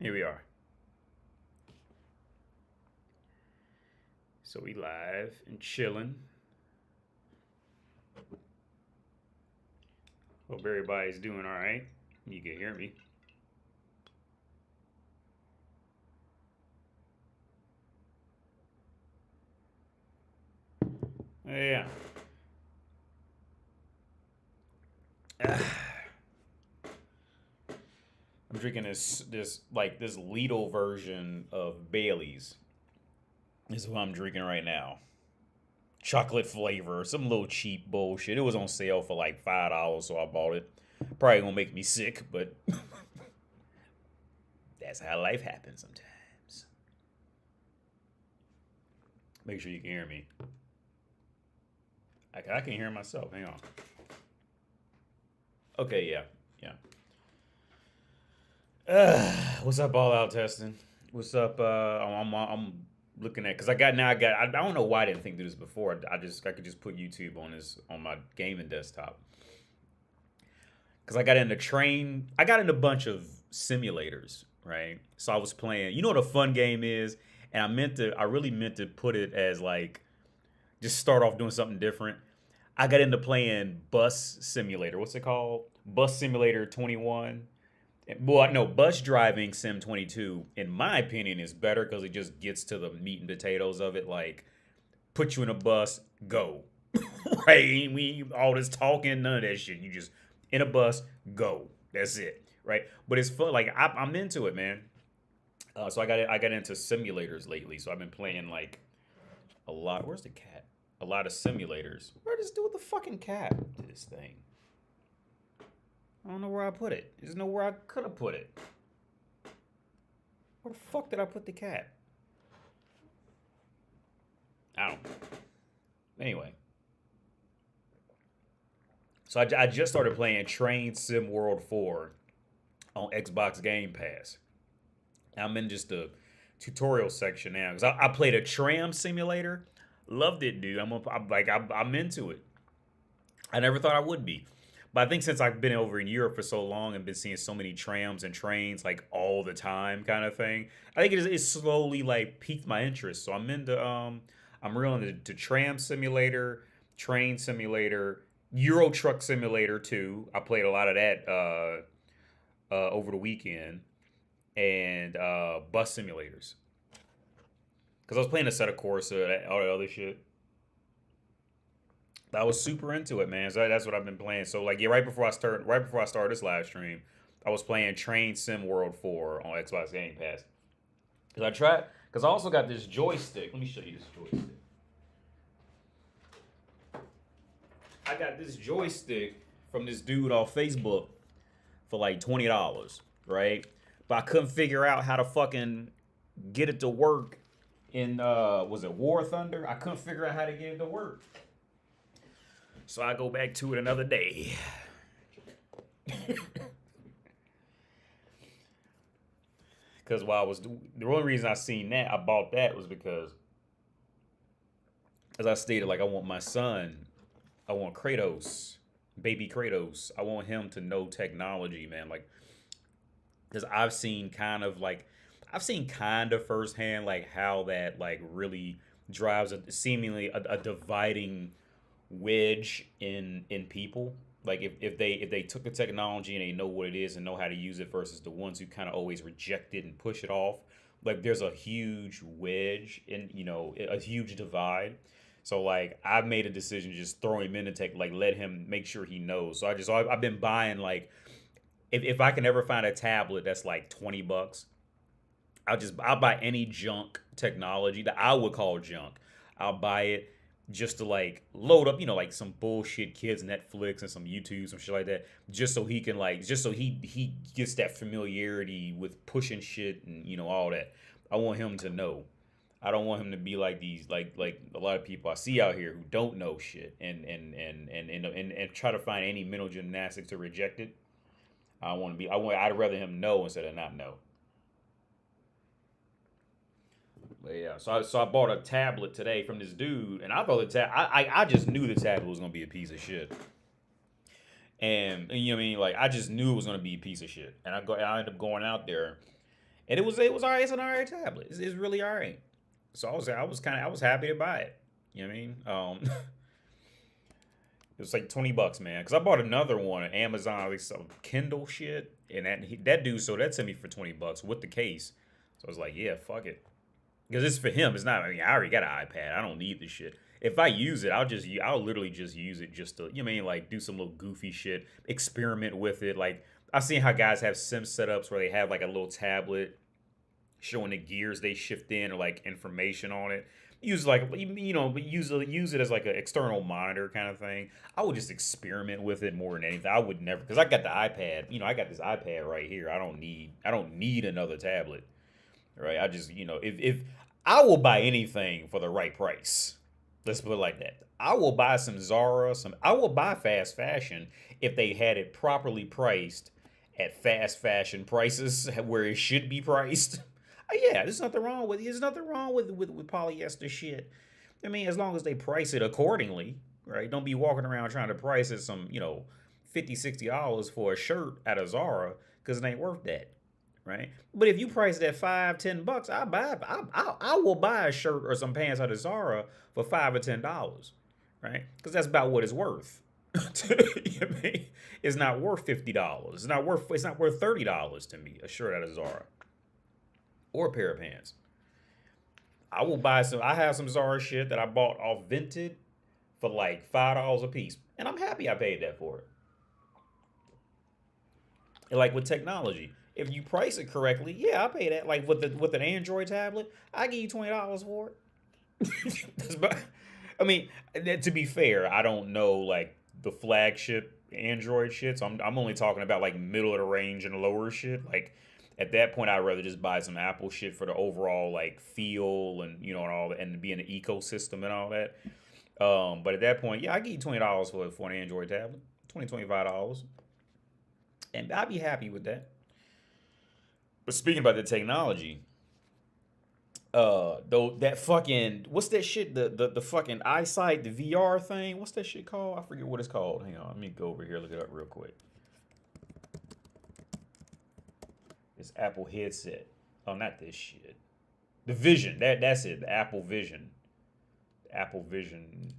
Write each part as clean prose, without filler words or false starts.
Here we are. So we live and chilling. Hope everybody's doing all right. You can hear me. Yeah. I'm drinking this Lidl version of Bailey's. This is what I'm drinking right now. Chocolate flavor, some little cheap bullshit. It was on sale for like $5, so I bought it. Probably gonna make me sick, but that's how life happens sometimes. Make sure you can hear me. I can hear myself. Hang on. Okay, yeah, yeah. What's up, all out testing? What's up? I'm looking at because I don't know why I didn't think to do this before. I could just put YouTube on this on my gaming desktop because I got into a bunch of simulators, right? So I was playing. You know what a fun game is, and I really meant to put it as like just start off doing something different. I got into playing Bus Simulator. What's it called? Bus Simulator 21. Well, no, Bus Driving Sim 22, in my opinion, is better because it just gets to the meat and potatoes of it. Like, put you in a bus, go. Right? We all this talking, none of that shit. You just in a bus, go. That's it. Right? But it's fun. Like, I'm into it, man. So I got into simulators lately. So I've been playing like a lot. Where's the cat? A lot of simulators. Where does do with the fucking cat to this thing? I don't know where I put it. There's nowhere I could have put it. Where the fuck did I put the cat? I don't know. Anyway. So I just started playing Train Sim World 4 on Xbox Game Pass. I'm in just the tutorial section now because I played a tram simulator. Loved it, dude. I'm into it. I never thought I would be. But I think since I've been over in Europe for so long and been seeing so many trams and trains like all the time kind of thing, I think it's slowly like piqued my interest. So I'm real into tram simulator, train simulator, Euro truck simulator too. I played a lot of that over the weekend and bus simulators because I was playing a set of Corsa, all that other shit. I was super into it, man. So that's what I've been playing. So like, yeah, right before I started this live stream, I was playing Train Sim World 4 on Xbox Game Pass. Cause I also got this joystick. Let me show you this joystick. I got this joystick from this dude off Facebook for like $20, right? But I couldn't figure out how to fucking get it to work in was it War Thunder? I couldn't figure out how to get it to work. So I go back to it another day. Because while I was the only reason I bought that was because, as I stated, like I want my son, I want Kratos, baby Kratos. I want him to know technology, man. Like, because I've seen kind of firsthand like how that like really drives seemingly a dividing wedge in people. Like if they took the technology and they know what it is and know how to use it versus the ones who kind of always reject it and push it off. Like there's a huge wedge in a huge divide. So like I've made a decision to just throw him in the tech, like let him make sure he knows. I've been buying like if I can ever find a tablet that's like $20, I'll buy any junk technology that I would call junk. I'll buy it just to like load up, like some bullshit kids Netflix and some YouTube, some shit like that, just so he can like, just so he gets that familiarity with pushing shit and all that. I want him to know. I don't want him to be like these like a lot of people I see out here who don't know shit and try to find any mental gymnastics to reject it. I'd rather him know instead of not know. But yeah, so I bought a tablet today from this dude, and I thought I just knew the tablet was gonna be a piece of shit, and you know what I mean, like I just knew it was gonna be a piece of shit, and I ended up going out there, And it was all right. It's an all right tablet. It's really all right. So I was happy to buy it. You know what I mean? It was like $20, man. Cause I bought another one on Amazon, like some Kindle shit, and that dude sold that to me for $20 with the case. So I was like, yeah, fuck it, because it's for him. It's not. I mean, I already got an iPad. I don't need this shit. If I use it, I'll literally just use it just to, you know what I mean, like do some little goofy shit, experiment with it. Like I've seen how guys have sim setups where they have like a little tablet showing the gears they shift in or like information on it. Use like use it as like an external monitor kind of thing. I would just experiment with it more than anything. I would never, because I got the iPad. I got this iPad right here. I don't need another tablet. Right? I just if I will buy anything for the right price. Let's put it like that. I will buy some Zara. I will buy fast fashion if they had it properly priced at fast fashion prices where it should be priced. Yeah, there's nothing wrong with it. There's nothing wrong with polyester shit. I mean, as long as they price it accordingly, right? Don't be walking around trying to price it some, $50, $60 for a shirt at a Zara because it ain't worth that, right? But if you price it at $5, $10, I will buy a shirt or some pants at a Zara for $5 or $10, right? Because that's about what it's worth. You know what I mean? It's not worth $50. It's not worth $30 to me, a shirt at a Zara or a pair of pants. I will buy some. I have some Zara shit that I bought off Vinted for like $5 a piece, and I'm happy I paid that for it. And like with technology, if you price it correctly, yeah, I pay that. Like with an Android tablet, I give you $20 for it. I mean, to be fair, I don't know like the flagship Android shit, so I'm only talking about like middle of the range and lower shit. Like at that point, I'd rather just buy some Apple shit for the overall like feel and and all that, and be in the ecosystem and all that. But at that point, yeah, I give you $20 for an Android tablet, $25, and I'd be happy with that. But speaking about the technology, though that fucking what's that shit? The fucking eyesight, the VR thing. What's that shit called? I forget what it's called. Hang on, let me go over here look it up real quick. This Apple headset. Oh, not this shit. The Vision. That's it. The Apple Vision. Apple Vision.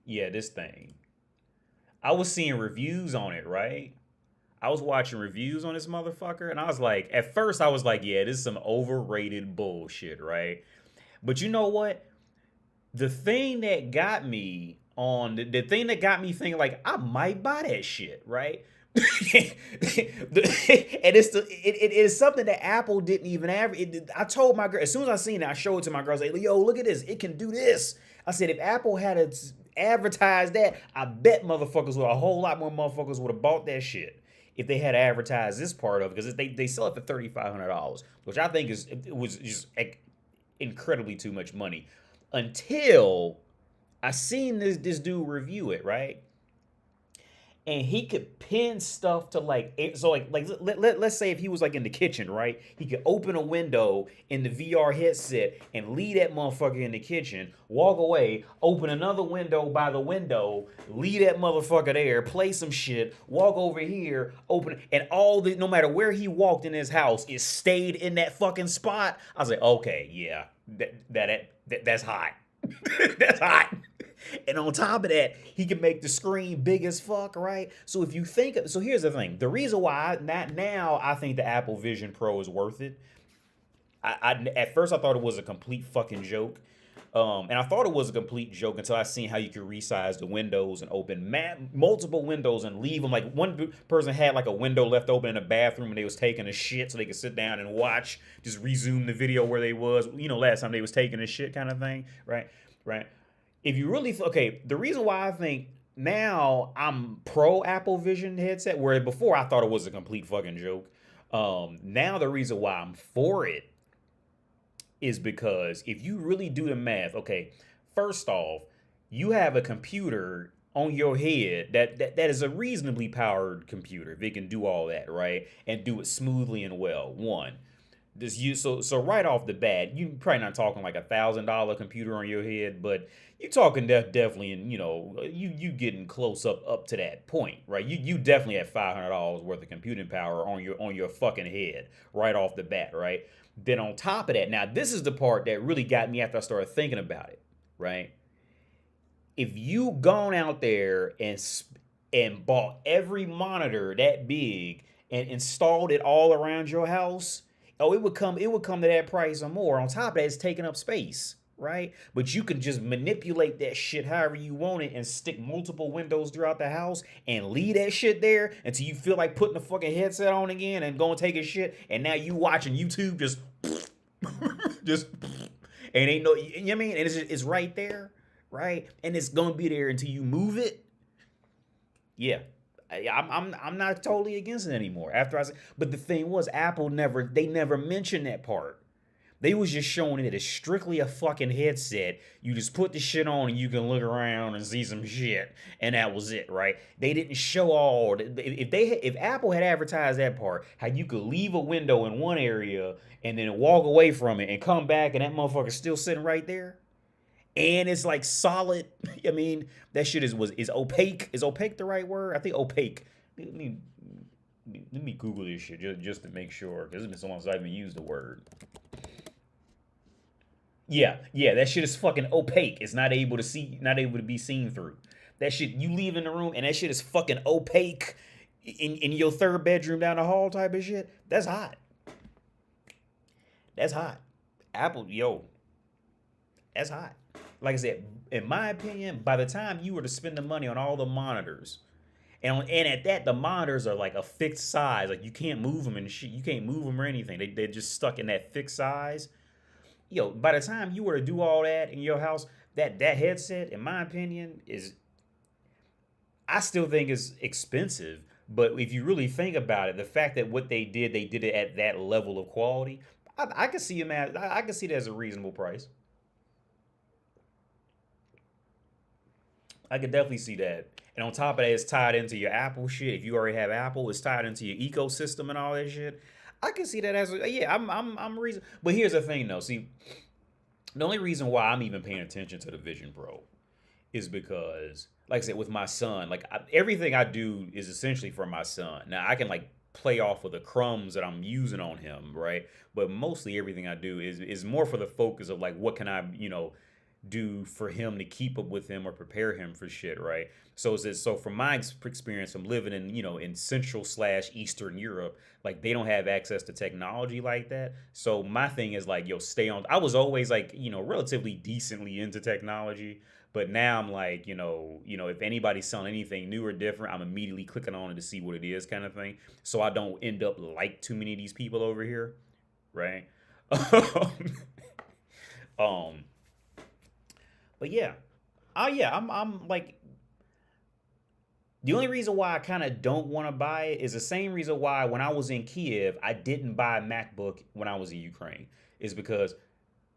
Yeah, this thing. I was seeing reviews on it, right? I was watching reviews on this motherfucker, and I was like, at first I was like, yeah, this is some overrated bullshit, right? But you know what? The thing that got me the thing that got me thinking like I might buy that shit, right? And it is something that Apple didn't even have. I told my girl as soon as I seen it, I showed it to my girl. I was like, yo, look at this. It can do this. I said, if Apple had advertised that, I bet a whole lot more motherfuckers would have bought that shit if they had advertised this part of it, because they sell it for $3,500, which I think it was just incredibly too much money. Until I seen this dude review it, right? And he could pin stuff to let's say if he was like in the kitchen, right? He could open a window in the VR headset and leave that motherfucker in the kitchen, walk away, open another window by the window, leave that motherfucker there, play some shit, walk over here, open it, and no matter where he walked in his house, it stayed in that fucking spot. I was like, okay, yeah, that's hot. That's hot. And on top of that, he can make the screen big as fuck, right? So if you think, so here's the thing. The reason why now I think the Apple Vision Pro is worth it. At first I thought it was a complete fucking joke. And I thought it was a complete joke until I seen how you could resize the windows and open multiple windows and leave them. Like one person had like a window left open in the bathroom and they was taking a shit so they could sit down and watch, just resume the video where they was, last time they was taking a shit kind of thing, right? Right. If you really, the reason why I think now I'm pro Apple Vision headset, where before I thought it was a complete fucking joke. Now the reason why I'm for it is because if you really do the math, first off, you have a computer on your head that is a reasonably powered computer. If it can do all that, right? And do it smoothly and well. One. This you so right off the bat, you probably not talking like $1,000 computer on your head, but you talking definitely, and you getting close up to that point, right? You definitely have $500 worth of computing power on your fucking head right off the bat, right? Then on top of that, now this is the part that really got me after I started thinking about it, right? If you gone out there and bought every monitor that big and installed it all around your house, oh, it would come to that price or more. On top of that, it's taking up space, right? But you can just manipulate that shit however you want it and stick multiple windows throughout the house and leave that shit there until you feel like putting the fucking headset on again and going to take a shit. And now you watching YouTube just just and ain't no, you know what I mean? And it's right there, right? And it's gonna be there until you move it. Yeah, I'm not totally against it anymore. After I said, but the thing was, Apple never mentioned that part. They was just showing it as strictly a fucking headset. You just put the shit on and you can look around and see some shit, and that was it, right? They didn't show all. If Apple had advertised that part, how you could leave a window in one area and then walk away from it and come back and that motherfucker's still sitting right there, and it's like solid. I mean, that shit is opaque. Is opaque the right word? I think opaque. Let me Google this shit just to make sure, because it's been so long since I even used the word. Yeah, that shit is fucking opaque. It's not able to be seen through. That shit, you leave in the room and that shit is fucking opaque in your third bedroom down the hall type of shit. That's hot. That's hot. Apple, yo, that's hot. Like I said, in my opinion, by the time you were to spend the money on all the monitors, and at that, the monitors are like a fixed size. Like you can't move them and shit. You can't move them or anything. They're just stuck in that fixed size. Yo, by the time you were to do all that in your house, that headset, in my opinion, I still think is expensive. But if you really think about it, the fact that what they did it at that level of quality, I can see I can see that as a reasonable price. I could definitely see that. And on top of that, it's tied into your Apple shit. If you already have Apple, it's tied into your ecosystem and all that shit. I can see that as yeah. I'm reason. But here's the thing, though. See, the only reason why I'm even paying attention to the Vision Pro is because, like I said, with my son, like everything I do is essentially for my son. Now I can like play off of the crumbs that I'm using on him, right? But mostly everything I do is more for the focus of like what can I do for him to keep up with him or prepare him for shit, right? So from my experience, from living in in Central/Eastern Europe, like they don't have access to technology like that. So my thing is like, yo, stay on. I was always like relatively decently into technology, but now I'm like if anybody's selling anything new or different, I'm immediately clicking on it to see what it is, kind of thing. So I don't end up like too many of these people over here, right? um. But yeah, oh yeah, I'm like the only reason why I kind of don't want to buy it is the same reason why when I was in Kiev I didn't buy a MacBook when I was in Ukraine, is because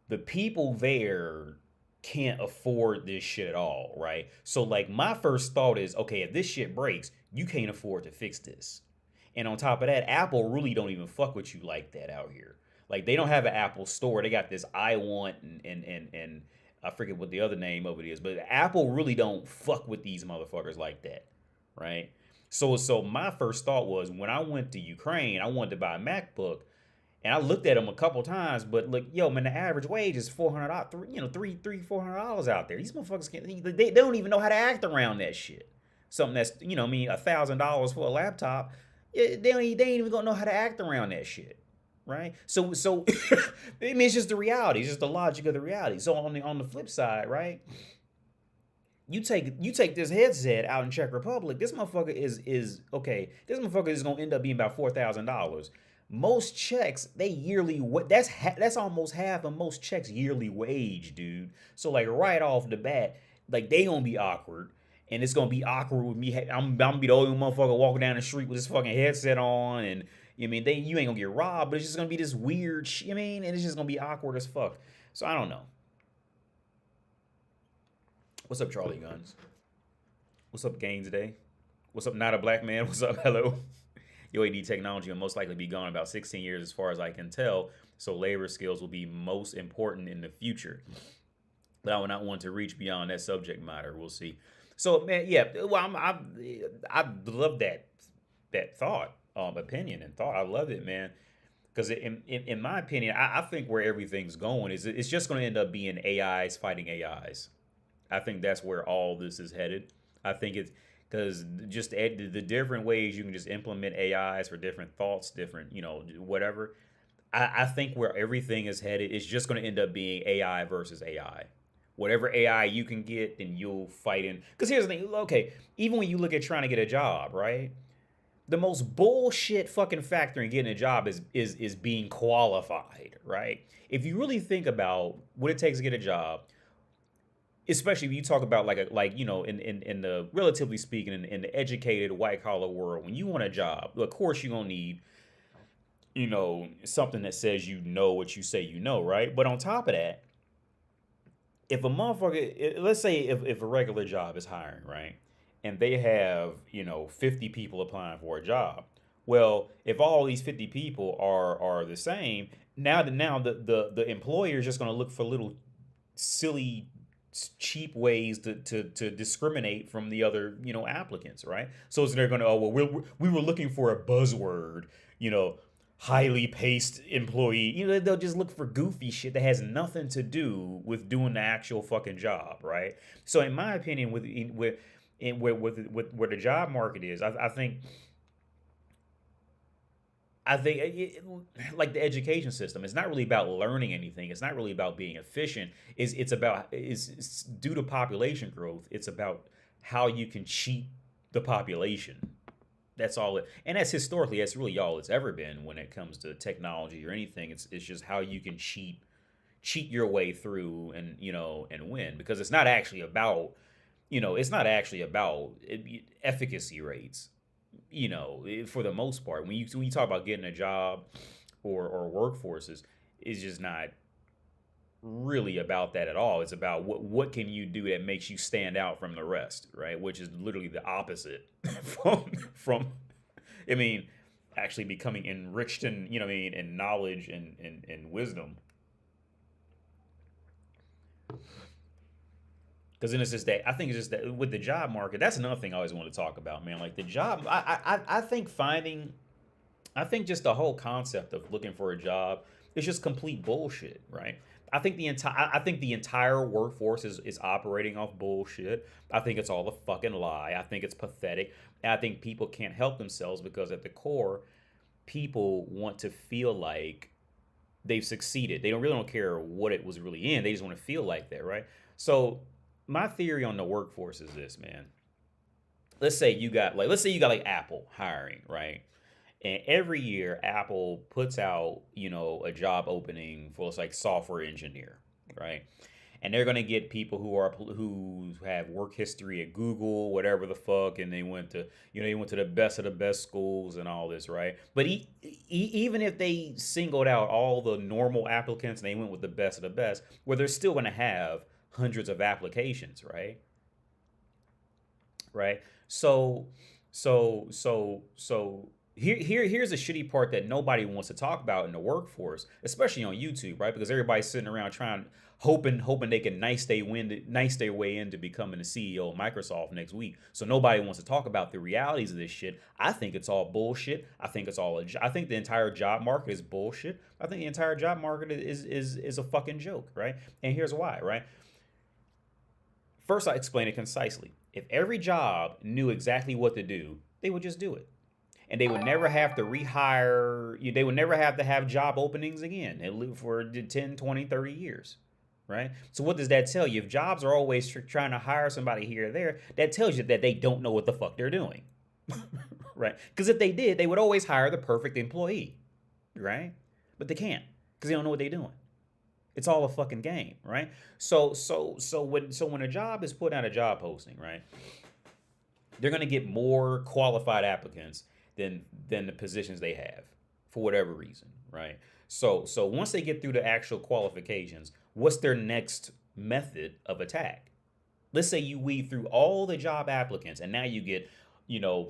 the people there can't afford this shit at all, right? So like my first thought is, okay, if this shit breaks, you can't afford to fix this. And on top of that, Apple really don't even fuck with you like that out here. Like they don't have an Apple store. They got this I want and I forget what the other name of it is, but Apple really don't fuck with these motherfuckers like that, right? So my first thought was when I went to Ukraine, I wanted to buy a MacBook, and I looked at them a couple times, but look, yo, man, the average wage is $400, $300, $400 out there. These motherfuckers can't, they don't even know how to act around that shit. Something that's, I mean, $1,000 for a laptop, yeah, they ain't even gonna know how to act around that shit, right? So I mean, it's just the reality. It's just the logic of the reality. So on the flip side, right? You take this headset out in Czech Republic. This motherfucker is okay. This motherfucker is gonna end up being about $4,000. Most Czechs, they yearly that's almost half of most Czechs yearly wage, dude. So like right off the bat, like they gonna be awkward. And it's gonna be awkward with me. I'm gonna be the only motherfucker walking down the street with this fucking headset on, and I mean, you ain't gonna get robbed, but it's just gonna be this weird shit. I mean, and it's just gonna be awkward as fuck. So I don't know. What's up, Charlie Guns? What's up, Gaines Day? What's up, Not a Black Man? What's up, hello? UAD technology will most likely be gone in about 16 years, as far as I can tell. So labor skills will be most important in the future. But I would not want to reach beyond that subject matter. We'll see. So man, yeah. Well, I love that thought, opinion, and thought. I love it, man. Because in my opinion, I think where everything's going is it's just going to end up being AIs fighting AIs. I think that's where all this is headed. I think it's because just the different ways you can just implement AIs for different thoughts, different, whatever. I think where everything is headed is just going to end up being AI versus AI. Whatever AI you can get, then you'll fight in. Because here's the thing, okay, even when you look at trying to get a job, right? The most bullshit fucking factor in getting a job is being qualified, right? If you really think about what it takes to get a job, especially if you talk about in the relatively speaking in the educated white collar world, when you want a job, of course you're gonna need something that says what you say right? But on top of that, if a motherfucker, let's say if a regular job is hiring, right, and they have 50 people applying for a job, well, if all these 50 people are the same, now the employer is just going to look for little silly cheap ways to discriminate from the other applicants, right? So they're going to, oh well, we were looking for a buzzword, highly paced employee. They'll just look for goofy shit that has nothing to do with doing the actual fucking job, right? So in my opinion, with where the job market is, I think like the education system, it's not really about learning anything. It's not really about being efficient. It's due to population growth. It's about how you can cheat the population. That's all it, and that's really all it's ever been when it comes to technology or anything. It's just how you can cheat your way through and win, because it's not actually about efficacy rates, for the most part. When you talk about getting a job or workforces, it's just not really about that at all. It's about what can you do that makes you stand out from the rest, right? Which is literally the opposite from I mean, actually becoming enriched in knowledge and wisdom. Because then it's just that, I think it's just that with the job market, that's another thing I always want to talk about, man. Like the job, I think just the whole concept of looking for a job is just complete bullshit, right? I think the entire workforce is operating off bullshit. I think it's all a fucking lie. I think it's pathetic. And I think people can't help themselves because at the core, people want to feel like they've succeeded. They don't care what it was really in. They just want to feel like that, right? So my theory on the workforce is this, man. Let's say you got like Apple hiring, right? And every year Apple puts out, a job opening for like software engineer, right? And they're gonna get people who have work history at Google, whatever the fuck, and they went to the best of the best schools and all this, right? But even if they singled out all the normal applicants and they went with the best of the best, well, they're still gonna have hundreds of applications, right? Right. So here's a shitty part that nobody wants to talk about in the workforce, especially on YouTube, right? Because everybody's sitting around hoping they can nice their way into becoming the CEO of Microsoft next week. So nobody wants to talk about the realities of this shit. I think it's all bullshit. I think the entire job market is bullshit. I think the entire job market is a fucking joke, right? And here's why, right? First, I explain it concisely. If every job knew exactly what to do, they would just do it. And they would never have to rehire. They would never have to have job openings again. They live for 10, 20, 30 years, right? So what does that tell you? If jobs are always trying to hire somebody here or there, that tells you that they don't know what the fuck they're doing, right? Because if they did, they would always hire the perfect employee, right? But they can't because they don't know what they're doing. It's all a fucking game, right? So when a job is put out a job posting, right, they're gonna get more qualified applicants than the positions they have for whatever reason, right? So once they get through the actual qualifications, what's their next method of attack? Let's say you weed through all the job applicants and now you get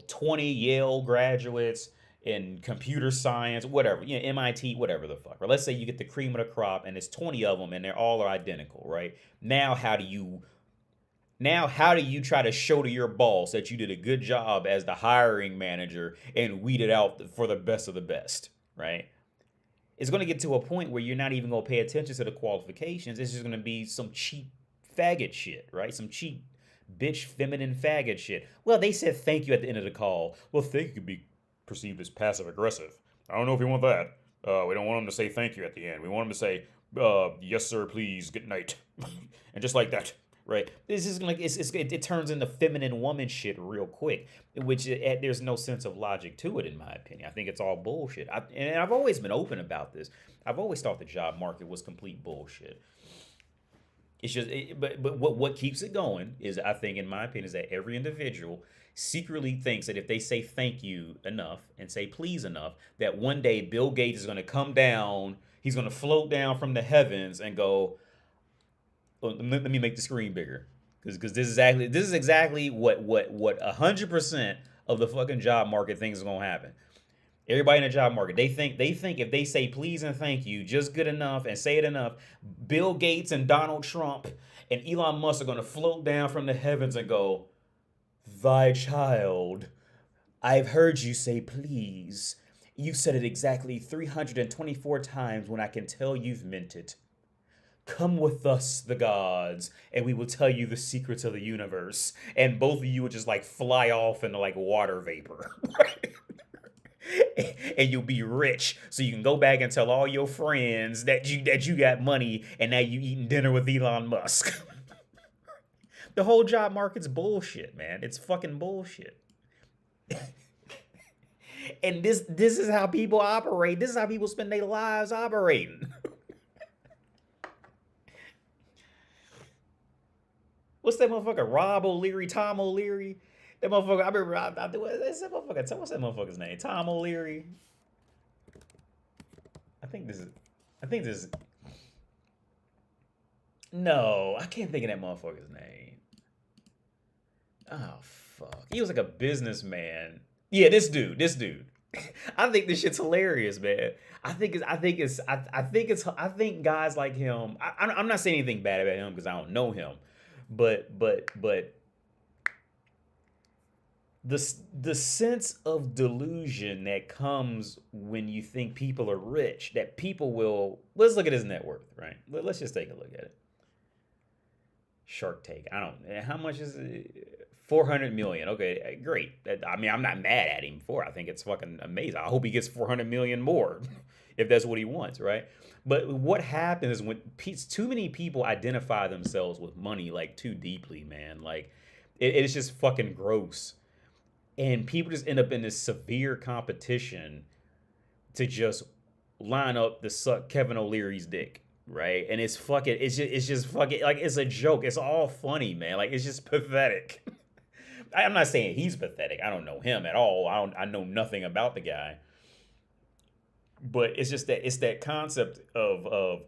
20 Yale graduates, in computer science, whatever, MIT, whatever the fuck. Or let's say you get the cream of the crop and it's 20 of them and they're all are identical, right? Now how do you try to show to your boss that you did a good job as the hiring manager and weeded out for the best of the best, right? It's going to get to a point where you're not even going to pay attention to the qualifications. It's just going to be some cheap faggot shit, right? Some cheap bitch feminine faggot shit. Well, they said thank you at the end of the call. Well, thank you could be perceived as passive aggressive. I don't know if you want that. We don't want them to say thank you at the end. We want them to say, yes, sir, please, good night. And just like that, right? This is like it turns into feminine woman shit real quick, which there's no sense of logic to it, in my opinion. I think it's all bullshit. And I've always been open about this. I've always thought the job market was complete bullshit. It's just, but what keeps it going is, I think, in my opinion, is that every individual secretly thinks that if they say thank you enough and say please enough, that one day Bill Gates is going to come down, he's going to float down from the heavens and go, oh, let me make the screen bigger, because this is exactly what 100% of the fucking job market thinks is going to happen. Everybody in the job market, they think if they say please and thank you just good enough and say it enough, Bill Gates and Donald Trump and Elon Musk are going to float down from the heavens and go, "Thy child, I've heard you say please. You've said it exactly 324 times when I can tell you've meant it. Come with us, the gods, and we will tell you the secrets of the universe." And both of you would just like fly off into like water vapor. And you'll be rich, so you can go back and tell all your friends that you got money and now you eating dinner with Elon Musk. The whole job market's bullshit, man. It's fucking bullshit. And this is how people operate. This is how people spend their lives operating. What's that motherfucker? Rob O'Leary, Tom O'Leary? That motherfucker, I remember, what's that motherfucker's name? Tom O'Leary? I think this is, no, I can't think of that motherfucker's name. Oh, fuck. He was like a businessman. Yeah, this dude. I think this shit's hilarious, man. I think guys like him, I'm not saying anything bad about him because I don't know him, but the sense of delusion that comes when you think people are rich, that people will, let's look at his net worth, right? Let's just take a look at it. Shark Tank. How much is it? 400 million. Okay, great. I mean, I'm not mad at him for it. I think it's fucking amazing. I hope he gets 400 million more if that's what he wants, right? But what happens is when too many people identify themselves with money like too deeply, man. Like it's just fucking gross. And people just end up in this severe competition to just line up to suck Kevin O'Leary's dick, right? And it's just fucking, like, it's a joke. It's all funny, man. Like, it's just pathetic. I'm not saying he's pathetic. I don't know him at all. I know nothing about the guy. But it's just that concept of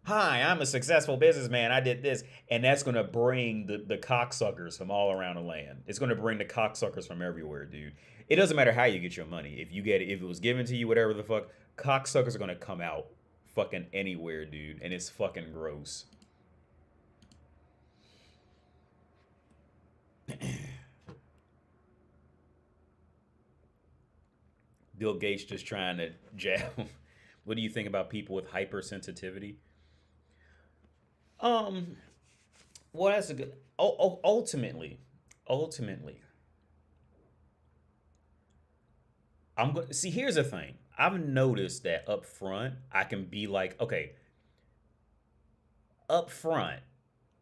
hi, I'm a successful businessman. I did this. And that's going to bring the cocksuckers from all around the land. It's going to bring the cocksuckers from everywhere, dude. It doesn't matter how you get your money. If it was given to you, whatever the fuck, cocksuckers are going to come out fucking anywhere, dude. And it's fucking gross. Bill Gates just trying to jab. What do you think about people with hypersensitivity? Well, that's a good. Ultimately, I'm going. See, here's the thing. I've noticed that up front, I can be like, okay, up front,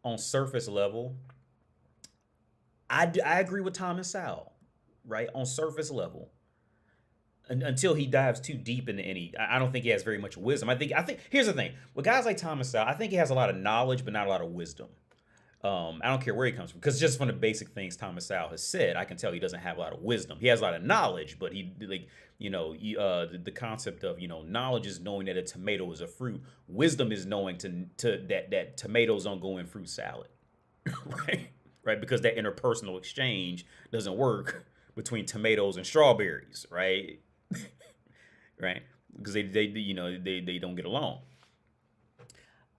on surface level, I agree with Thomas Sowell, right? On surface level, until he dives too deep into any, I don't think he has very much wisdom. I think here's the thing with guys like Thomas Sowell, I think he has a lot of knowledge but not a lot of wisdom. I don't care where he comes from, because just from the basic things Thomas Sowell has said, I can tell he doesn't have a lot of wisdom. He has a lot of knowledge, but he, like, the concept of, knowledge is knowing that a tomato is a fruit. Wisdom is knowing that tomatoes don't go in fruit salad, right? Right, because that interpersonal exchange doesn't work between tomatoes and strawberries, right? right? Because they don't get along.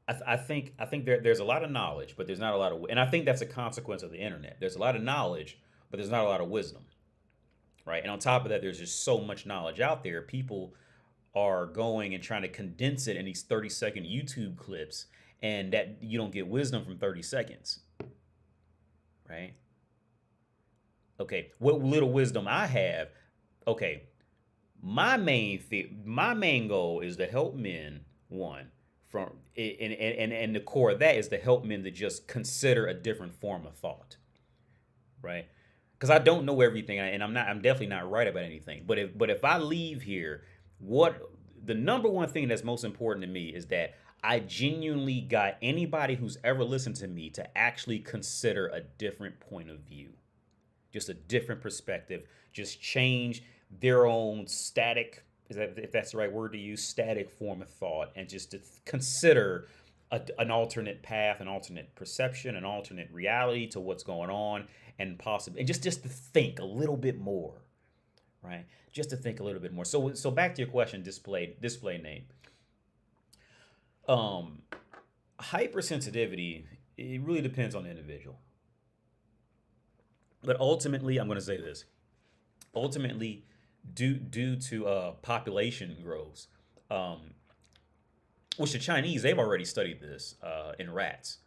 I think there's a lot of knowledge, but there's not a lot of, and I think that's a consequence of the internet. There's a lot of knowledge, but there's not a lot of wisdom, right? And on top of that, there's just so much knowledge out there. People are going and trying to condense it in these 30-second YouTube clips, and that you don't get wisdom from 30 seconds, right? Okay, what little wisdom I have, okay, my main goal is to help men, one, from and the core of that is to help men to just consider a different form of thought, right? Because I don't know everything, and I'm definitely not right about anything. But if I leave here, what the number one thing that's most important to me is that I genuinely got anybody who's ever listened to me to actually consider a different point of view, just a different perspective, just change their own static, is that, if that's the right word to use, static form of thought, and just to consider an alternate path, an alternate perception, an alternate reality to what's going on, and possibly, and just to think a little bit more, right? Just to think a little bit more. So back to your question, display name. Um, Hypersensitivity, it really depends on the individual. But ultimately, I'm going to say this. Ultimately, due to population growth, um, which the Chinese, they've already studied this in rats.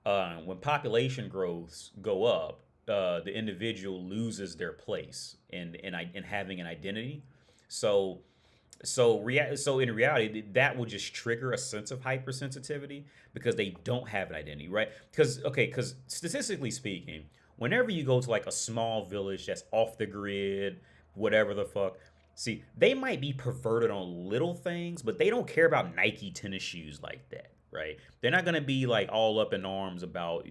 When population growths go up, the individual loses their place in having an identity. So so in reality, that will just trigger a sense of hypersensitivity because they don't have an identity, right? Because statistically speaking, whenever you go to like a small village that's off the grid, whatever the fuck, see, they might be perverted on little things, but they don't care about Nike tennis shoes like that, right? They're not gonna be like all up in arms about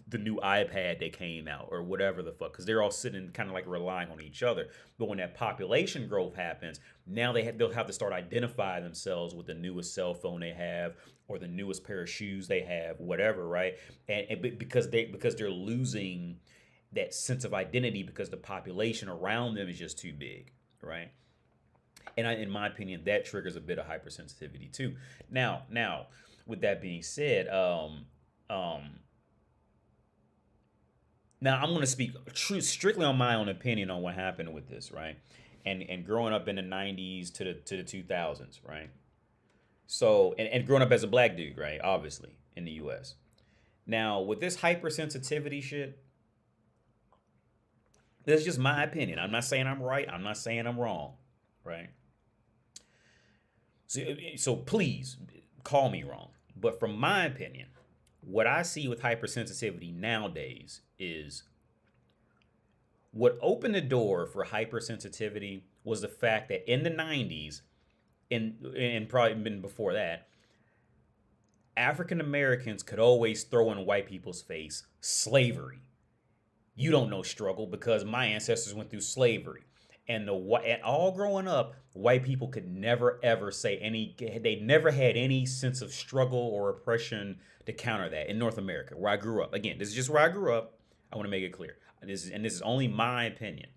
the new iPad that came out or whatever the fuck, because they're all sitting kind of like relying on each other. But when that population growth happens, now they'll have to start identifying themselves with the newest cell phone they have or the newest pair of shoes they have, whatever, right? And because they're losing that sense of identity because the population around them is just too big, right? And in my opinion, that triggers a bit of hypersensitivity too. Now, with that being said, um, now I'm going to speak strictly on my own opinion on what happened with this, right? And growing up in the '90s to the 2000s, right? So and growing up as a black dude, right? Obviously in the U.S. Now with this hypersensitivity shit, this is just my opinion. I'm not saying I'm right. I'm not saying I'm wrong, right? So please call me wrong. But from my opinion, what I see with hypersensitivity nowadays is what opened the door for hypersensitivity was the fact that in the 90s and probably been before that, African Americans could always throw in white people's face slavery. You don't know struggle because my ancestors went through slavery. And all growing up, white people could never ever say any. They never had any sense of struggle or oppression to counter that in North America, where I grew up. Again, this is just where I grew up. I want to make it clear. This is only my opinion.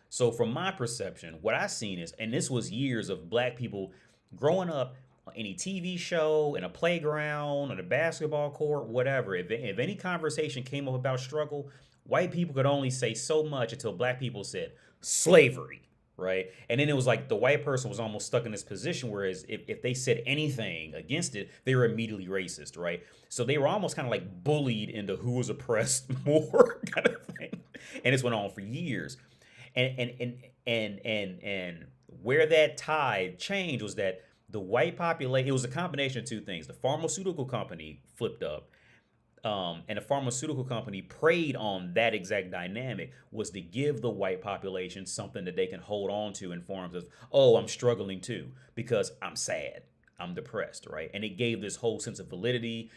So from my perception, what I seen is, and this was years of black people growing up on any TV show, in a playground, on a basketball court, whatever. If any conversation came up about struggle, white people could only say so much until black people said slavery, right? And then it was like the white person was almost stuck in this position, whereas if they said anything against it, they were immediately racist, right? So they were almost kind of like bullied into who was oppressed more kind of thing. And this went on for years. And where that tide changed was that the white population, it was a combination of two things. The pharmaceutical company flipped up, and the pharmaceutical company preyed on that exact dynamic, was to give the white population something that they can hold on to in forms of, oh, I'm struggling too because I'm sad, I'm depressed, right? And it gave this whole sense of validity.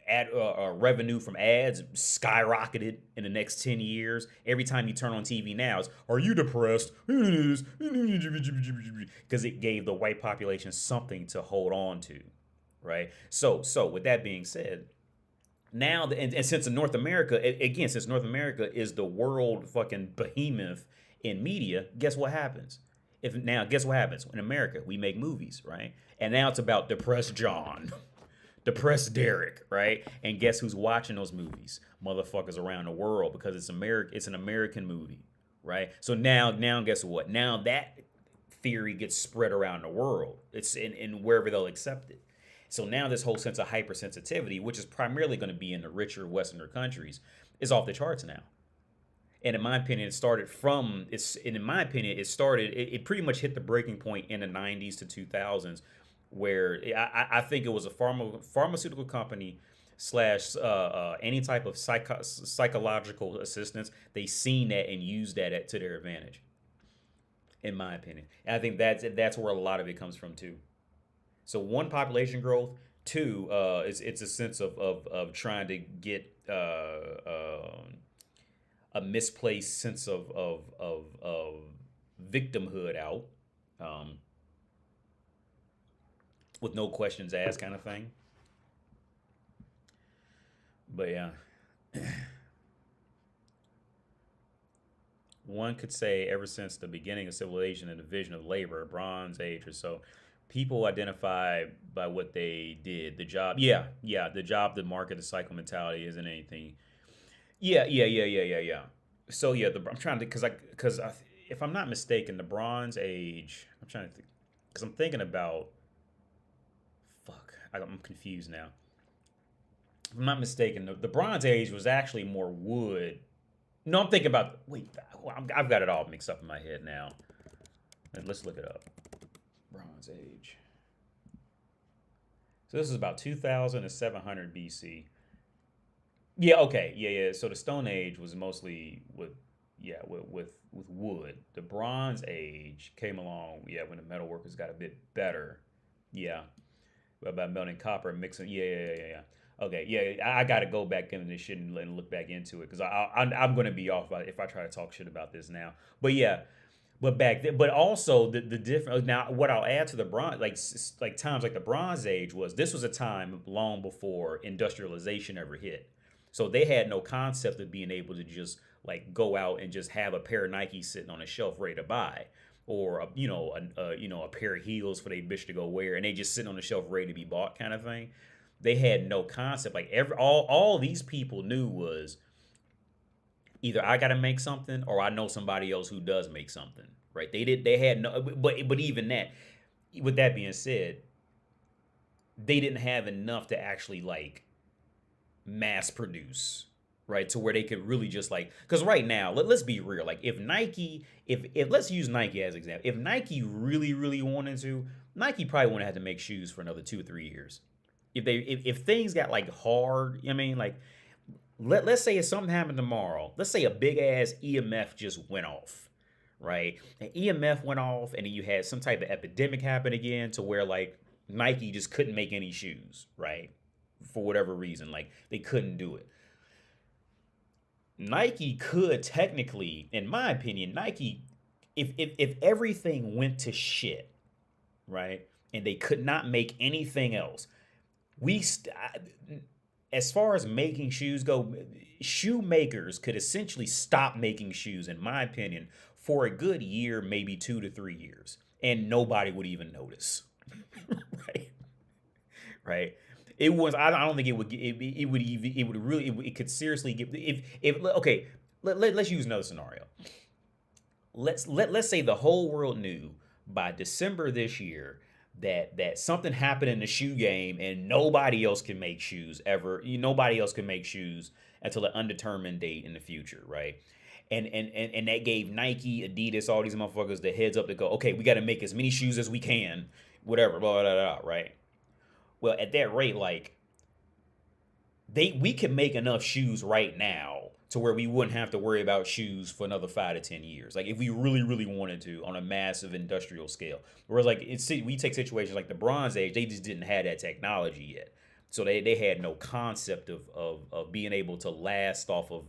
Revenue from ads skyrocketed in the next 10 years. Every time you turn on TV now, it's, are you depressed? Because it gave the white population something to hold on to, right? So with that being said, now and since in North America, again, since North America is the world fucking behemoth in media, guess what happens? If now, guess what happens in America? We make movies, right? And now it's about depressed John, depressed Derek, right? And guess who's watching those movies? Motherfuckers around the world because it's America. It's an American movie, right? So now, guess what? Now that theory gets spread around the world. It's in wherever they'll accept it. So now this whole sense of hypersensitivity, which is primarily going to be in the richer Westerner countries, is off the charts now. And in my opinion, it pretty much hit the breaking point in the 90s to 2000s, where I think it was a pharmaceutical company slash any type of psychological assistance. They seen that and used that to their advantage, in my opinion. And I think that's where a lot of it comes from too. So one, population growth. Two, it's a sense of trying to get a misplaced sense of victimhood out, with no questions asked, kind of thing. But yeah, one could say ever since the beginning of civilization and division of labor, Bronze Age or so, people identify by what they did. The job, yeah, the job, the market, the cycle mentality isn't anything. Yeah. So yeah, I'm trying to if I'm not mistaken, the Bronze Age. I'm trying to think because I'm thinking about. Fuck, I'm confused now. If I'm not mistaken, the Bronze Age was actually more wood. No, I'm thinking about. Wait, I've got it all mixed up in my head now. Let's look it up. Bronze Age. So this is about 2,700 BC. Yeah, okay. Yeah. So the Stone Age was mostly with wood. The Bronze Age came along, when the metalworkers got a bit better. Yeah. About melting copper and mixing. Yeah. Okay, yeah, I got to go back into this shit and look back into it because I'm going to be off if I try to talk shit about this now. But yeah, but back then, but also the different. Now, what I'll add to the bronze, like times like the Bronze Age this was a time long before industrialization ever hit. So they had no concept of being able to just like go out and just have a pair of Nikes sitting on a shelf ready to buy, or a pair of heels for their bitch to go wear, and they just sitting on the shelf ready to be bought, kind of thing. They had no concept. Like all these people knew was either I got to make something or I know somebody else who does make something. Right? They had no. But even that. With that being said, they didn't have enough to actually like mass produce, right? To where they could really just like, because right now, let's be real. Like if Nike, if let's use Nike as an example. If Nike really wanted to, Nike probably wouldn't have to make shoes for another 2 or 3 years. If things got like hard, I mean, like let's say if something happened tomorrow, let's say a big ass EMF just went off, right? An EMF went off, and then you had some type of epidemic happen again, to where like Nike just couldn't make any shoes, right? For whatever reason, like they couldn't do it. Nike could technically, in my opinion, Nike, if everything went to shit, right, and they could not make anything else. As far as making shoes go, shoemakers could essentially stop making shoes, in my opinion, for a good year, maybe 2 to 3 years, and nobody would even notice. Right. It was. I don't think it would. It would even. It would really. It could seriously give. If okay. Let's use another scenario. Let's say the whole world knew by December this year that something happened in the shoe game and nobody else can make shoes ever. Nobody else can make shoes until an undetermined date in the future, right? And that gave Nike, Adidas, all these motherfuckers the heads up to go, okay, we got to make as many shoes as we can, whatever, blah blah blah, right? Well, at that rate, like we can make enough shoes right now to where we wouldn't have to worry about shoes for another 5 to 10 years. Like if we really wanted to on a massive industrial scale. Whereas like we take situations like the Bronze Age, they just didn't have that technology yet. So they had no concept of being able to last off of,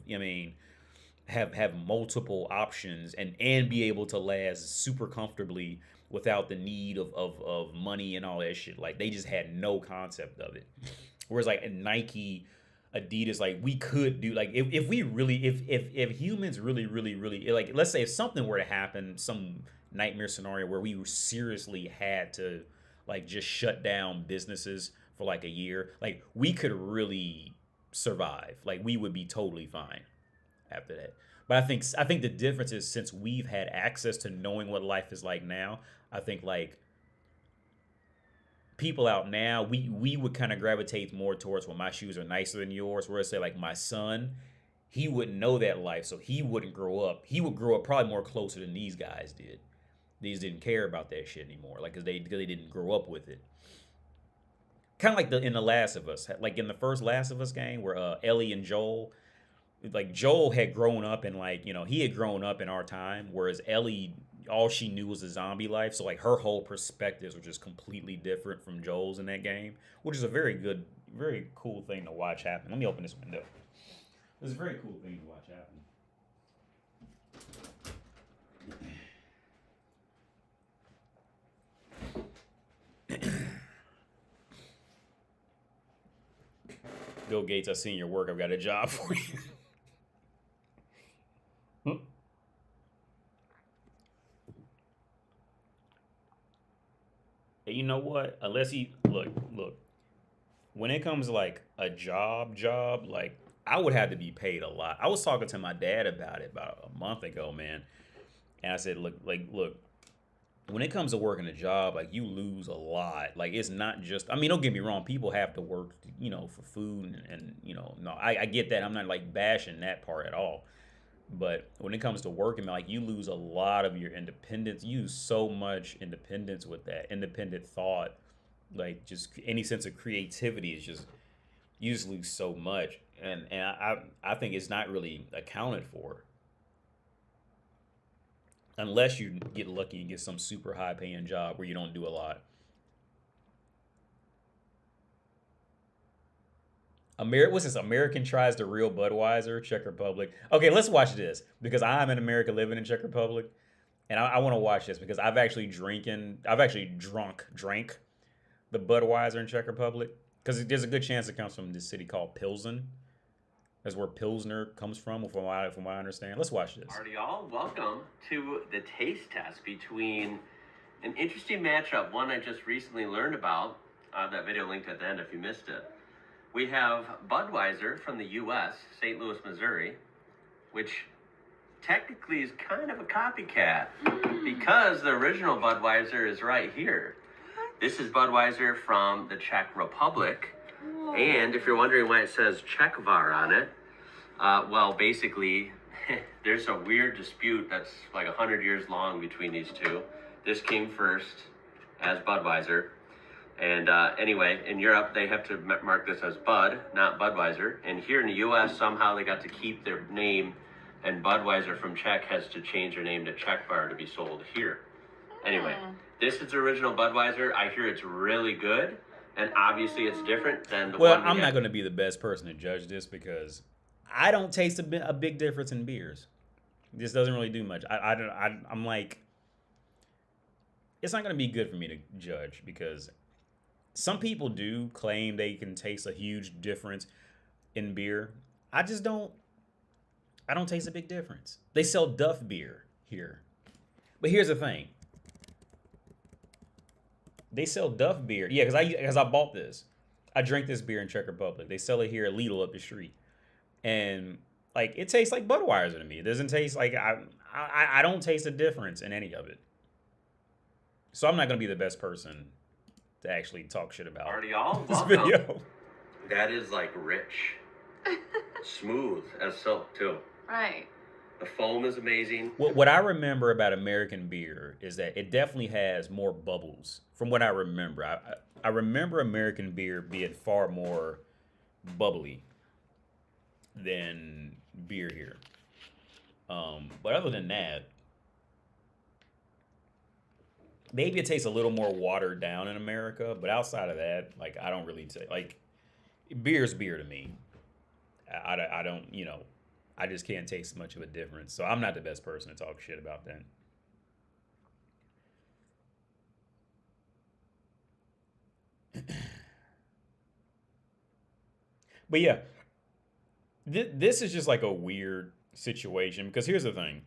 have multiple options and be able to last super comfortably without the need of money and all that shit. Like they just had no concept of it. Whereas like Nike, Adidas, like we could do, like if humans really like, let's say if something were to happen, some nightmare scenario where we seriously had to like just shut down businesses for like a year, like we could really survive. Like we would be totally fine after that. But I think the difference is since we've had access to knowing what life is like now, I think like people out now, we would kind of gravitate more towards, well, my shoes are nicer than yours. Whereas say like my son, he wouldn't know that life, so he wouldn't grow up. He would grow up probably more closer than these guys did. These didn't care about that shit anymore, like because they didn't grow up with it. Kind of like in the Last of Us, like in the first Last of Us game, where Ellie and Joel, like Joel had grown up in like he had grown up in our time, whereas Ellie, all she knew was a zombie life. So like her whole perspectives were just completely different from Joel's in that game, which is a very good, very cool thing to watch happen. Let me open this window. It's a very cool thing to watch happen. Bill Gates, I seen your work. I've got a job for you. And you know what? Unless he look, when it comes to like a job, like I would have to be paid a lot. I was talking to my dad about it about a month ago, man. And I said, look, when it comes to working a job, like you lose a lot. Like it's not just, I mean, don't get me wrong, people have to work, for food and no, I get that. I'm not like bashing that part at all. But when it comes to working, like you lose a lot of your independence. You lose so much independence with that independent thought, like just any sense of creativity is just you just lose so much, and I think it's not really accounted for unless you get lucky and get some super high paying job where you don't do a lot. What's this? American tries to real Budweiser, Czech Republic. Okay, let's watch this because I'm in America living in Czech Republic, and I want to watch this because I've actually drank the Budweiser in Czech Republic because there's a good chance it comes from this city called Pilsen. That's where Pilsner comes from what I understand. Let's watch this. Alrighty, y'all. Welcome to the taste test between an interesting matchup, one I just recently learned about. That video linked at the end if you missed it. We have Budweiser from the U.S., St. Louis, Missouri, which technically is kind of a copycat because the original Budweiser is right here. This is Budweiser from the Czech Republic. And if you're wondering why it says Czechvar on it, well, basically, there's a weird dispute that's like 100 years long between these two. This came first as Budweiser. And anyway, in Europe, they have to mark this as Bud, not Budweiser. And here in the U.S., somehow they got to keep their name, and Budweiser from Czech has to change their name to Czechvar to be sold here. Anyway, this is the original Budweiser. I hear it's really good, and obviously it's different than the one. Well, I'm not going to be the best person to judge this because I don't taste a big difference in beers. This doesn't really do much. I'm like, it's not going to be good for me to judge because some people do claim they can taste a huge difference in beer. I just don't. I don't taste a big difference. They sell Duff beer here. But here's the thing. They sell Duff beer. Yeah, because I bought this. I drank this beer in Czech Republic. They sell it here at Lidl up the street. And like it tastes like Budweiser to me. It doesn't taste like I don't taste a difference in any of it. So I'm not going to be the best person to actually talk shit about this video. That is like rich, smooth as silk too. Right. The foam is amazing. What I remember about American beer is that it definitely has more bubbles. From what I remember, I remember American beer being far more bubbly than beer here. But other than that, maybe it tastes a little more watered down in America, but outside of that, like I don't really like beer's beer to me. I don't, I just can't taste much of a difference. So I'm not the best person to talk shit about that. But yeah, this is just like a weird situation because here's the thing.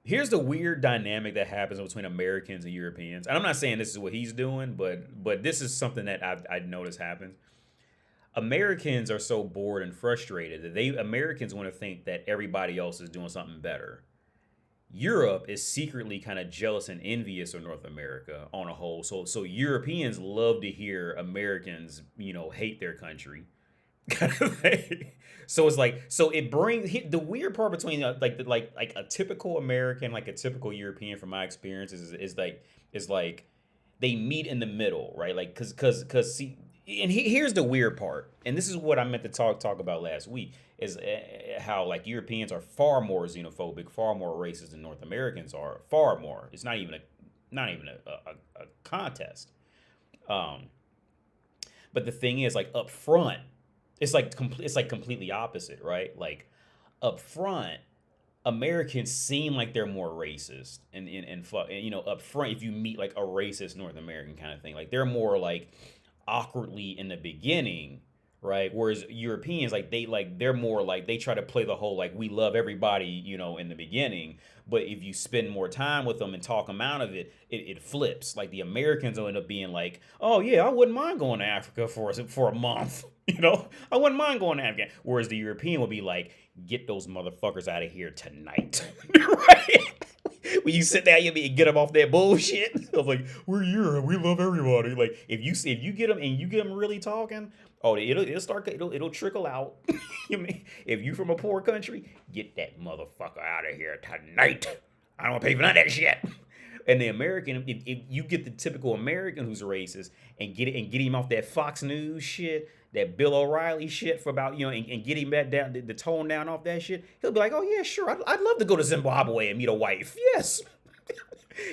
Here's the weird dynamic that happens between Americans and Europeans. And I'm not saying this is what he's doing, but this is something that I've noticed happens. Americans are so bored and frustrated that Americans want to think that everybody else is doing something better. Europe is secretly kind of jealous and envious of North America on a whole. So Europeans love to hear Americans, hate their country. Kind of thing. So it's like it brings the weird part between like a typical American, like a typical European, from my experience, is like they meet in the middle, right? Like because see, and here's the weird part, and this is what I meant to talk about last week, is how like Europeans are far more xenophobic, far more racist than North Americans are, far more. It's not even a contest. Um, but the thing is, like up front, it's like completely opposite, right? Like up front, Americans seem like they're more racist, and up front, if you meet like a racist North American kind of thing, like they're more like awkwardly in the beginning, right? Whereas Europeans, they're more like they try to play the whole like we love everybody, in the beginning. But if you spend more time with them and talk them out of it flips. Like the Americans will end up being like, oh yeah, I wouldn't mind going to Africa for a month. I wouldn't mind going to Africa. Whereas the European will be like, get those motherfuckers out of here tonight, right? When you sit down, you get them off that bullshit. I was like, we're Europe, we love everybody. Like if you get them and you get them really talking, oh, it'll trickle out. If you from a poor country, get that motherfucker out of here tonight. I don't want to pay for none of that shit. And the American, if you get the typical American who's racist and get him off that Fox News shit, that Bill O'Reilly shit for about, and get him back down, the tone down off that shit, he'll be like, oh yeah, sure, I'd love to go to Zimbabwe and meet a wife. Yes.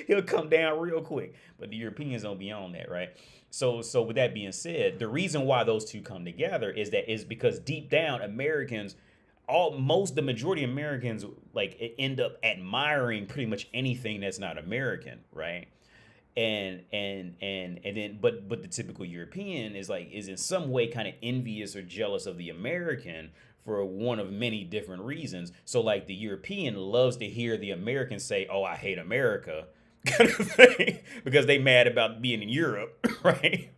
He'll come down real quick. But the Europeans don't be on that, right? So with that being said, the reason why those two come together is because deep down Americans, the majority of Americans like end up admiring pretty much anything that's not American, right? And then but the typical European is in some way kind of envious or jealous of the American for one of many different reasons. So like the European loves to hear the American say, "Oh, I hate America." Kind of thing, because they mad about being in Europe, right?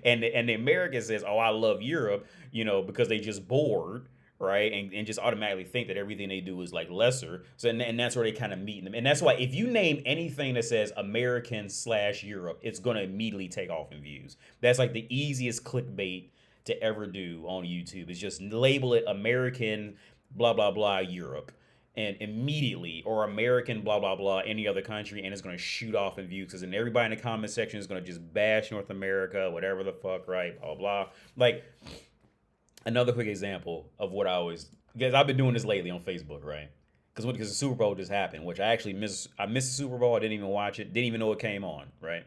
And the American says, "Oh, I love Europe," because they just bored, right? And just automatically think that everything they do is like lesser. So and that's where they kind of meet them. And that's why if you name anything that says American/Europe, it's gonna immediately take off in views. That's like the easiest clickbait to ever do on YouTube. Is just label it American blah blah blah Europe. And immediately, or American, blah, blah, blah, any other country, and it's going to shoot off in views. Because then everybody in the comment section is going to just bash North America, whatever the fuck, right? Blah, blah. Like, another quick example of what because I've been doing this lately on Facebook, right? Because the Super Bowl just happened, which I actually missed. I missed the Super Bowl. I didn't even watch it. Didn't even know it came on, right?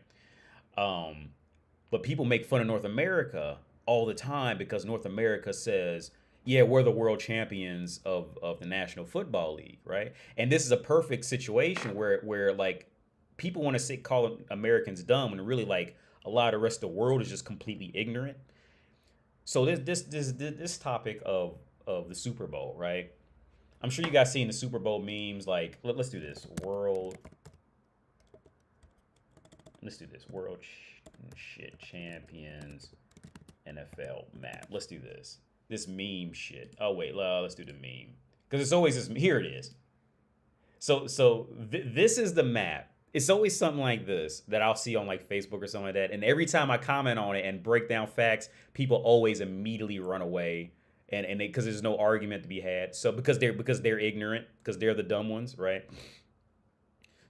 But people make fun of North America all the time because North America says, yeah, we're the world champions of the National Football League, right? And this is a perfect situation where like people want to call Americans dumb when really like a lot of the rest of the world is just completely ignorant. So this topic of the Super Bowl, right? I'm sure you guys seen the Super Bowl memes. Like let's do this world. Let's do this world shit champions NFL map. Let's do this. This meme shit. Oh wait, let's do the meme because it's always this. Here it is. So this is the map. It's always something like this that I'll see on like Facebook or something like that. And every time I comment on it and break down facts, people always immediately run away, and because there's no argument to be had. So because they're ignorant, because they're the dumb ones, right?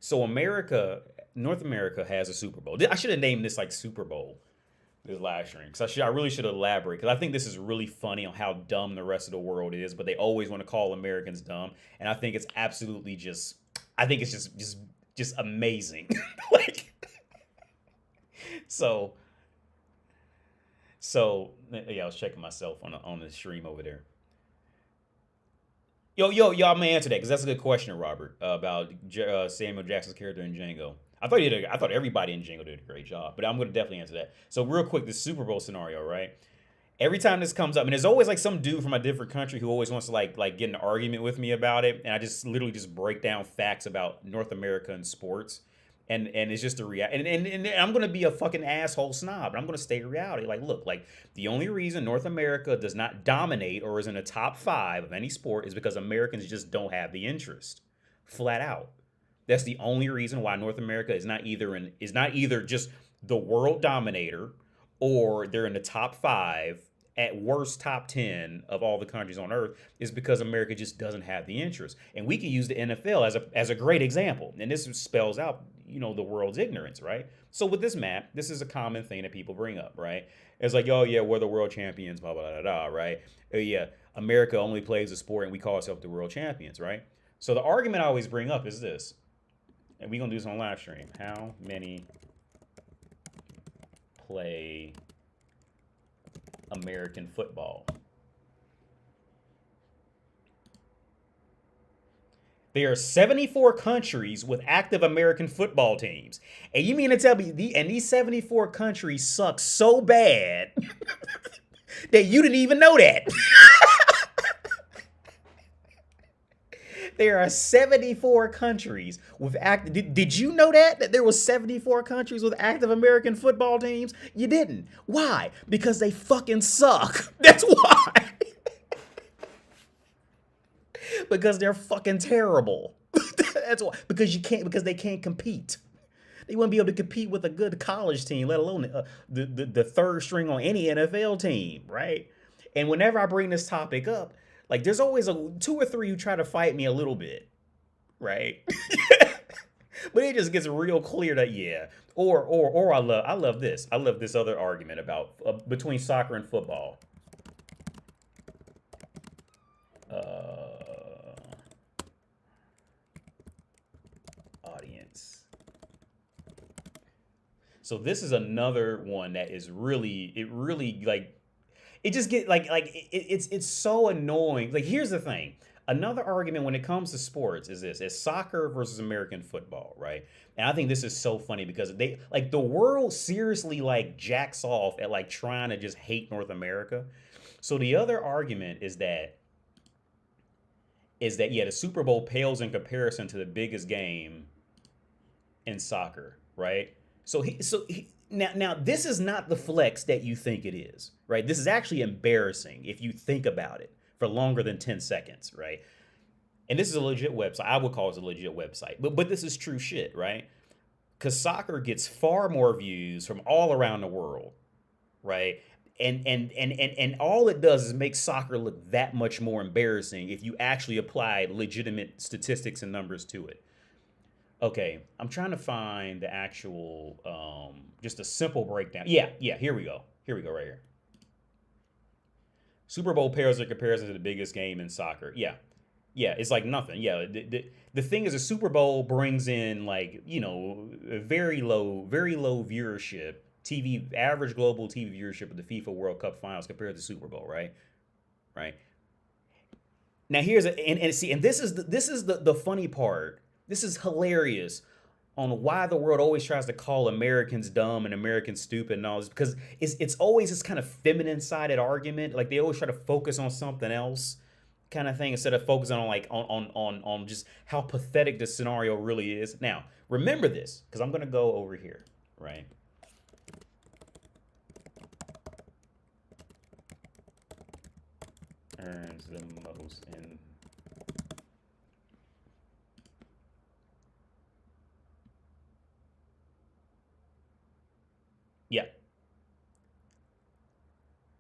So North America has a Super Bowl. I should have named this like Super Bowl. This live stream, because I really should elaborate, because I think this is really funny on how dumb the rest of the world is, but they always want to call Americans dumb, and I think it's absolutely just amazing. Like, so yeah, I was checking myself on the stream over there. Y'all may answer that because that's a good question, Robert, about Samuel Jackson's character in Django. I thought everybody in Django did a great job, but I'm going to definitely answer that. So real quick, the Super Bowl scenario, right? every time this comes up, and there's always like some dude from a different country who always wants to like get in an argument with me about it, and I just literally just break down facts about North America and sports, and it's just a reality. And I'm gonna be a fucking asshole snob, and I'm gonna state reality. Like, look, like the only reason North America does not dominate or is in the top 5 of any sport is because Americans just don't have the interest, flat out. That's the only reason why North America is not either just the world dominator or they're in the top 5, at worst top 10 of all the countries on earth, is because America just doesn't have the interest. And we can use the NFL as a great example. And this spells out, the world's ignorance, right? So with this map, this is a common thing that people bring up, right? It's like, oh yeah, we're the world champions, blah, blah, blah, blah, right? Oh yeah, America only plays a sport and we call ourselves the world champions, right? So the argument I always bring up is this, and we're going to do this on live stream. How many play American football? There are 74 countries with active American football teams. And you mean to tell me these 74 countries suck so bad that you didn't even know that? There are 74 countries with active. Did you know that there was 74 countries with active American football teams? You didn't. Why? Because they fucking suck. That's why. Because they're fucking terrible. That's why. Because they can't compete. They wouldn't be able to compete with a good college team, let alone the third string on any NFL team, right? And whenever I bring this topic up, like, there's always 2 or 3 who try to fight me a little bit, right? But it just gets real clear that, yeah. Or I love this. I love this other argument about between soccer and football. Audience. So this is another one that is really like, it just get it's so annoying. Like, here's the thing. Another argument when it comes to sports is soccer versus American football, right? And I think this is so funny because the world seriously like jacks off at like trying to just hate North America. So the other argument is that yeah, the Super Bowl pales in comparison to the biggest game in soccer, right? Now this is not the flex that you think it is, right? This is actually embarrassing if you think about it for longer than 10 seconds, right? And this is a legit website. I would call it a legit website, but this is true shit, right? Because soccer gets far more views from all around the world, right? And all it does is make soccer look that much more embarrassing if you actually apply legitimate statistics and numbers to it. Okay, I'm trying to find the actual, just a simple breakdown. Yeah, here we go. Here we go right here. Super Bowl pairs in comparison to the biggest game in soccer. Yeah, it's like nothing. Yeah, the thing is, a Super Bowl brings in like, a very low viewership. Average global TV viewership of the FIFA World Cup Finals compared to the Super Bowl, right? Right. Now here's and this is the funny part. This is hilarious on why the world always tries to call Americans dumb and Americans stupid and all this, because it's always this kind of feminine sided argument. Like, they always try to focus on something else kind of thing instead of focusing on like on just how pathetic the scenario really is. Now, remember this, because I'm going to go over here, right? Earns the most in yeah.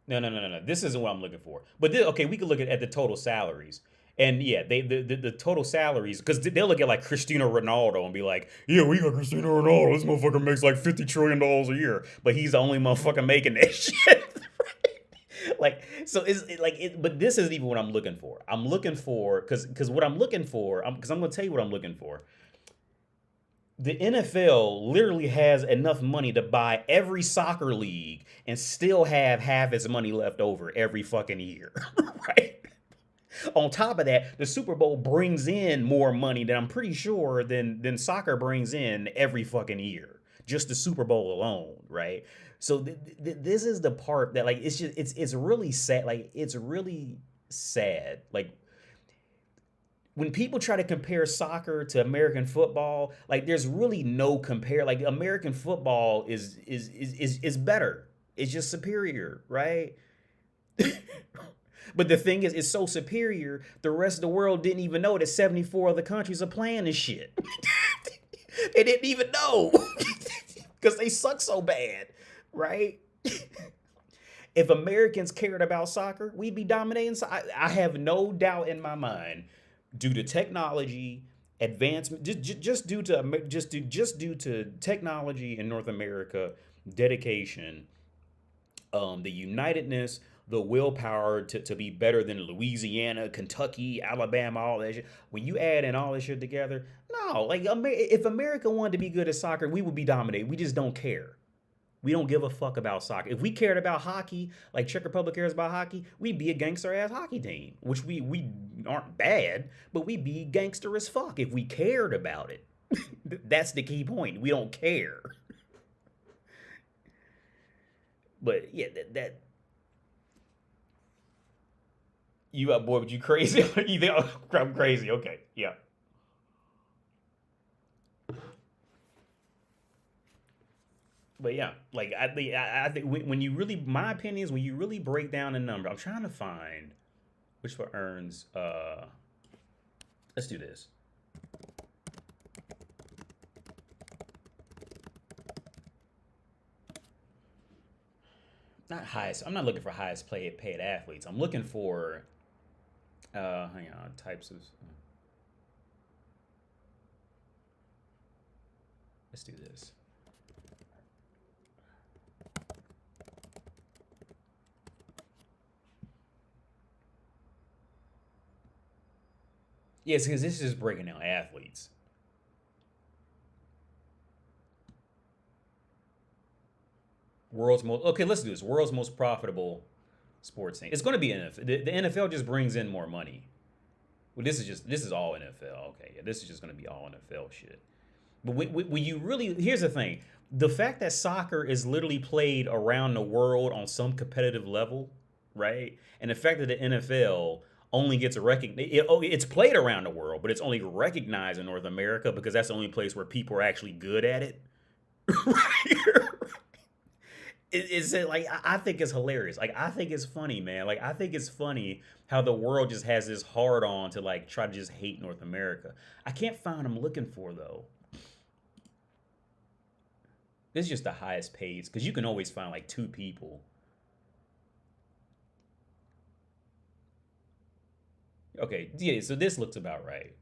No. This isn't what I'm looking for. But okay, we can look at the total salaries. And yeah, the total salaries, because they'll look at like Cristiano Ronaldo and be like, yeah, we got Cristiano Ronaldo. This motherfucker makes like $50 trillion a year, but he's the only motherfucker making that shit. Like, so but this isn't even what I'm looking for. I'm looking for, because what I'm looking for, because I'm going to tell you what I'm looking for. The NFL literally has enough money to buy every soccer league and still have half its money left over every fucking year, right? On top of that, the Super Bowl brings in more money than I'm pretty sure than soccer brings in every fucking year. just the Super Bowl alone, right? So this is the part that like it's really sad. Like it's really sad. Like when people try to compare soccer to American football, like there's really no compare. Like American football is better. It's just superior, right? But the thing is, it's so superior, the rest of the world didn't even know that 74 other countries are playing this shit. They didn't even know. Because they suck so bad, right? If Americans cared about soccer, we'd be dominating. I have no doubt in my mind, due to technology advancement, just due to technology in North America, dedication, the unitedness, the willpower to be better than Louisiana, Kentucky, Alabama, all that shit. When you add in all this shit together, no, like if America wanted to be good at soccer, we would be dominated. We just don't care. We don't give a fuck about soccer. If we cared about hockey, like Czech Republic cares about hockey, we'd be a gangster ass hockey team, which we aren't bad, but we'd be gangster as fuck if we cared about it. That's the key point. We don't care. But yeah, that you up, boy, but you crazy. You think I'm crazy? Okay, yeah. But yeah, like I think when you really, my opinion is when you really break down the number, I'm trying to find which one earns. Let's do this. Not highest. I'm not looking for highest paid athletes. I'm looking for hang on, types of. Let's do this. Yes, because this is just breaking down athletes. World's most okay. Let's do this. World's most profitable sports thing. It's going to be NFL. The NFL just brings in more money. Well, this is all NFL. Okay, yeah, this is just going to be all NFL shit. But when you really, here's the thing: the fact that soccer is literally played around the world on some competitive level, right? And the fact that the NFL only gets a it's played around the world, but it's only recognized in North America because that's the only place where people are actually good at it. Right? Is it like I think it's hilarious. Like I think it's funny, man. Like I think it's funny how the world just has this hard on to like try to just hate North America. I can't find what I'm looking for though. This is just the highest pays because you can always find like two people. Okay, yeah. So this looks about right.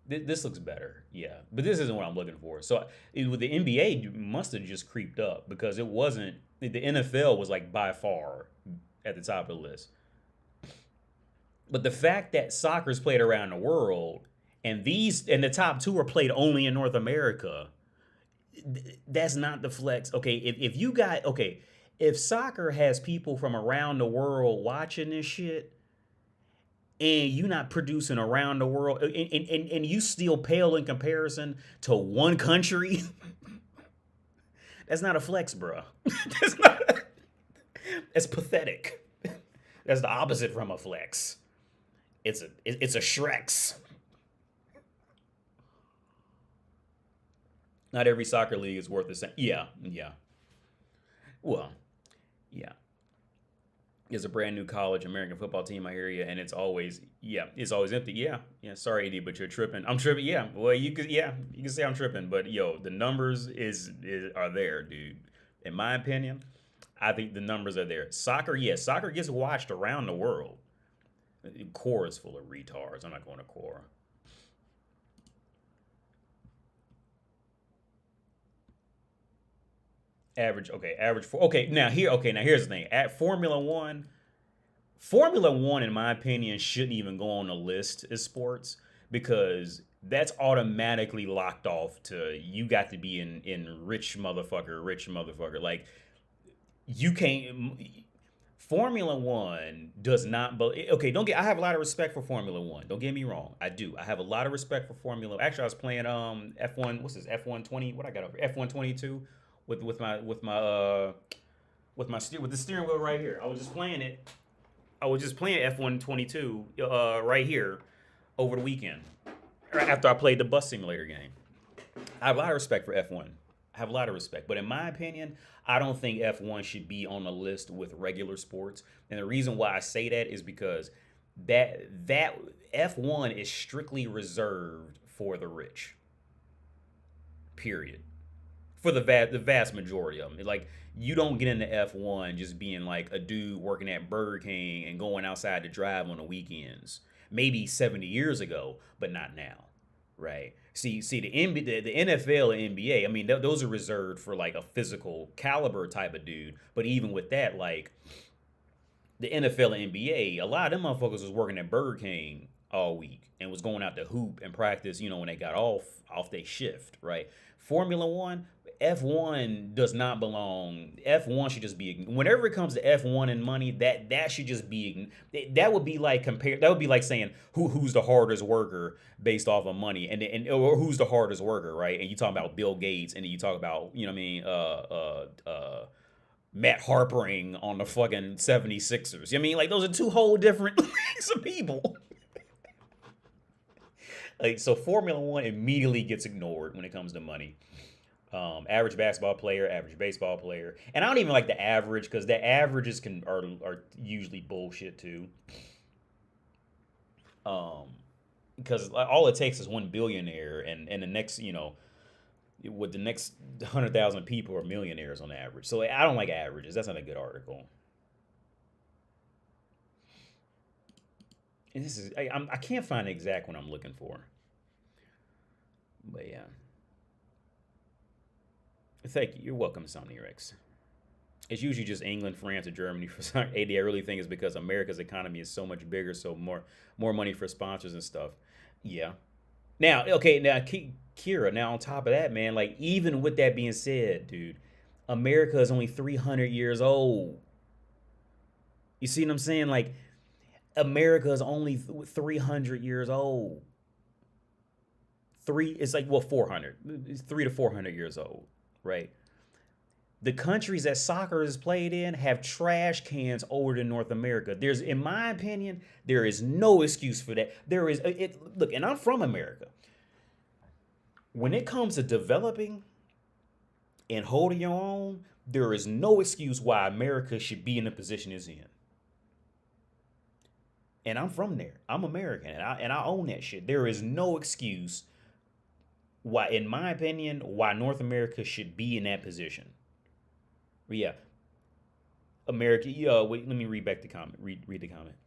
This looks better, yeah. But this isn't what I'm looking for. So with the NBA, must have just creeped up because it wasn't. The NFL was like by far at the top of the list. But the fact that soccer is played around the world and the top two are played only in North America, that's not the flex. Okay, if you got okay, if soccer has people from around the world watching this shit and you not producing around the world and you still pale in comparison to one country, that's not a flex, bro. That's not. That's pathetic. That's the opposite from a flex. It's a Shrex. Not every soccer league is worth the same. Yeah, yeah. Well, yeah. There's a brand new college American football team I hear you, and it's always empty. Yeah, yeah. Sorry, Ed, but you're tripping. I'm tripping. Yeah. Well, you can say I'm tripping, but yo, the numbers are there, dude. In my opinion, I think the numbers are there. Soccer, yes, soccer gets watched around the world. Core is full of retards. I'm not going to core. Average, okay, average for okay. Now here's the thing. At Formula One, in my opinion, shouldn't even go on the list as sports because that's automatically locked off to you got to be in rich motherfucker. Like you can't. Formula One does not. Okay, don't get. I have a lot of respect for Formula One. Don't get me wrong. I do. I have a lot of respect for Formula. Actually, I was playing F1. What's this F120? What I got over F122 with the steering wheel right here. I was just playing it. I was just playing F122 right here over the weekend after I played the bus simulator game. I have a lot of respect for F1. I have a lot of respect, but in my opinion, I don't think F1 should be on the list with regular sports. And the reason why I say that is because that F1 is strictly reserved for the rich. Period. For the vast majority of them. Like, you don't get into F1 just being like a dude working at Burger King and going outside to drive on the weekends. Maybe 70 years ago, but not now, right? See the NFL and NBA. I mean, those are reserved for like a physical caliber type of dude. But even with that, like the NFL and NBA, a lot of them motherfuckers was working at Burger King all week and was going out to hoop and practice. When they got off their shift, right? Formula One, F1 does not belong. F1 should just be, whenever it comes to F1 and money, that should just be, that would be like saying who's the hardest worker based off of money, or who's the hardest worker, right? And you talk about Bill Gates, and then you talk about, Matt Harpering on the fucking 76ers. I mean, like, those are two whole different things of people. Like, so Formula One immediately gets ignored when it comes to money. Average basketball player, average baseball player, and I don't even like the average, because the averages are usually bullshit too. Because all it takes is one billionaire, and the next, with the next 100,000 people are millionaires on average. So I don't like averages. That's not a good article. And this is I can't find the exact one I'm looking for. But yeah. Thank you. You're welcome, Somnirex. It's usually just England, France, or Germany for some. AD, I really think it's because America's economy is so much bigger, so more money for sponsors and stuff. Yeah. Now, okay, Kira, now on top of that, man, like, even with that being said, dude, America is only 300 years old. You see what I'm saying? Like, America is only 300 years old. It's like, well, 400. It's 300 to 400 years old, right? The countries that soccer is played in have trash cans older than North America. In my opinion, there is no excuse for that. Look, and I'm from America. When it comes to developing and holding your own, there is no excuse why America should be in the position it's in. And I'm from there. I'm American, and I own that shit. There is no excuse why, in my opinion, why North America should be in that position. But yeah, America. Wait, let me read back the comment. Read the comment.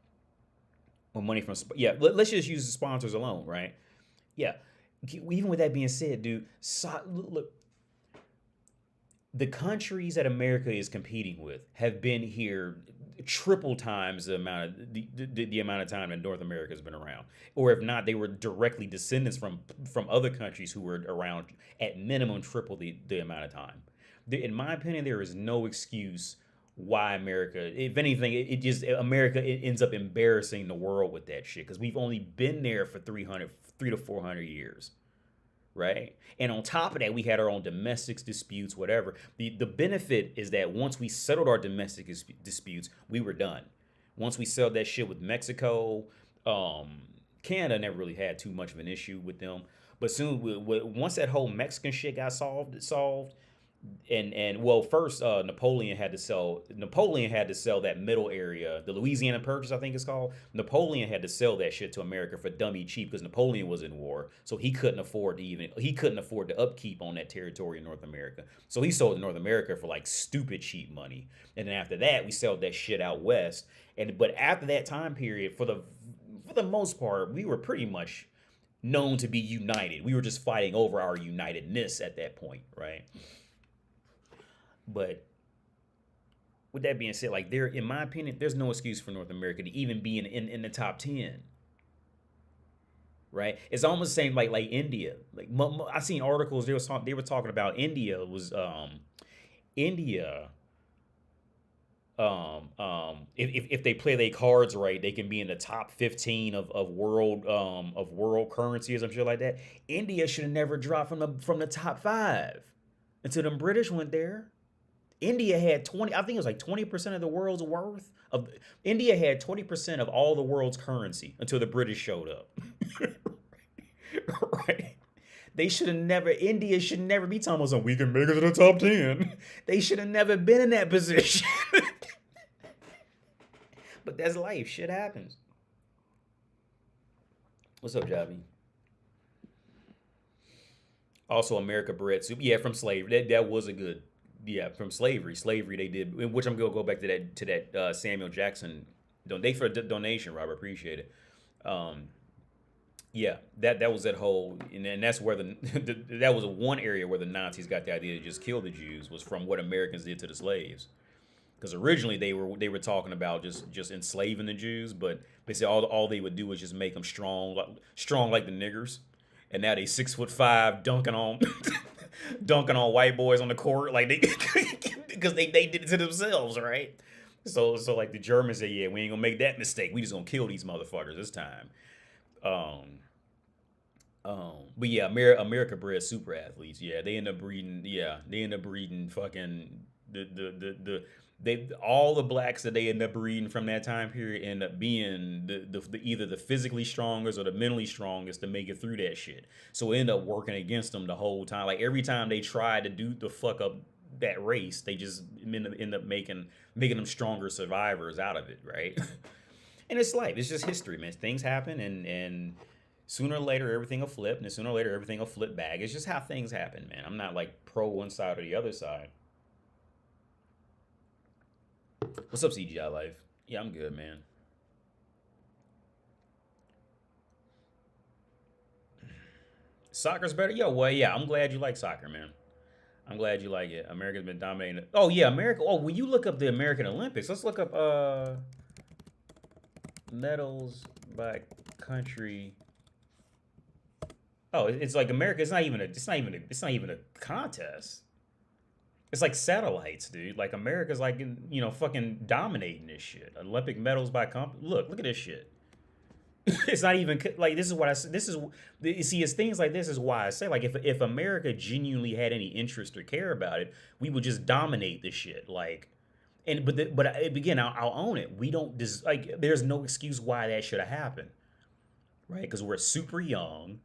Or money from, let's just use the sponsors alone, right? Yeah. Even with that being said, dude, look, the countries that America is competing with have been here triple times the amount of time that North America has been around. Or if not, they were directly descendants from other countries who were around at minimum triple the amount of time. In my opinion, there is no excuse why America, if anything, America ends up embarrassing the world with that shit, because we've only been there for 3 to 400 years. Right? And on top of that, we had our own domestic disputes, whatever. The benefit is that once we settled our domestic disputes, we were done. Once we settled that shit with Mexico, Canada never really had too much of an issue with them. But soon, once that whole Mexican shit got solved, and well, first Napoleon had to sell that middle area, the Louisiana Purchase, I think it's called. Napoleon had to sell that shit to America for dummy cheap, because Napoleon was in war, so he couldn't afford the upkeep on that territory in North America. So he sold to North America for like stupid cheap money. And then after that, we sold that shit out west. But after that time period, for the most part, we were pretty much known to be united. We were just fighting over our unitedness at that point, right? But with that being said, like, in my opinion, there's no excuse for North America to even be in the top 10. Right? It's almost the same like India. Like, I seen articles they were talking about India If they play their cards right, they can be in the top 15 of world currency or some shit like that. India should have never dropped from the top five until them British went there. India had 20, I think it was like 20% of the world's worth of India had 20% of all the world's currency until the British showed up. Right? They should have never, India should never be talking about something, we can make it to the top 10. They should have never been in that position. But that's life. Shit happens. What's up, Javi? Also, America bred soup. Yeah, from slavery. That was a good. Yeah, from slavery. Slavery they did. Which I'm gonna go back to that Samuel Jackson. They for the donation, Robert. Appreciate it. Um, yeah, that was that whole, and that's where that was one area where the Nazis got the idea to just kill the Jews was from what Americans did to the slaves. Because originally they were talking about just enslaving the Jews, but they said all they would do was just make them strong like the niggers, and now they 6'5" dunking on dunking on white boys on the court like they because they did it to themselves, right? So like the Germans say, yeah, we ain't gonna make that mistake. We just gonna kill these motherfuckers this time. Um, but yeah, America bred super athletes. Yeah, they end up breeding. Yeah, they end up breeding fucking the they all the blacks that they end up breeding from that time period end up being the either the physically strongest or the mentally strongest to make it through that shit. So it end up working against them the whole time. Like every time they try to do the fuck up that race, they just end up making them stronger survivors out of it, right? And it's life. It's just history, man. Things happen, and sooner or later everything will flip, and sooner or later everything will flip back. It's just how things happen, man. I'm not like pro one side or the other side. What's up, CGI Life? Yeah, I'm good, man. Soccer's better? Yo, well, yeah, I'm glad you like soccer, man. I'm glad you like it. America's been dominating it. Oh, yeah, America. Oh, when you look up the American Olympics, let's look up medals by country. Oh, it's like America. It's not even a contest. It's like satellites, dude. Like America's like fucking dominating this shit. Olympic medals by look at this shit. It's not even like this is what I this is you see it's things like this is why I say like if America genuinely had any interest or care about it, we would just dominate this shit. Like and again, I'll own it. We don't like there's no excuse why that should have happened, right? Because we're super young.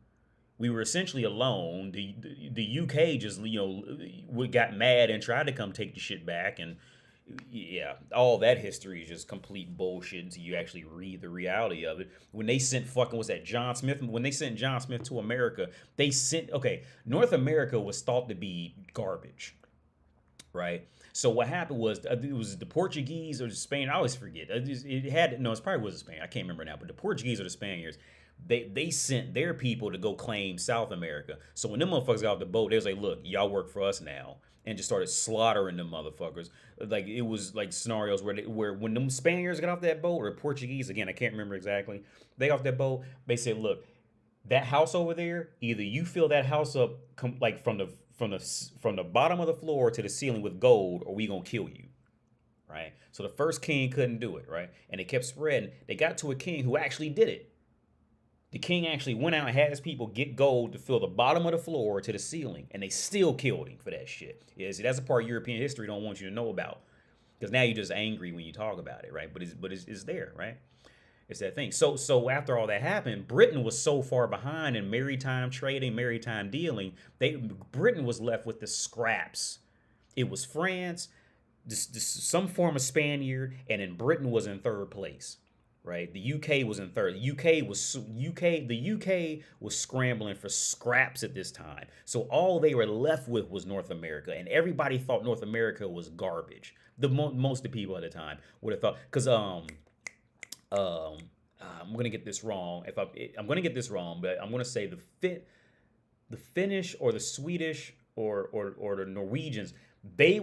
We were essentially alone. The UK just we got mad and tried to come take the shit back, and yeah, all that history is just complete bullshit until you actually read the reality of it. When they sent fucking was that John Smith? When they sent John Smith to America, they sent North America was thought to be garbage, right? So what happened was it was the Portuguese or the Spain. I always forget. It probably was the Spain. I can't remember now. But the Portuguese or the Spaniards, they sent their people to go claim South America. So when them motherfuckers got off the boat, they was like, "Look, y'all work for us now," and just started slaughtering them motherfuckers. Like it was like scenarios where when them Spaniards got off that boat or Portuguese again, I can't remember exactly. They got off that boat. They said, "Look, that house over there, either you fill that house up like from the bottom of the floor to the ceiling with gold, or we gonna kill you." Right. So the first king couldn't do it. Right, and it kept spreading. They got to a king who actually did it. The king actually went out and had his people get gold to fill the bottom of the floor to the ceiling, and they still killed him for that shit. Yeah, see, that's a part of European history don't want you to know about, because now you're just angry when you talk about it, right? But it's there, right? It's that thing. So after all that happened, Britain was so far behind in maritime trading, maritime dealing. Britain was left with the scraps. It was France, some form of Spaniard, and then Britain was in third place. Right, the UK was in third. The UK was scrambling for scraps at this time. So all they were left with was North America, and everybody thought North America was garbage. Most of the people at the time would have thought because I'm gonna get this wrong. I'm gonna get this wrong, but I'm gonna say the Finnish or the Swedish or the Norwegians. That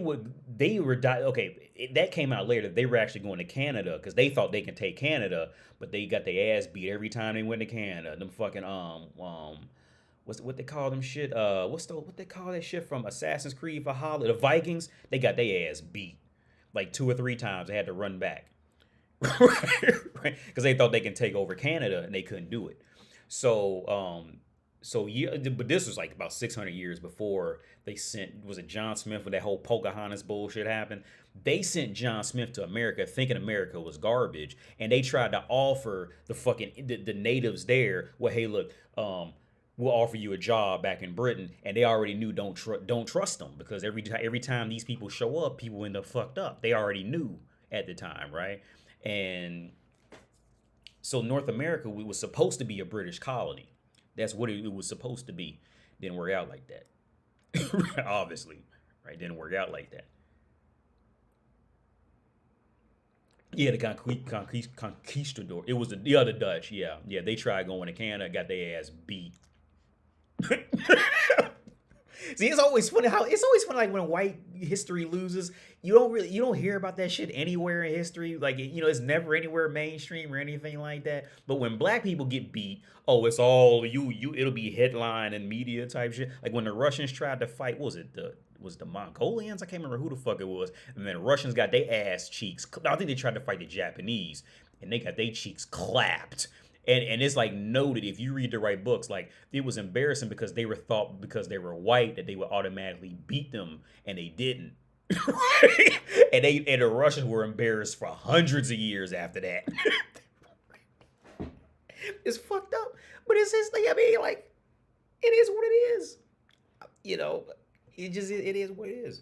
came out later. They were actually going to Canada because they thought they could take Canada, but they got their ass beat every time they went to Canada. Them fucking what they call them shit? What they call that shit from Assassin's Creed Valhalla? The Vikings, they got their ass beat. Like 2 or 3 times they had to run back. Right? Because they thought they can take over Canada and they couldn't do it. So, so yeah, but this was like about 600 years before they sent, was it John Smith when that whole Pocahontas bullshit happened? They sent John Smith to America thinking America was garbage, and they tried to offer the fucking the natives there, well, hey, look, we'll offer you a job back in Britain, and they already knew don't trust them because every time these people show up, people end up fucked up. They already knew at the time, right? And so North America was supposed to be a British colony. That's what it was supposed to be. Didn't work out like that. Obviously, right? Didn't work out like that. Yeah, the conquistador. It was the other Dutch. Yeah, yeah. They tried going to Canada, got their ass beat. See, it's always funny like when white history loses, you don't hear about that shit anywhere in history. Like it's never anywhere mainstream or anything like that. But when black people get beat, oh, it's all it'll be headline and media type shit. Like when the Russians tried to fight, what was it the Mongolians? I can't remember who the fuck it was. And then the Russians got their ass cheeks. I think they tried to fight the Japanese, and they got their cheeks clapped. And it's like noted if you read the right books, like it was embarrassing because they were thought because they were white that they would automatically beat them, and they didn't. Right? And the Russians were embarrassed for hundreds of years after that. It's fucked up, but it's just like I mean, like it is what it is. You know, it is what it is.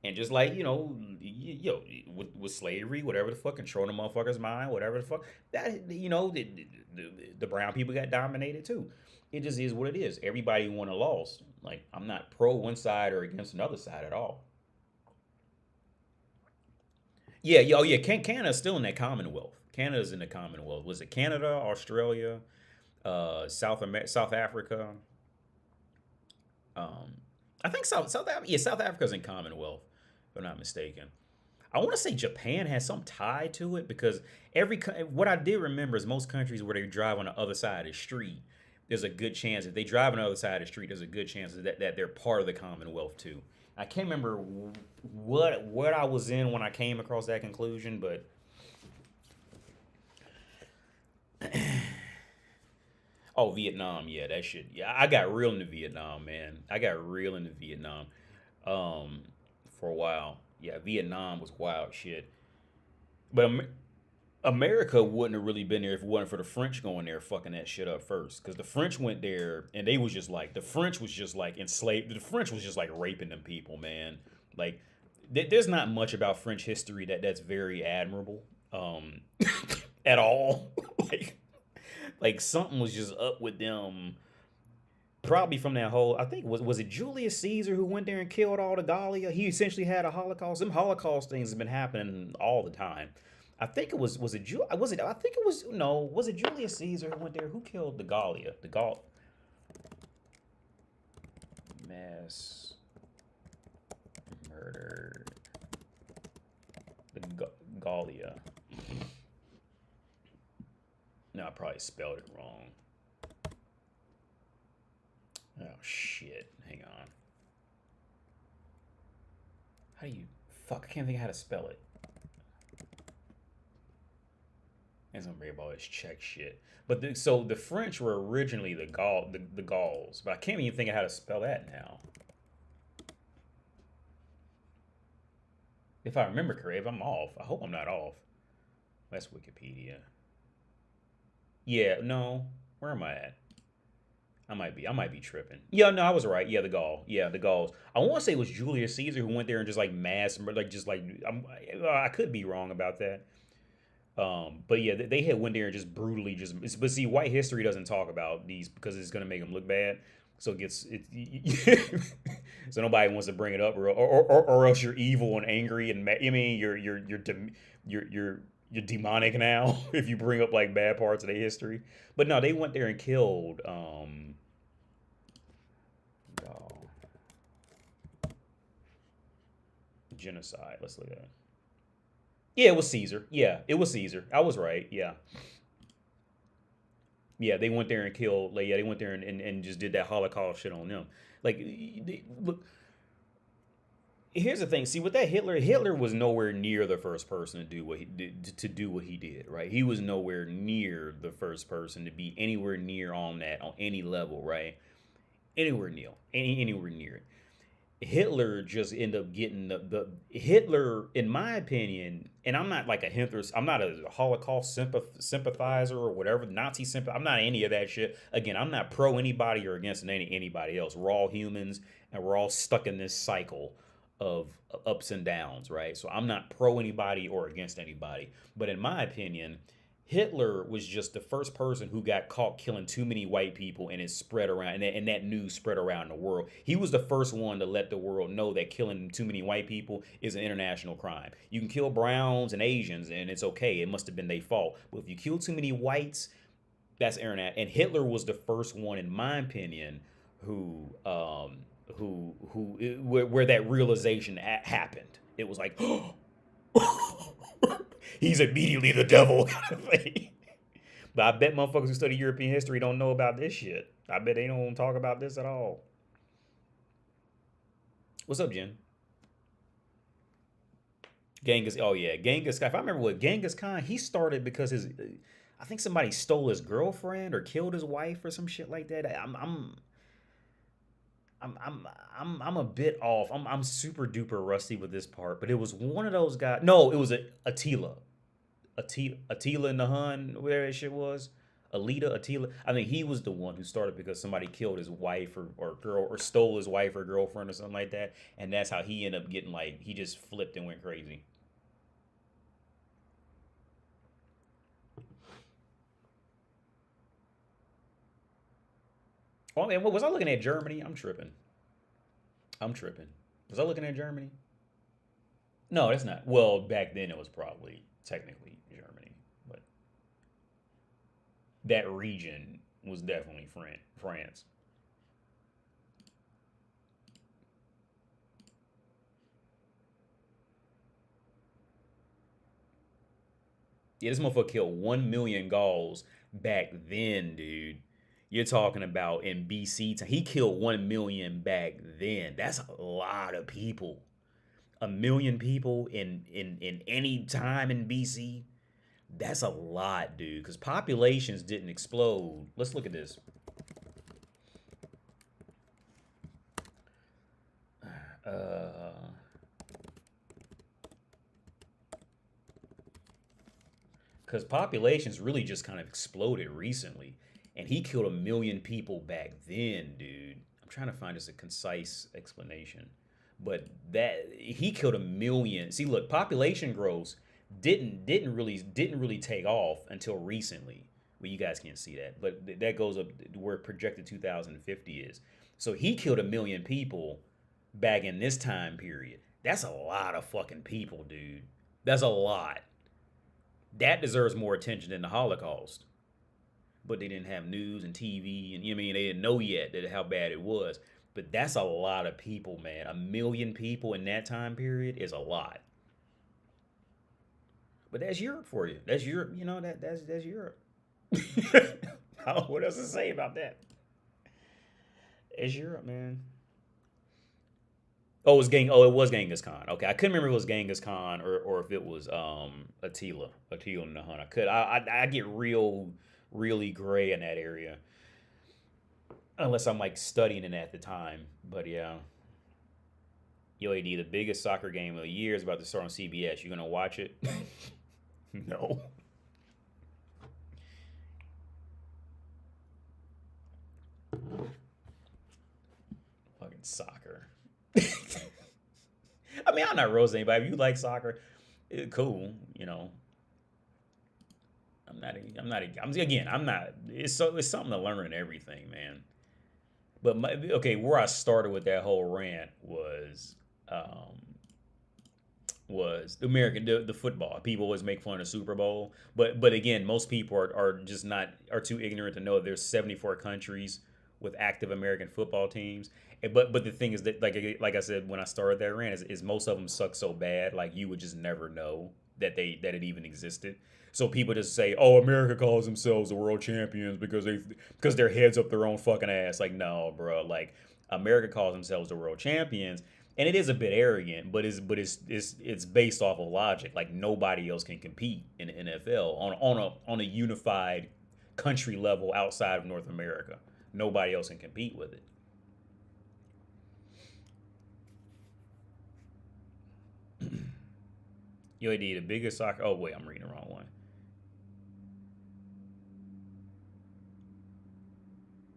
And just like, with slavery, whatever the fuck, controlling the motherfucker's mind, whatever the fuck, that, the brown people got dominated too. It just is what it is. Everybody won or lost. Like, I'm not pro one side or against another side at all. Yeah, oh yeah, Canada's still in that Commonwealth. Canada's in the Commonwealth. Was it Canada, Australia, South Africa? Um, I think South Africa's in Commonwealth, if I'm not mistaken. I want to say Japan has some tie to it because what I did remember is most countries where they drive on the other side of the street, there's a good chance if they drive on the other side of the street, there's a good chance that they're part of the Commonwealth too. I can't remember what I was in when I came across that conclusion, but oh, Vietnam, yeah, that shit. Yeah, I got real into Vietnam, man. I got real into Vietnam, um, for a while. Yeah, Vietnam was wild shit. But America wouldn't have really been there if it wasn't for the French going there fucking that shit up first. Because the French went there and they was just like the French was just like enslaved. The French was just like raping them people, man. Like there's not much about French history that's very admirable, at all. like like something was just up with them. Probably from that whole, I think was it Julius Caesar who went there and killed all the Gallia? He essentially had a Holocaust. Them Holocaust things have been happening all the time. I think it was it was it I think it was no was it Julius Caesar who went there? Who killed the Gallia? The mass murder the Gallia. No, I probably spelled it wrong. Oh shit! Hang on. How do you fuck? I can't think of how to spell it. That's gonna bring up all this Czech shit. But so the French were originally the Gauls, but I can't even think of how to spell that now. If I remember correctly, if I'm off, I hope I'm not off. That's Wikipedia. Yeah, no. Where am I at? I might be tripping. Yeah, no, I was right. Yeah, the Gaul. Yeah, the Gauls. I want to say it was Julius Caesar who went there and just like like just like I could be wrong about that. But yeah, they had went there and just brutally just. But see, white history doesn't talk about these because it's gonna make them look bad. So it gets it. So nobody wants to bring it up, or else you're evil and angry and I mean you're demonic now if you bring up like bad parts of their history. But no, they went there and killed Gaul. Genocide. Let's look at it. Yeah, it was Caesar. Yeah, it was Caesar. I was right. Yeah. Yeah, they went there and killed. Like, yeah, they went there and just did that Holocaust shit on them. Like, look, here's the thing. See, with that Hitler was nowhere near the first person to do what he did, right? He was nowhere near the first person to be anywhere near on that on any level, right? Anywhere near it. Hitler just ended up getting the Hitler, in my opinion, and I'm not like a Hitler, I'm not a Holocaust sympathizer or whatever, Nazi sympathizer. I'm not any of that shit. Again, I'm not pro anybody or against anybody else. We're all humans and we're all stuck in this cycle of ups and downs, right? So I'm not pro anybody or against anybody. But in my opinion, Hitler was just the first person who got caught killing too many white people, and it spread around, and that news spread around the world. He was the first one to let the world know that killing too many white people is an international crime. You can kill browns and Asians, and it's okay. It must have been their fault. But if you kill too many whites, that's internet. And Hitler was the first one, in my opinion, where that realization happened. It was like, he's immediately the devil kind of thing. But I bet motherfuckers who study European history don't know about this shit. I bet they don't talk about this at all. What's up, Jen? Genghis Khan. If I remember what Genghis Khan, he started because I think somebody stole his girlfriend or killed his wife or some shit like that. I'm a bit off. I'm super duper rusty with this part, but it was one of those guys. No, it was Attila. Attila in the Hun, where that shit was. Attila. I think he was the one who started because somebody killed his wife or girl or stole his wife or girlfriend or something like that. And that's how he ended up getting, like, he just flipped and went crazy. Oh man, was I looking at Germany? I'm tripping. Was I looking at Germany? No, that's not. Well, back then it was probably technically Germany, but that region was definitely France. Yeah, this motherfucker killed 1 million Gauls back then, dude. You're talking about in BC time. He killed 1 million back then. That's a lot of people. 1 million people in any time in BC. That's a lot, dude. Because populations didn't explode. Let's look at this. Uh, because populations really just kind of exploded recently. And he killed 1 million people back then, dude. I'm trying to find just a concise explanation. But that he killed 1 million. See, look, population growth didn't really take off until recently. Well, you guys can't see that, but that goes up where projected 2050 is. So he killed 1 million people back in this time period. That's a lot of fucking people, dude. That's a lot. That deserves more attention than the Holocaust. But they didn't have news and TV, and you know what I mean, they didn't know yet that how bad it was. But that's a lot of people, man. 1 million people in that time period is a lot. But that's Europe for you. That's Europe. You know that's Europe. What else to say about that? It's Europe, man. It was Genghis Khan. Okay, I couldn't remember if it was Genghis Khan or if it was Attila in the Hun. I get really gray in that area unless I'm like studying it at the time. But yeah, Yo, AD, the biggest soccer game of the year is about to start on CBS. You gonna watch it? No. Fucking soccer. I mean, I'm not roasting anybody. If you like soccer, cool. You know, I'm not. I'm not. I'm again. I'm not. It's something to learn and everything, man. But okay, where I started with that whole rant was the the football. People always make fun of Super Bowl, but again, most people are just not are too ignorant to know that there's 74 countries with active American football teams. But the thing is that like I said when I started that rant is most of them suck so bad like you would just never know that it even existed. So people just say, "Oh, America calls themselves the world champions because their heads up their own fucking ass." Like, no, bro. Like, America calls themselves the world champions And it is a bit arrogant, but it's based off of logic. Like nobody else can compete in the NFL on a unified country level outside of North America. Nobody else can compete with it. UAD, the biggest soccer. Oh wait, I'm reading the wrong one.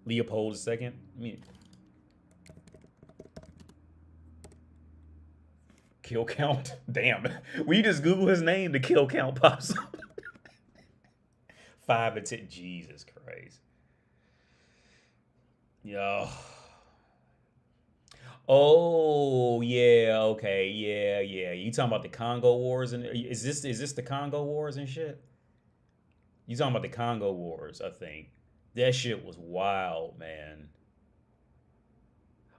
Leopold II. I mean, kill count. Damn. We just Google his name. The kill count pops up. 5 and 10. Jesus Christ. Yo. Oh yeah. Okay. Yeah. Yeah. You talking about the Congo Wars and is this the Congo Wars and shit? You talking about the Congo Wars? I think that shit was wild, man.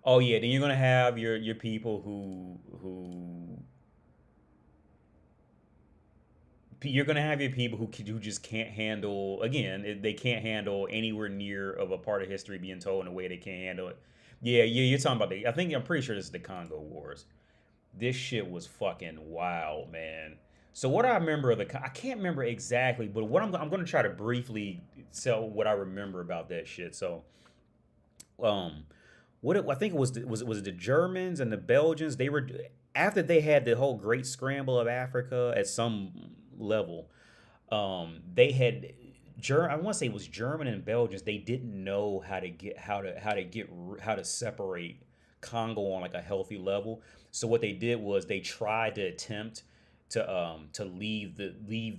Oh yeah. Then you're gonna have your people who you're gonna have your people who just can't handle again they can't handle anywhere near of a part of history being told in a way they can't handle it. Yeah, yeah, you're talking about I'm pretty sure this is the Congo Wars. This shit was fucking wild, man. So what I remember of I can't remember exactly, but I'm gonna try to briefly tell what I remember about that shit. So um I think it was was it the Germans and the Belgians. They were after they had the whole Great Scramble of Africa at some level. They had I want to say it was German and Belgians. They didn't know how to separate Congo on like a healthy level. So what they did was they tried to attempt to leave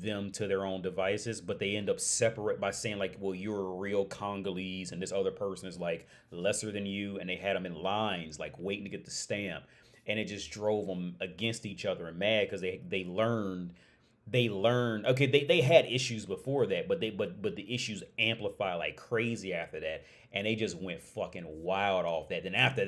them to their own devices, but they end up separate by saying like, well, you're a real Congolese and this other person is like lesser than you, and they had them in lines like waiting to get the stamp, and it just drove them against each other and mad because they learned okay they had issues before that, but the issues amplify like crazy after that, and they just went fucking wild off that. Then after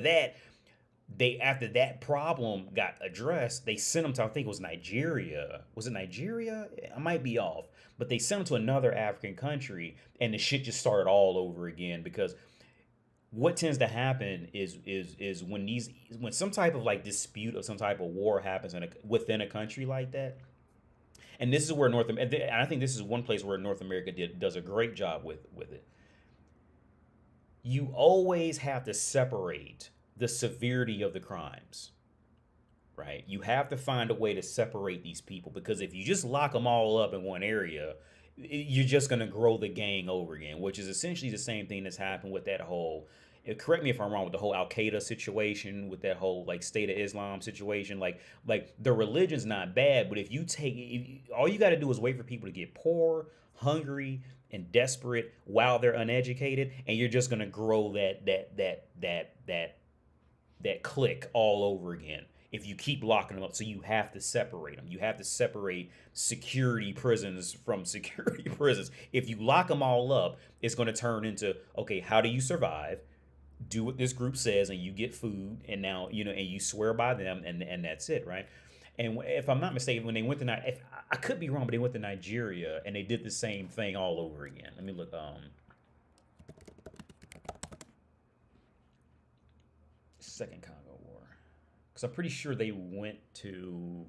that problem got addressed, they sent them to, I think it was Nigeria. Was it Nigeria? I might be off. But they sent them to another African country, and the shit just started all over again. Because what tends to happen is when some type of like dispute or some type of war happens within a country like that, and this is where I think this is one place where North America does a great job with it. You always have to separate the severity of the crimes, right? You have to find a way to separate these people, because if you just lock them all up in one area, you're just going to grow the gang over again, which is essentially the same thing that's happened with that whole, correct me if I'm wrong, with the whole Al Qaeda situation, with that whole like State of Islam situation. Like the religion's not bad, but all you got to do is wait for people to get poor, hungry, and desperate while they're uneducated, and you're just gonna grow that clique all over again if you keep locking them up. So you have to separate them. You have to separate security prisons from security prisons. If you lock them all up, it's going to turn into, okay, how do you survive? Do what this group says, and you get food, and now and you swear by them, and that's it, right? And if I'm not mistaken, when they went to if I could be wrong, but they went to Nigeria and they did the same thing all over again. Let me look. Second Congo War, because I'm pretty sure they went to.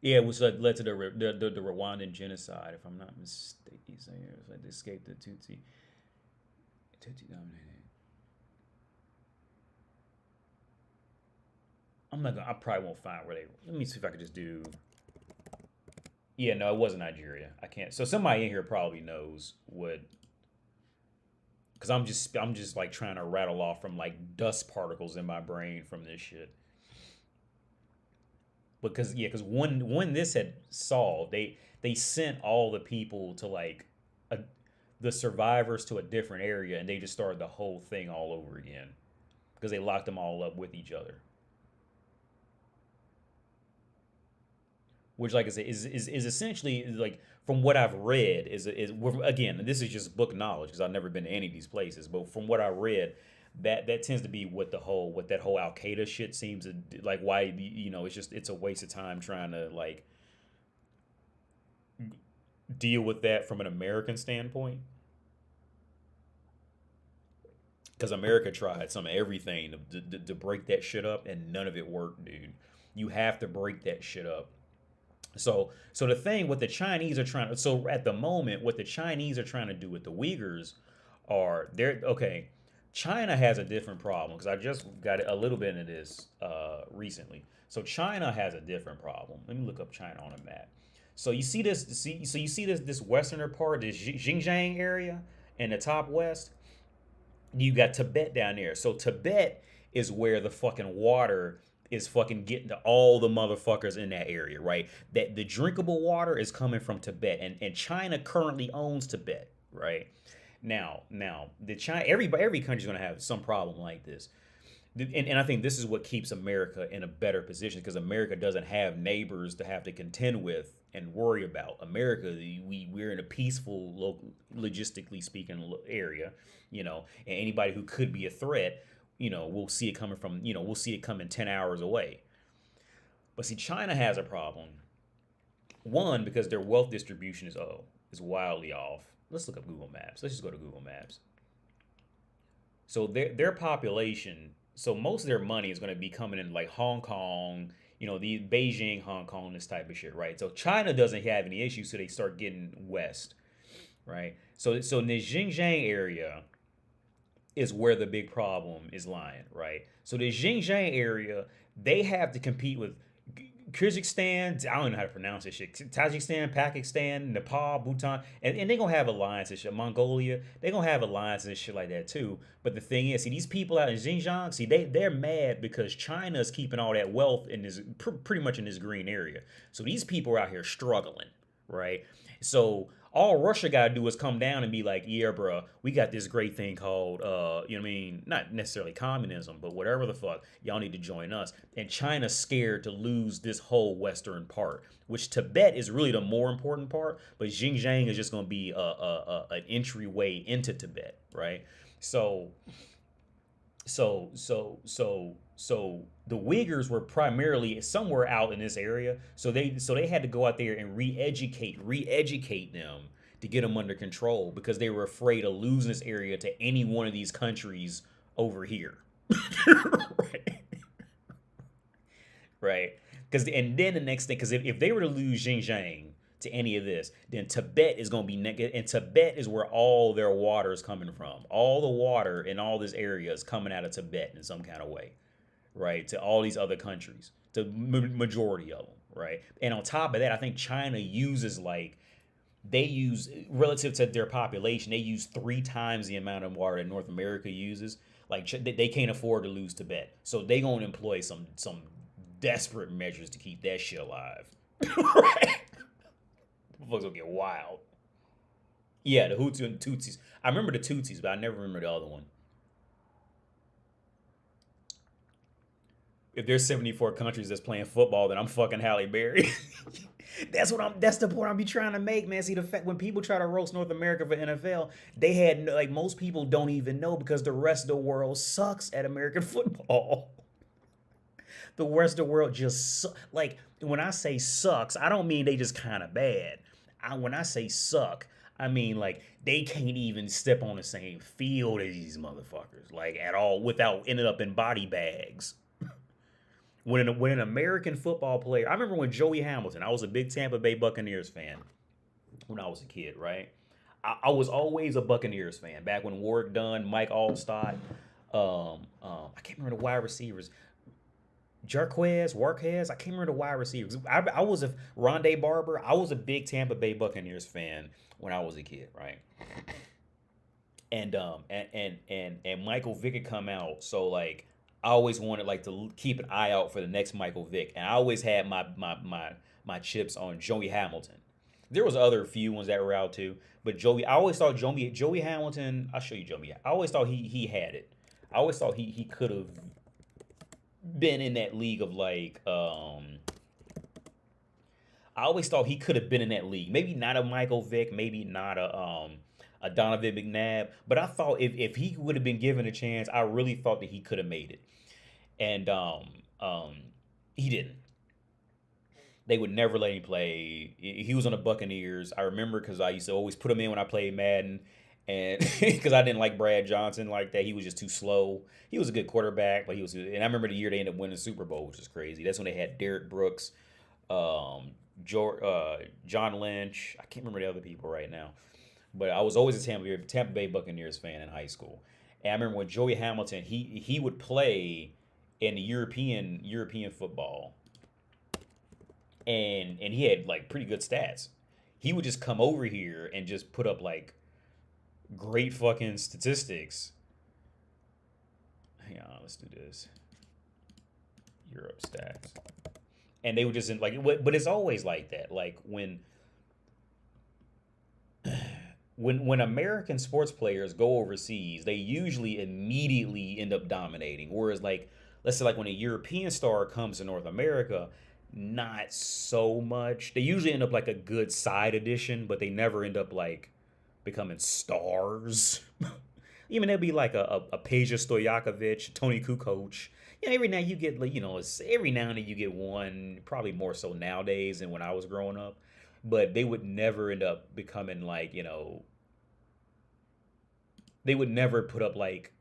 Yeah, it was led to the Rwandan genocide, if I'm not mistaken. It was like they escaped the Tutsi dominated. I probably won't find where they. Let me see if I could just do. Yeah, no, it wasn't Nigeria. I can't. So somebody in here probably knows what. Because I'm just like trying to rattle off from like dust particles in my brain from this shit. Because when this had solved, they sent all the people to like a, the survivors to a different area, and they just started the whole thing all over again because they locked them all up with each other. Which, like I said, is essentially like from what I've read again, this is just book knowledge because I've never been to any of these places, but from what I read, that tends to be what that whole Al Qaeda shit seems to like. Why it's a waste of time trying to like deal with that from an American standpoint. because America tried some of everything to break that shit up, and none of it worked, dude. You have to break that shit up. So the thing what the Chinese are trying to so at the moment what the Chinese are trying to do with the Uyghurs are they're okay. China has a different problem because I just got a little bit into this recently. So China has a different problem. Let me look up China on a map. So you see this so you see this westerner part, this Xinjiang area in the top west. You got Tibet down there. So Tibet is where the fucking water is fucking getting to all the motherfuckers in that area, right? That the drinkable water is coming from Tibet, and China currently owns Tibet, right? Now the China every country's gonna have some problem like this. And I think this is what keeps America in a better position because America doesn't have neighbors to have to contend with and worry about. America, we're in a peaceful, logistically speaking, area, and anybody who could be a threat, we'll see it coming from, we'll see it coming 10 hours away. But see, China has a problem. One, because their wealth distribution is wildly off. Let's look up Google Maps. Let's just go to Google Maps. So their population, so most of their money is going to be coming in like Hong Kong, the Beijing, Hong Kong, this type of shit, right? So China doesn't have any issues, so they start getting west, right? So in the Xinjiang area is where the big problem is lying, right? So the Xinjiang area, they have to compete with Kyrgyzstan, I don't even know how to pronounce this shit. Tajikistan, Pakistan, Nepal, Bhutan, and they're gonna have alliances. Shit. Mongolia, they're gonna have alliances and shit like that too. But the thing is, see, these people out in Xinjiang, see, they're mad because China's keeping all that wealth in this pretty much in this green area. So these people are out here struggling, right? So all Russia gotta do is come down and be like, yeah, bro, we got this great thing called, not necessarily communism, but whatever the fuck, y'all need to join us. And China's scared to lose this whole western part, which Tibet is really the more important part, but Xinjiang is just gonna be an entryway into Tibet, right? So the Uyghurs were primarily somewhere out in this area, so they had to go out there and re-educate them to get them under control because they were afraid of losing this area to any one of these countries over here. Right. Right. And then the next thing, because if they were to lose Xinjiang to any of this, then Tibet is going to be negative, and Tibet is where all their water is coming from. All the water in all this area is coming out of Tibet in some kind of way, right? To all these other countries, to majority of them, right? And on top of that, I think China uses they use relative to their population, they use 3 times the amount of water that North America uses. Like they can't afford to lose Tibet, so they gonna employ some desperate measures to keep that shit alive. Right? Folks will get wild. Yeah, the Hutu and Tutsis. I remember the Tutsis, but I never remember the other one. If there's 74 countries that's playing football, then I'm fucking Halle Berry. That's the point I'm be trying to make, man. See, the fact when people try to roast North America for NFL, they had most people don't even know because the rest of the world sucks at American football. The rest of the world just when I say sucks, I don't mean they just kind of bad. When I say suck, I mean they can't even step on the same field as these motherfuckers, at all, without ending up in body bags. When an American football player, I remember when Joey Hamilton, I was a big Tampa Bay Buccaneers fan when I was a kid, right? I was always a Buccaneers fan. Back when Warwick Dunn, Mike Allstott, I can't remember the wide receivers. Warquez, I can't remember the wide receivers. I was a Rondé Barber. I was a big Tampa Bay Buccaneers fan when I was a kid, right? And Michael Vick had come out, so I always wanted to keep an eye out for the next Michael Vick, and I always had my chips on Joey Hamilton. There was other few ones that were out too, but I always thought Joey Hamilton. I'll show you Joey. I always thought he had it. I always thought he could have been in that league of I always thought he could have been in that league. Maybe not a Michael Vick, maybe not a Donovan McNabb, but I thought if he would have been given a chance, I really thought that he could have made it. And he didn't. They would never let him play. He was on the Buccaneers. I remember because I used to always put him in when I played Madden, And because I didn't like Brad Johnson like that, he was just too slow. He was a good quarterback, but and I remember the year they ended up winning the Super Bowl, which is crazy. That's when they had Derek Brooks, John Lynch. I can't remember the other people right now, but I was always a Tampa Bay Buccaneers fan in high school. And I remember when Joey Hamilton, he would play in the European football, and he had like pretty good stats. He would just come over here and just put up like great fucking statistics. Hang on, let's do this. Europe stats. And they would just like, but it's always like that. Like when American sports players go overseas, they usually immediately end up dominating. Whereas like, let's say like when a European star comes to North America, not so much. They usually end up like a good side addition, but they never end up like becoming stars. Even there'll be like a Peja Stojakovic, Tony Kukoc. Yeah, every now you get like, every now and then you get one, probably more so nowadays than when I was growing up. But they would never end up becoming like, they would never put up like,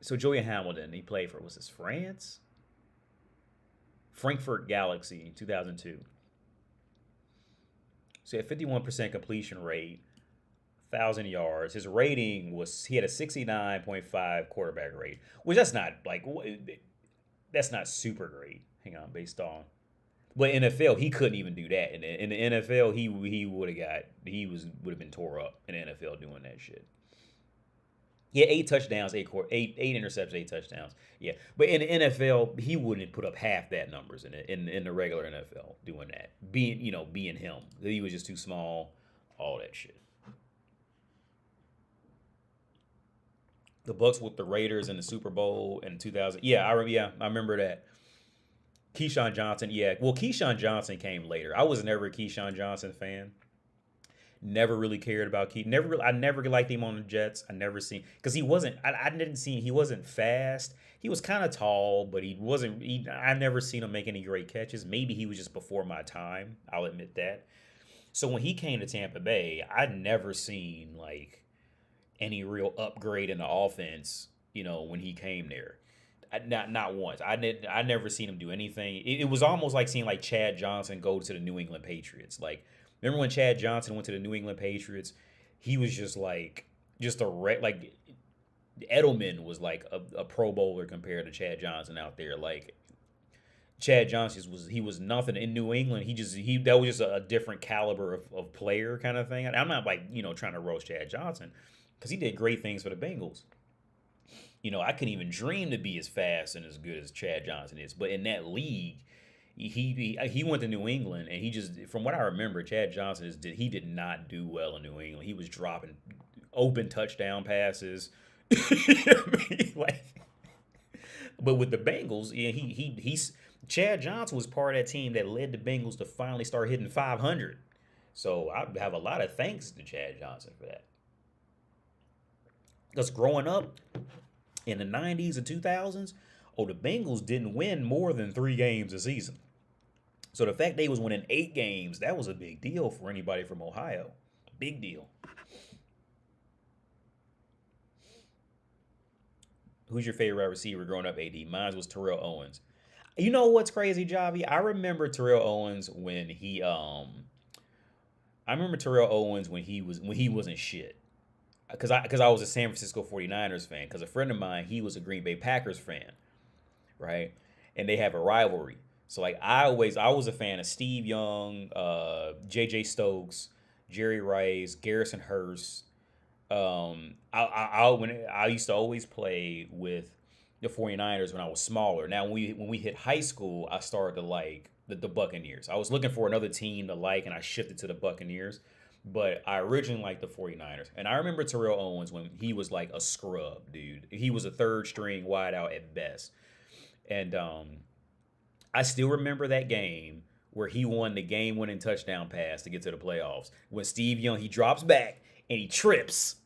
so Joey Hamilton, he played for, was this France? Frankfurt Galaxy in 2002. So he had 51% completion rate, 1,000 yards. His rating was, he had a 69.5 quarterback rate, which that's not super great. Hang on, based on. But NFL, he couldn't even do that. In the NFL, he would have been tore up in the NFL doing that shit. He had 8 touchdowns, 8 interceptions, 8 touchdowns. Yeah, but in the NFL, he wouldn't put up half that numbers in the regular NFL doing that. Being him, he was just too small. All that shit. The Bucks with the Raiders in the Super Bowl in 2000. Yeah, I remember that. Keyshawn Johnson. Yeah, well, Keyshawn Johnson came later. I was never a Keyshawn Johnson fan. Never really cared about Keith. I never liked him on the Jets. I never seen because he wasn't. I didn't see he wasn't fast. He was kind of tall, but he wasn't. I never seen him make any great catches. Maybe he was just before my time. I'll admit that. So when he came to Tampa Bay, I'd never seen like any real upgrade in the offense. When he came there, not once. I never seen him do anything. It was almost like seeing like Chad Johnson go to the New England Patriots. Like, remember when Chad Johnson went to the New England Patriots? He was just like like Edelman was like a Pro Bowler compared to Chad Johnson out there. Like Chad Johnson was nothing in New England. That was just a different caliber of player kind of thing. I'm not like trying to roast Chad Johnson because he did great things for the Bengals. I couldn't even dream to be as fast and as good as Chad Johnson is. But in that league, he went to New England, and he just, from what I remember, Chad Johnson he did not do well in New England. He was dropping open touchdown passes. You know what I mean? But with the Bengals, he's Chad Johnson was part of that team that led the Bengals to finally start hitting 500. So I have a lot of thanks to Chad Johnson for that. Because growing up in the 90s and 2000s, the Bengals didn't win more than 3 games a season. So the fact they was winning 8 games, that was a big deal for anybody from Ohio. Big deal. Who's your favorite receiver growing up, AD? Mine was Terrell Owens. You know what's crazy, Javi? I remember Terrell Owens when he wasn't shit. Because I was a San Francisco 49ers fan. Because a friend of mine, he was a Green Bay Packers fan. Right? And they have a rivalry. So like I was a fan of Steve Young, J.J. Stokes, Jerry Rice, Garrison Hurst. I used to always play with the 49ers when I was smaller. Now when we hit high school, I started to like the Buccaneers. I was looking for another team to like, and I shifted to the Buccaneers. But I originally liked the 49ers. And I remember Terrell Owens when he was like a scrub, dude. He was a third string wideout at best. And I still remember that game where he won the game-winning touchdown pass to get to the playoffs. When Steve Young, he drops back and he trips,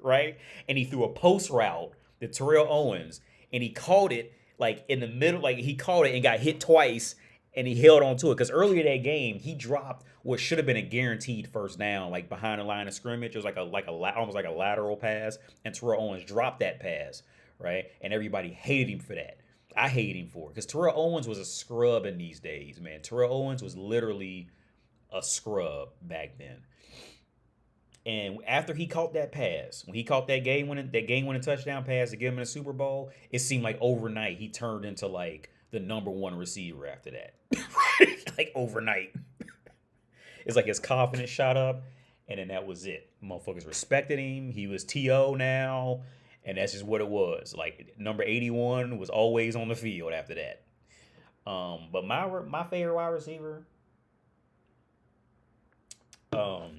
right? And he threw a post route to Terrell Owens, and he caught it like in the middle, like he caught it and got hit twice, and he held on to it because earlier that game he dropped what should have been a guaranteed first down, like behind the line of scrimmage. It was almost like a lateral pass, and Terrell Owens dropped that pass, right? And everybody hated him for that. I hate him for it because Terrell Owens was a scrub in these days, man. Terrell Owens was literally a scrub back then. And after he caught that pass, when he caught that game winning touchdown pass to give him the Super Bowl, it seemed like overnight he turned into like the number one receiver after that. Like overnight. It's like his confidence shot up, and then that was it. Motherfuckers respected him. He was TO now, and that's just what it was. Like number 81 was always on the field after that. But my favorite wide receiver, I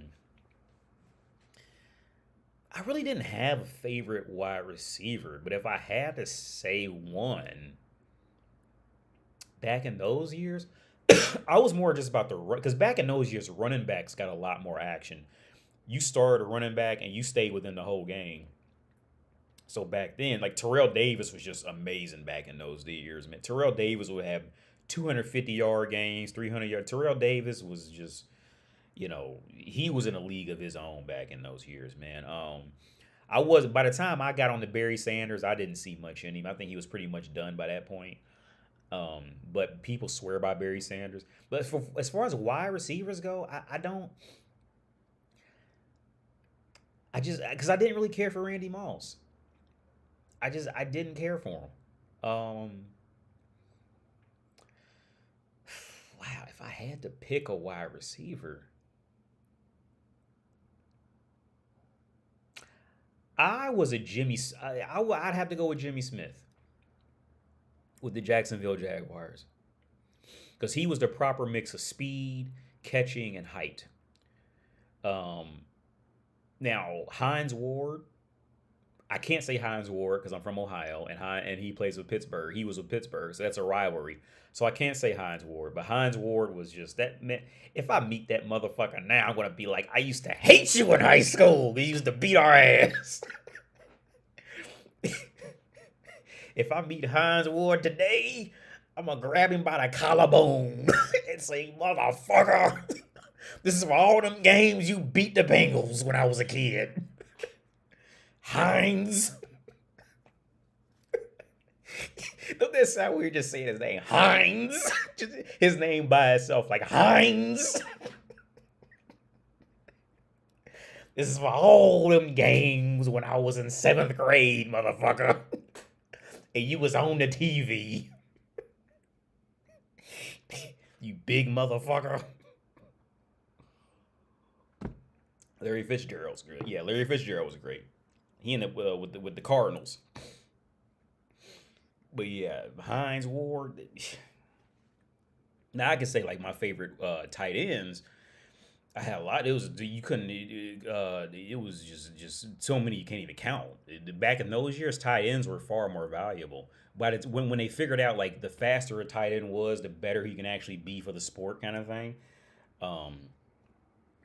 really didn't have a favorite wide receiver, but if I had to say one, back in those years, I was more just about the run because back in those years, running backs got a lot more action. You started a running back and you stayed within the whole game. So back then, like Terrell Davis was just amazing back in those years, man. Terrell Davis would have 250-yard games, 300 yards. Terrell Davis was just, he was in a league of his own back in those years, man. By the time I got on to Barry Sanders, I didn't see much in him. I think he was pretty much done by that point. But people swear by Barry Sanders. But as far as wide receivers go, I don't. Because I didn't really care for Randy Moss. I didn't care for him. Wow, if I had to pick a wide receiver, I was a Jimmy. I'd have to go with Jimmy Smith with the Jacksonville Jaguars because he was the proper mix of speed, catching, and height. Now Hines Ward, I can't say Hines Ward because I'm from Ohio and he plays with Pittsburgh. He was with Pittsburgh, so that's a rivalry. So I can't say Hines Ward, but Hines Ward was just that man. If I meet that motherfucker now, I'm gonna be like, I used to hate you in high school. He used to beat our ass. If I meet Hines Ward today, I'm gonna grab him by the collarbone and say, motherfucker, this is for all them games you beat the Bengals when I was a kid. Hines. Don't that sound weird just saying his name? Hines. Just his name by itself, like Hines. This is for all them games when I was in 7th grade, motherfucker. And you was on the TV. You big motherfucker. Larry Fitzgerald's great. Yeah, Larry Fitzgerald was great. He ended up with the Cardinals. But yeah, Hines Ward. Now I can say like my favorite tight ends. I had a lot. It was you couldn't. It was just so many you can't even count. Back in those years, tight ends were far more valuable. But it's when they figured out like the faster a tight end was, the better he can actually be for the sport, kind of thing.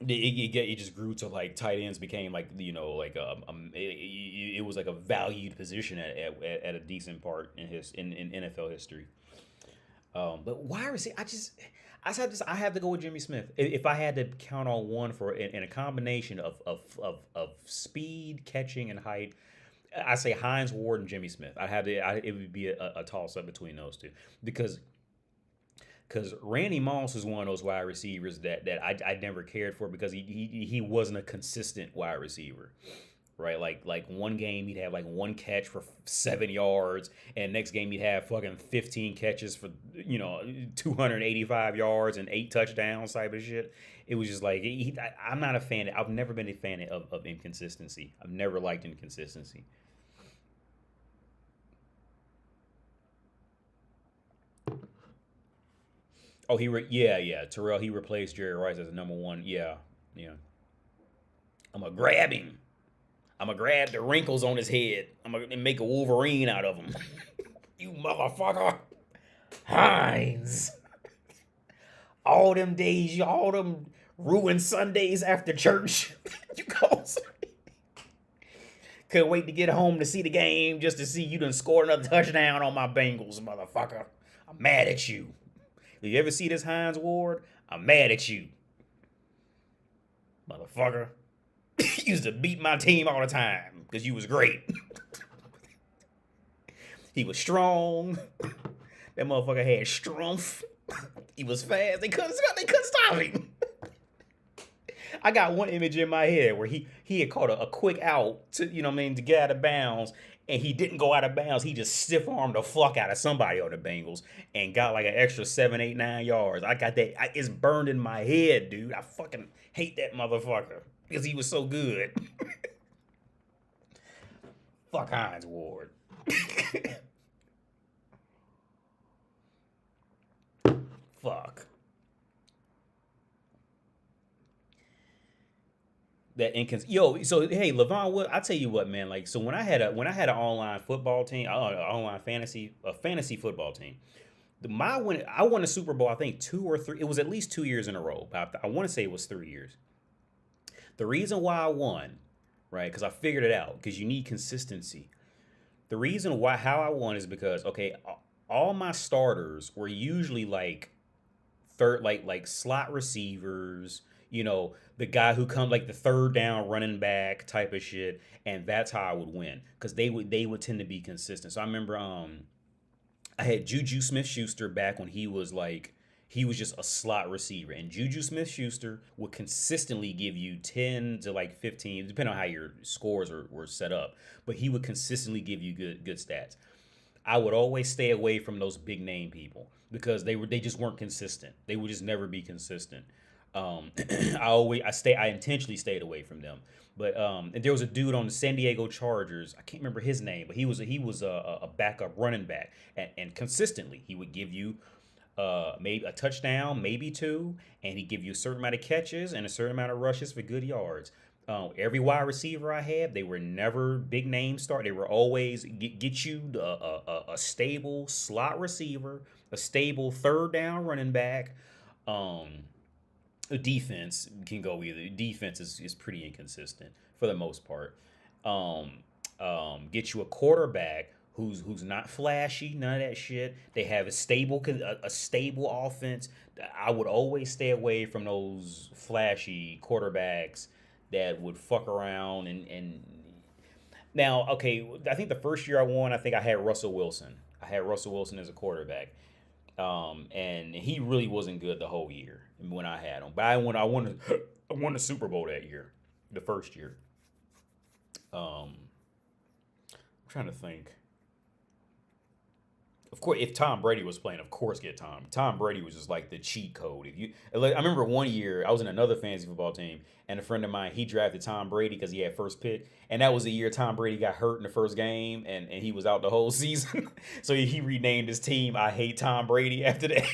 It just grew to like tight ends became like it was like a valued position at a decent part in NFL history. But wide receiver, I have to go with Jimmy Smith. If I had to count on one for in a combination of speed, catching, and height, I say Hines Ward and Jimmy Smith. It would be a toss up between those two because Randy Moss is one of those wide receivers that I never cared for because he wasn't a consistent wide receiver. Right, like one game he'd have like one catch for 7 yards, and next game he'd have fucking 15 catches for 285 yards and 8 touchdowns type of shit. It was just like I'm not a fan. I've never been a fan of inconsistency. I've never liked inconsistency. Oh, Terrell. He replaced Jerry Rice as the number one. Yeah, yeah. I'm gonna grab him. I'm gonna grab the wrinkles on his head. I'm gonna make a Wolverine out of him. You motherfucker. Hines. All them days, all them ruined Sundays after church. You cause couldn't wait to get home to see the game just to see you done scored another touchdown on my Bengals, motherfucker. I'm mad at you. If you ever see this Hines Ward, I'm mad at you, motherfucker. You used to beat my team all the time because you was great. He was strong. That motherfucker had strength. He was fast. They couldn't stop him. I got one image in my head where he had caught a quick out to, you know what I mean, to get out of bounds, and he didn't go out of bounds. He just stiff armed the fuck out of somebody on the Bengals and got like an extra 7, 8, 9 yards. I got that. It's burned in my head, dude. I fucking hate that motherfucker because he was so good. Fuck Hines Ward. Fuck. Yo, so hey, Levon, what I tell you what, man, like, so when I had an online football team, online fantasy football team, I won a Super Bowl, I think 2 or 3, it was at least 2 years in a row, but I want to say it was 3 years. The reason why I won, right, because I figured it out, because you need consistency. The reason why how I won is because, okay, all my starters were usually like third, like slot receivers, the guy who comes like the third down running back type of shit, and that's how I would win because they would tend to be consistent. So I remember I had Juju Smith-Schuster back when he was just a slot receiver, and Juju Smith-Schuster would consistently give you 10 to like 15, depending on how your scores were set up, but he would consistently give you good stats. I would always stay away from those big name people because they just weren't consistent. They would just never be consistent. I intentionally stayed away from them. But and there was a dude on the San Diego Chargers. I can't remember his name, but he was a backup running back, and consistently he would give you maybe a touchdown, maybe two, and he'd give you a certain amount of catches and a certain amount of rushes for good yards. Every wide receiver I had, they were never big name start. They were always get you a stable slot receiver, a stable third down running back. Defense can go either. Defense is pretty inconsistent for the most part. Get you a quarterback who's not flashy, none of that shit. They have a stable offense. I would always stay away from those flashy quarterbacks that would fuck around and now, okay, I think the first year I won, I think I had Russell Wilson. I had Russell Wilson as a quarterback. And he really wasn't good the whole year when I had him. But I won the Super Bowl that year, the first year. I'm trying to think. Of course, if Tom Brady was playing, of course, get Tom. Tom Brady was just like the cheat code. I remember one year I was in another fantasy football team, and a friend of mine, he drafted Tom Brady because he had first pick, and that was the year Tom Brady got hurt in the first game, and he was out the whole season. So he renamed his team "I Hate Tom Brady" after that.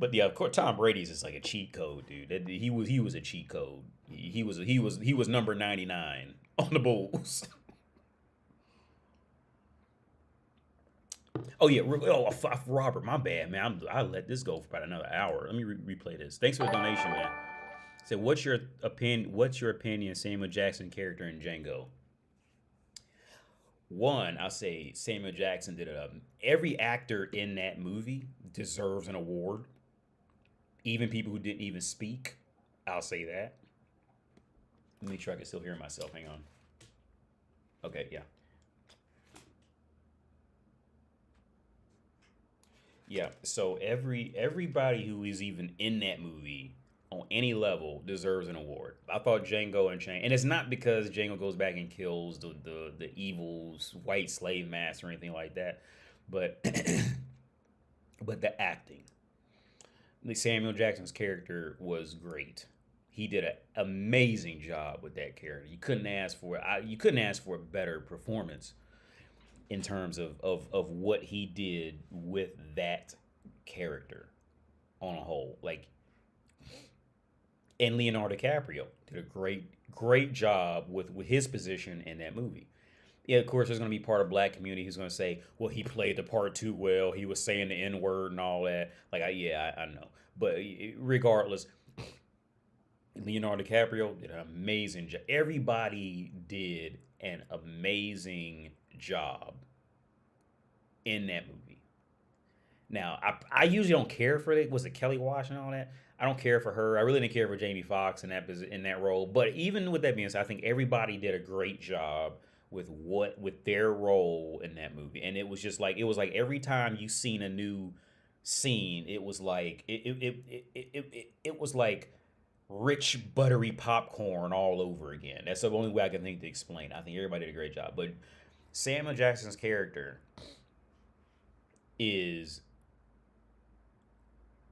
But yeah, of course, Tom Brady's just like a cheat code, dude. He was a cheat code. He was number 99 on the Bulls. Oh yeah, Robert, my bad, man. I let this go for about another hour. Let me replay this. Thanks for the donation, man. So, what's your opinion, Samuel Jackson character in Django? One, I'll say Samuel Jackson did it up. Every actor in that movie deserves an award. Even people who didn't even speak. I'll say that. Let me make sure I can still hear myself. Hang on. Okay, yeah. Yeah, so everybody who is even in that movie on any level deserves an award. I thought Django and it's not because Django goes back and kills the evil white slave master or anything like that, but but the acting. Samuel Jackson's character was great. He did an amazing job with that character. You couldn't ask for a better performance in terms of what he did with that character on a whole. And Leonardo DiCaprio did a great job with his position in that movie. Yeah, of course, there's going to be part of black community who's going to say, well, he played the part too well. He was saying the N-word and all that. I know. But regardless, Leonardo DiCaprio did an amazing job. Everybody did an amazing job in that movie. Now, I usually don't care for it. Was it Kelly Wash and all that? I don't care for her. I really didn't care for Jamie Foxx in that role. But even with that being said, I think everybody did a great job with their role in that movie. And it was like every time you seen a new scene, it was like it was like rich buttery popcorn all over again. That's the only way I can think to explain. I think everybody did a great job. But Samuel Jackson's character is,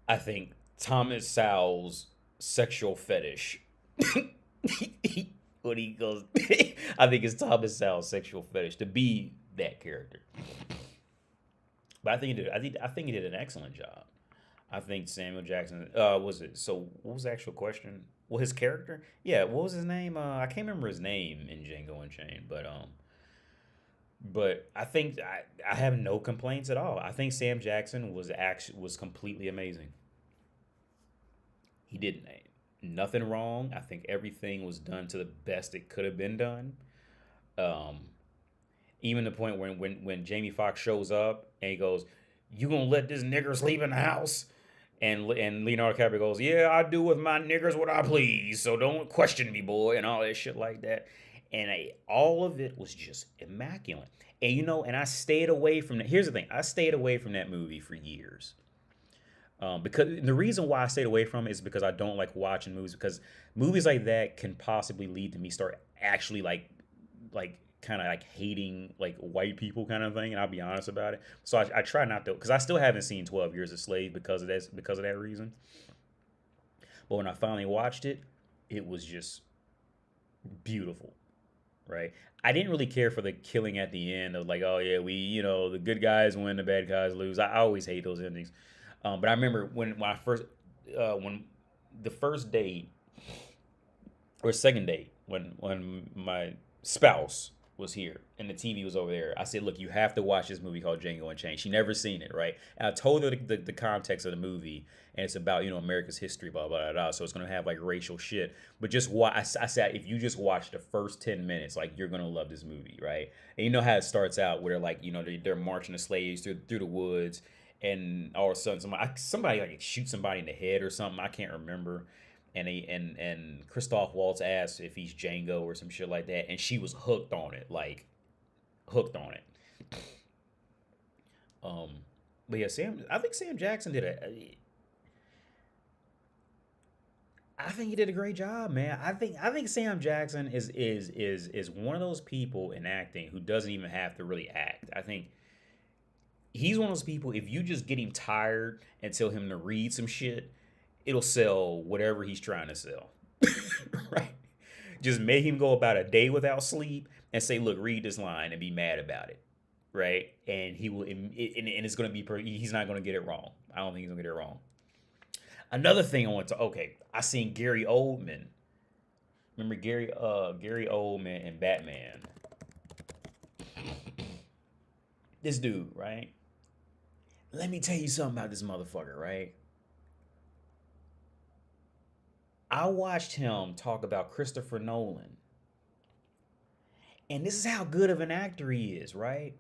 I think, Thomas Sowell's sexual fetish. When he goes, I think it's Thomas Sowell's sexual fetish to be that character. But I think he did. I think he did an excellent job. I think Samuel Jackson. Was it? So what was the actual question? Well, his character. Yeah. What was his name? I can't remember his name in Django Unchained. But I think I have no complaints at all. I think Sam Jackson was completely amazing. He did nothing wrong. I think everything was done to the best it could have been done. Um, Even the point when Jamie Foxx shows up and he goes, "You gonna let this nigger sleep in the house?" And Leonardo DiCaprio goes, "Yeah, I do with my niggers what I please, so don't question me, boy," and all that shit like that. And all of it was just immaculate. And and I stayed away from that. Here's the thing: I stayed away from that movie for years. Because the reason why I stayed away from it is because I don't like watching movies, because movies like that can possibly lead to me start actually like kind of like hating like white people kind of thing, and I'll be honest about it. So I try not to, because I still haven't seen 12 Years a Slave because of that reason. But when I finally watched it, it was just beautiful, right? I didn't really care for the killing at the end of like, oh yeah, the good guys win, the bad guys lose. I always hate those endings. But I remember when the first date or second date, when my spouse was here and the TV was over there, I said, "Look, you have to watch this movie called Django Unchained." She never seen it, right? And I told her the context of the movie, and it's about America's history, blah blah blah, blah. So it's gonna have like racial shit. But just watch. I said, if you just watch the first 10 minutes, like you're gonna love this movie, right? And you know how it starts out, where like they're marching the slaves through the woods, and all of a sudden somebody like shoots somebody in the head or something. I can't remember. And Christoph Waltz asked if he's Django or some shit like that, and she was hooked on it, like hooked on it. Um, but yeah, I think Sam Jackson I think he did a great job, man. I think Sam Jackson is one of those people in acting who doesn't even have to really act. I think he's one of those people, if you just get him tired and tell him to read some shit, it'll sell whatever he's trying to sell. Right? Just make him go about a day without sleep and say, "Look, read this line," and be mad about it. Right? And he will, and it's going to be, he's not going to get it wrong. I don't think he's going to get it wrong. Another thing I seen Gary Oldman. Remember Gary Oldman and Batman? This dude, right? Let me tell you something about this motherfucker, right? I watched him talk about Christopher Nolan. And this is how good of an actor he is, right?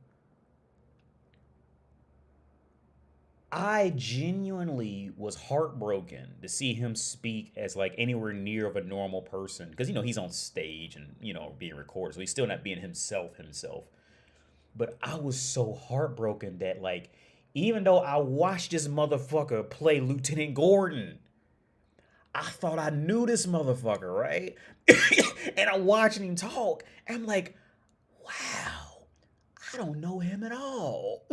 I genuinely was heartbroken to see him speak as like anywhere near of a normal person. Because, he's on stage and, being recorded. So he's still not being himself. But I was so heartbroken that, like, even though I watched this motherfucker play Lieutenant Gordon, I thought I knew this motherfucker, right? And I'm watching him talk, and I'm like, wow, I don't know him at all.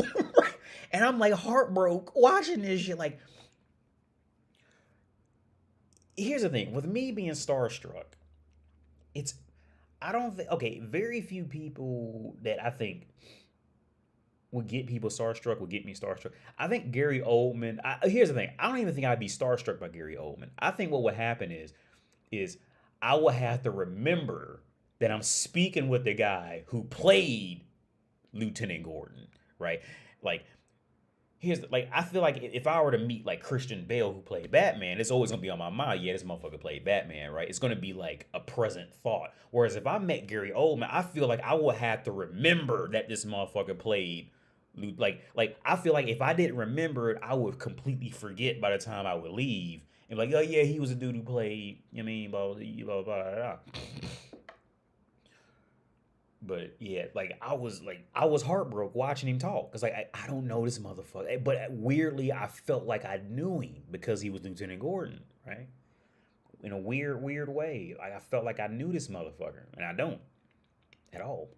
And I'm like heartbroken watching this shit. Like, here's the thing with me being starstruck, it's, I don't think, okay, very few people that I think would get people starstruck would get me starstruck. I think Gary Oldman. Here's the thing. I don't even think I'd be starstruck by Gary Oldman. I think what would happen is I would have to remember that I'm speaking with the guy who played Lieutenant Gordon, right? Like, I feel like if I were to meet like Christian Bale who played Batman, it's always gonna be on my mind. Yeah, this motherfucker played Batman, right? It's gonna be like a present thought. Whereas if I met Gary Oldman, I feel like I would have to remember that this motherfucker played Like I feel like if I didn't remember it, I would completely forget by the time I would leave. And like, oh yeah, he was a dude who played, you know what I mean, blah blah blah blah. Blah. But yeah, I was heartbroken watching him talk because like I don't know this motherfucker, but weirdly I felt like I knew him because he was Lieutenant Gordon, right? In a weird way, like I felt like I knew this motherfucker, and I don't at all.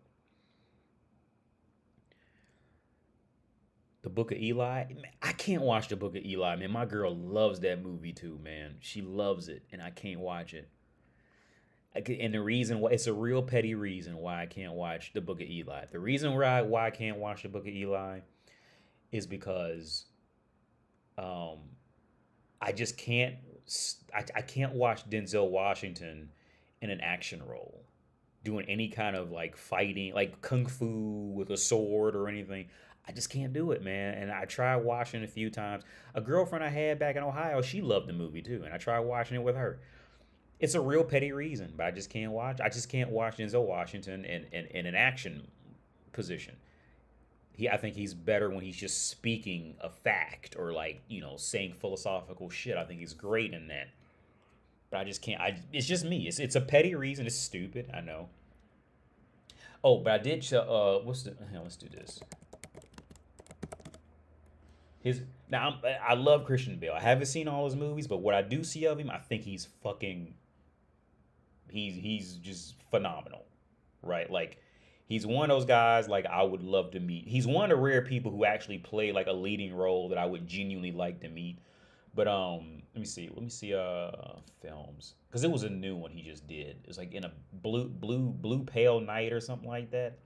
The Book of Eli, man, I can't watch the Book of Eli, man. My girl loves that movie too, man. She loves it, and I can't watch it. And the reason why, it's a real petty reason why I can't watch the Book of Eli. The reason why I can't watch the Book of Eli is because um I just can't I can't watch Denzel Washington in an action role doing any kind of like fighting, like kung fu with a sword or anything. I just can't do it, man. And I tried watching it a few times. A girlfriend I had back in Ohio, she loved the movie too, and I tried watching it with her. It's a real petty reason, but I just can't watch. I just can't watch Denzel Washington in an action position. I think he's better when he's just speaking a fact or like saying philosophical shit. I think he's great in that. But I just can't. It's just me. It's a petty reason. It's stupid. I know. Oh, but I did. What's the? Hell, let's do this. His now. I love Christian Bale. I haven't seen all his movies, but what I do see of him, I think he's fucking. He's just phenomenal, right? Like he's one of those guys like I would love to meet. He's one of the rare people who actually play like a leading role that I would genuinely like to meet. But let me see. Let me see films cuz it was a new one he just did. It was like in a blue pale night or something like that.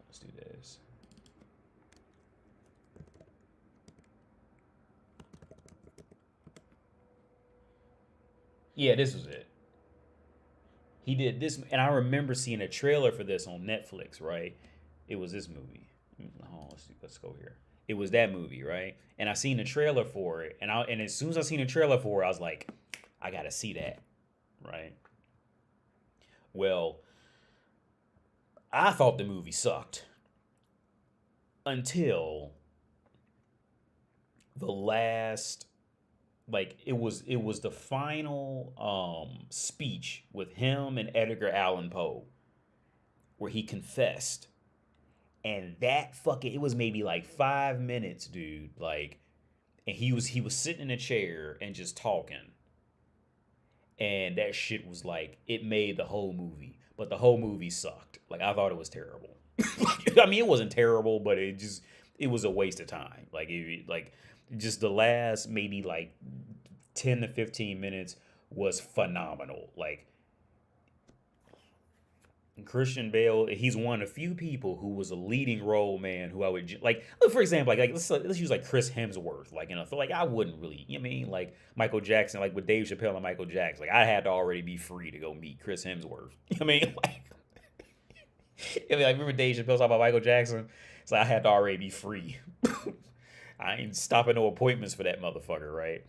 Let's do this. Yeah, this was it. He did this, and I remember seeing a trailer for this on Netflix. Right, it was this movie. Oh, let's go here. It was that movie, right? And I seen the trailer for it, and as soon as I seen the trailer for it, I was like, I gotta see that, right? Well, I thought the movie sucked until the last, like it was the final speech with him and Edgar Allan Poe where he confessed. And that fucking, it was maybe like 5 minutes, dude. Like, and he was sitting in a chair and just talking. And that shit was like, it made the whole movie. But the whole movie sucked. Like I thought it was terrible. I mean, it wasn't terrible, but it was a waste of time. Like just the last maybe like 10 to 15 minutes was phenomenal. Like Christian Bale, he's one of the few people who was a leading role man who I would like. Look, for example, like let's use like Chris Hemsworth, like like I wouldn't really, you know what I mean, like Michael Jackson, like with Dave Chappelle and Michael Jackson, like I had to already be free to go meet Chris Hemsworth. You know what I mean, like, I mean, like remember Dave Chappelle talking about Michael Jackson? It's like I had to already be free. I ain't stopping no appointments for that motherfucker, right?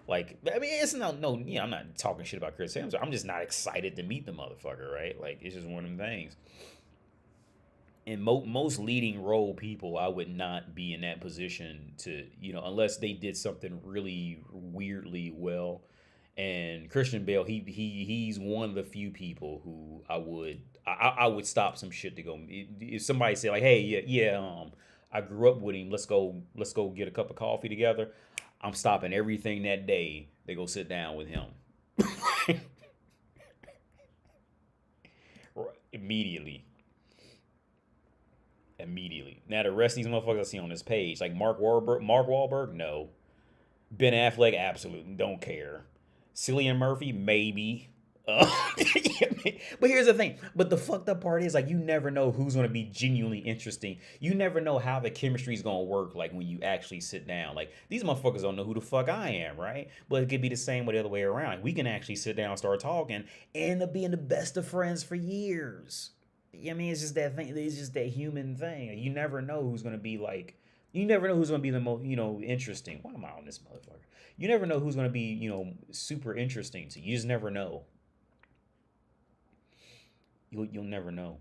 Like, I mean, it's no, I'm not talking shit about Chris Hemsworth. I'm just not excited to meet the motherfucker, right? Like, it's just one of them things. And most leading role people, I would not be in that position to, unless they did something really weirdly well. And Christian Bale, he's one of the few people who I would stop some shit to go. If somebody say like, hey, I grew up with him. Let's go get a cup of coffee together. I'm stopping everything that day to go sit down with him. Immediately. Now the rest of these motherfuckers I see on this page, like Mark Wahlberg, no. Ben Affleck, absolutely don't care. Cillian Murphy, maybe. But here's the thing. But the fucked up part is like you never know who's gonna be genuinely interesting. You never know how the chemistry's gonna work. Like when you actually sit down. Like these motherfuckers don't know who the fuck I am, right? But it could be the same way the other way around. Like, we can actually sit down, and start talking, and end up being the best of friends for years. I mean, it's just that thing. It's just that human thing. Like, you never know who's gonna be like. You never know who's gonna be the most, interesting. Why am I on this motherfucker? You never know who's gonna be, super interesting to you. You just never know. You'll never know.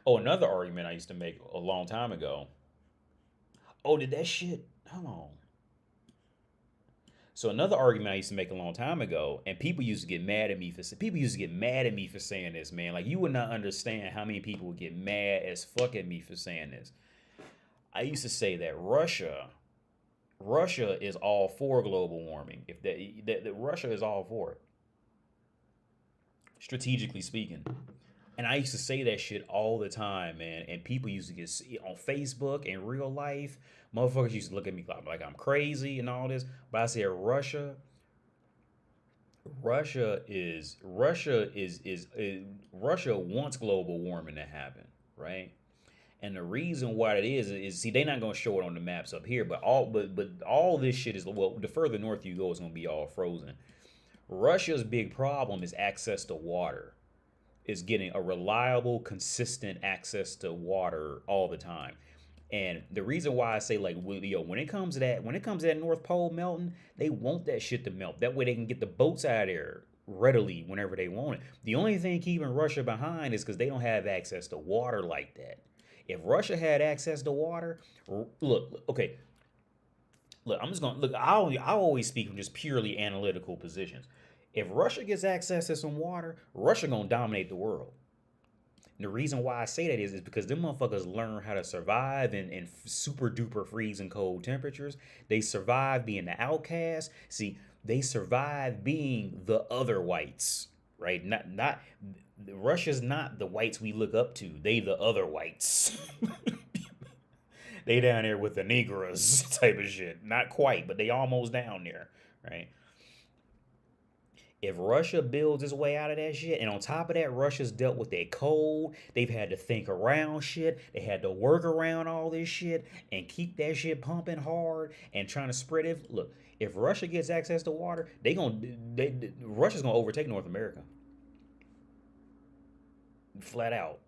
Oh, another argument I used to make a long time ago. Oh, did that shit? Hold on. So another argument I used to make a long time ago, and people used to get mad at me for people used to get mad at me for saying this, man. Like you would not understand how many people would get mad as fuck at me for saying this. I used to say that Russia is all for global warming. If that Russia is all for it, strategically speaking. And I used to say that shit all the time, man. And people used to get on Facebook in real life. Motherfuckers used to look at me like I'm crazy and all this. But I said Russia wants global warming to happen, right? And the reason why it is see they're not gonna show it on the maps up here, but all this shit is, well, the further north you go, it's gonna be all frozen. Russia's big problem is access to water, is getting a reliable, consistent access to water all the time. And the reason why I say, like, when it comes to that North Pole melting, they want that shit to melt. That way they can get the boats out of there readily whenever they want it. The only thing keeping Russia behind is because they don't have access to water like that. If Russia had access to water, okay, look, I'm just gonna look. I always speak from just purely analytical positions. If Russia gets access to some water, Russia gonna dominate the world. And the reason why I say that is because them motherfuckers learn how to survive in super duper freezing cold temperatures. They survive being the outcast. See, they survive being the other whites, right? Not Russia's not the whites we look up to. They the other whites. They down there with the Negroes type of shit. Not quite, but they almost down there, right? If Russia builds its way out of that shit, and on top of that, Russia's dealt with that cold, they've had to think around shit, they had to work around all this shit, and keep that shit pumping hard and trying to spread it. Look, if Russia gets access to water, Russia's gonna overtake North America, flat out.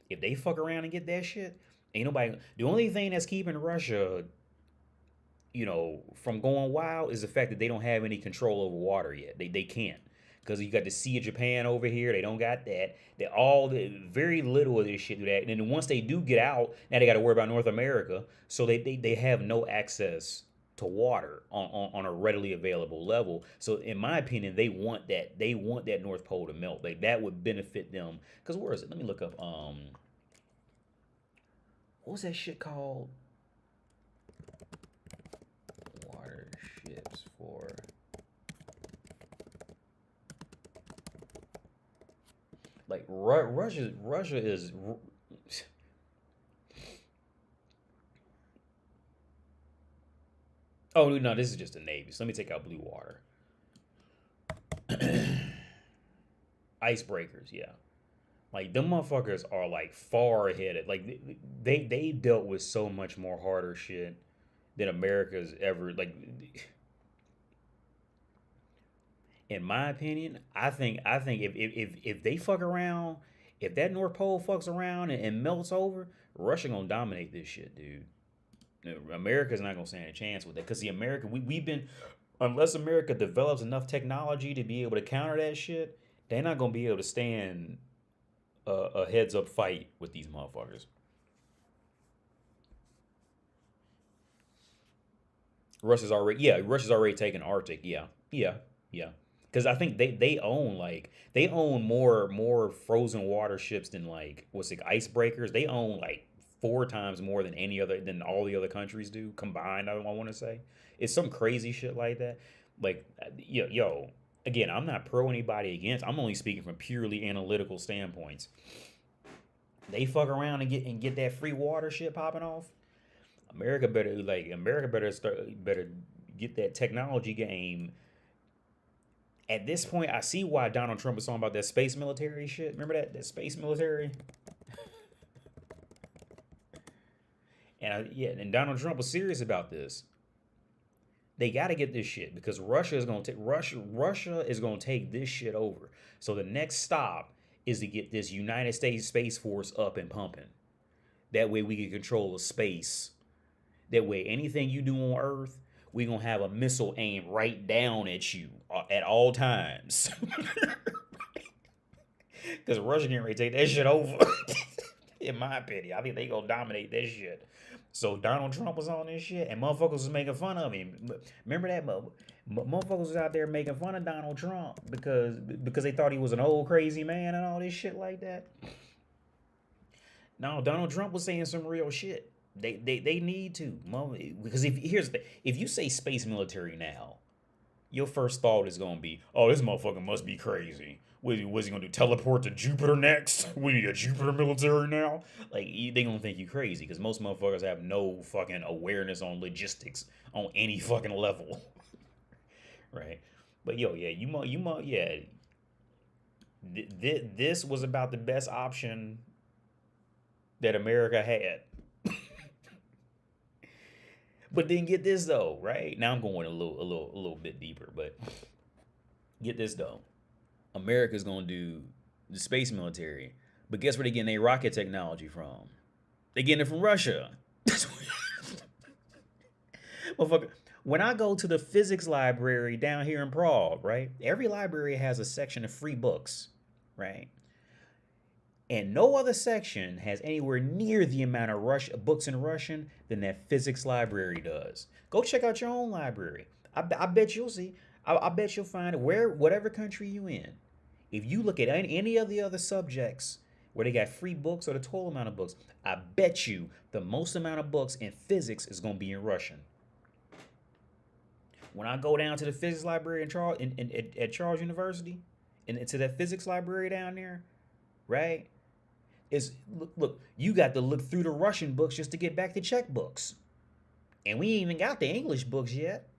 If they fuck around and get that shit, ain't nobody. The only thing that's keeping Russia, from going wild is the fact that they don't have any control over water yet. They can't. Because you got the Sea of Japan over here. They don't got that. Very little of this shit do that. And then once they do get out, now they got to worry about North America. So they have no access to water on a readily available level. So in my opinion, they want that North Pole to melt. Like that would benefit them. Because where is it? Let me look up. What was that shit called? Ships for like Russia is oh no, this is just the Navy, so let me take out blue water. Icebreakers, yeah. Like them motherfuckers are like far ahead of, like they dealt with so much more harder shit than America's ever, like. In my opinion, I think if they fuck around, if that North Pole fucks around and melts over, Russia gonna dominate this shit, dude. America's not gonna stand a chance with that because the America we've been, unless America develops enough technology to be able to counter that shit, they're not gonna be able to stand a heads up fight with these motherfuckers. Russia's already taken Arctic. Yeah, yeah, yeah. Because I think they own more frozen water ships than, like, what's it, icebreakers. They own like 4 times more than all the other countries do combined. I want to say it's some crazy shit like that. Like, yo, again, I'm not pro anybody against. I'm only speaking from purely analytical standpoints. They fuck around and get that free water shit popping off. America better get that technology game. At this point, I see why Donald Trump was talking about that space military shit. Remember that space military? And Donald Trump was serious about this. They got to get this shit because Russia is going to take this shit over. So the next stop is to get this United States Space Force up and pumping. That way we can control the space. That way anything you do on Earth, we gonna have a missile aimed right down at you at all times. Because Russia can't really take that shit over. In my opinion, I think they gonna dominate this shit. So Donald Trump was on this shit, and motherfuckers was making fun of him. Remember that motherfuckers was out there making fun of Donald Trump because they thought he was an old crazy man and all this shit like that. No, Donald Trump was saying some real shit. They need to, because if you say space military now, your first thought is gonna be, oh, this motherfucker must be crazy. Was he gonna do, teleport to Jupiter next? We need a Jupiter military now. Like they gonna think you crazy because most motherfuckers have no fucking awareness on logistics on any fucking level, right? But yo, yeah, yeah. This was about the best option that America had. But then get this though, right? Now I'm going a little bit deeper, but get this though. America's gonna do the space military, but guess where they getting their rocket technology from? They getting it from Russia. Motherfucker. When I go to the physics library down here in Prague, right? Every library has a section of free books, right? And no other section has anywhere near the amount of books in Russian than that physics library does. Go check out your own library. I bet you'll see. I bet you'll find whatever country you in. If you look at any of the other subjects where they got free books or the total amount of books, I bet you the most amount of books in physics is going to be in Russian. When I go down to the physics library at Charles University, and to that physics library down there, right? Look, you got to look through the Russian books just to get back to Czech books. And we ain't even got the English books yet.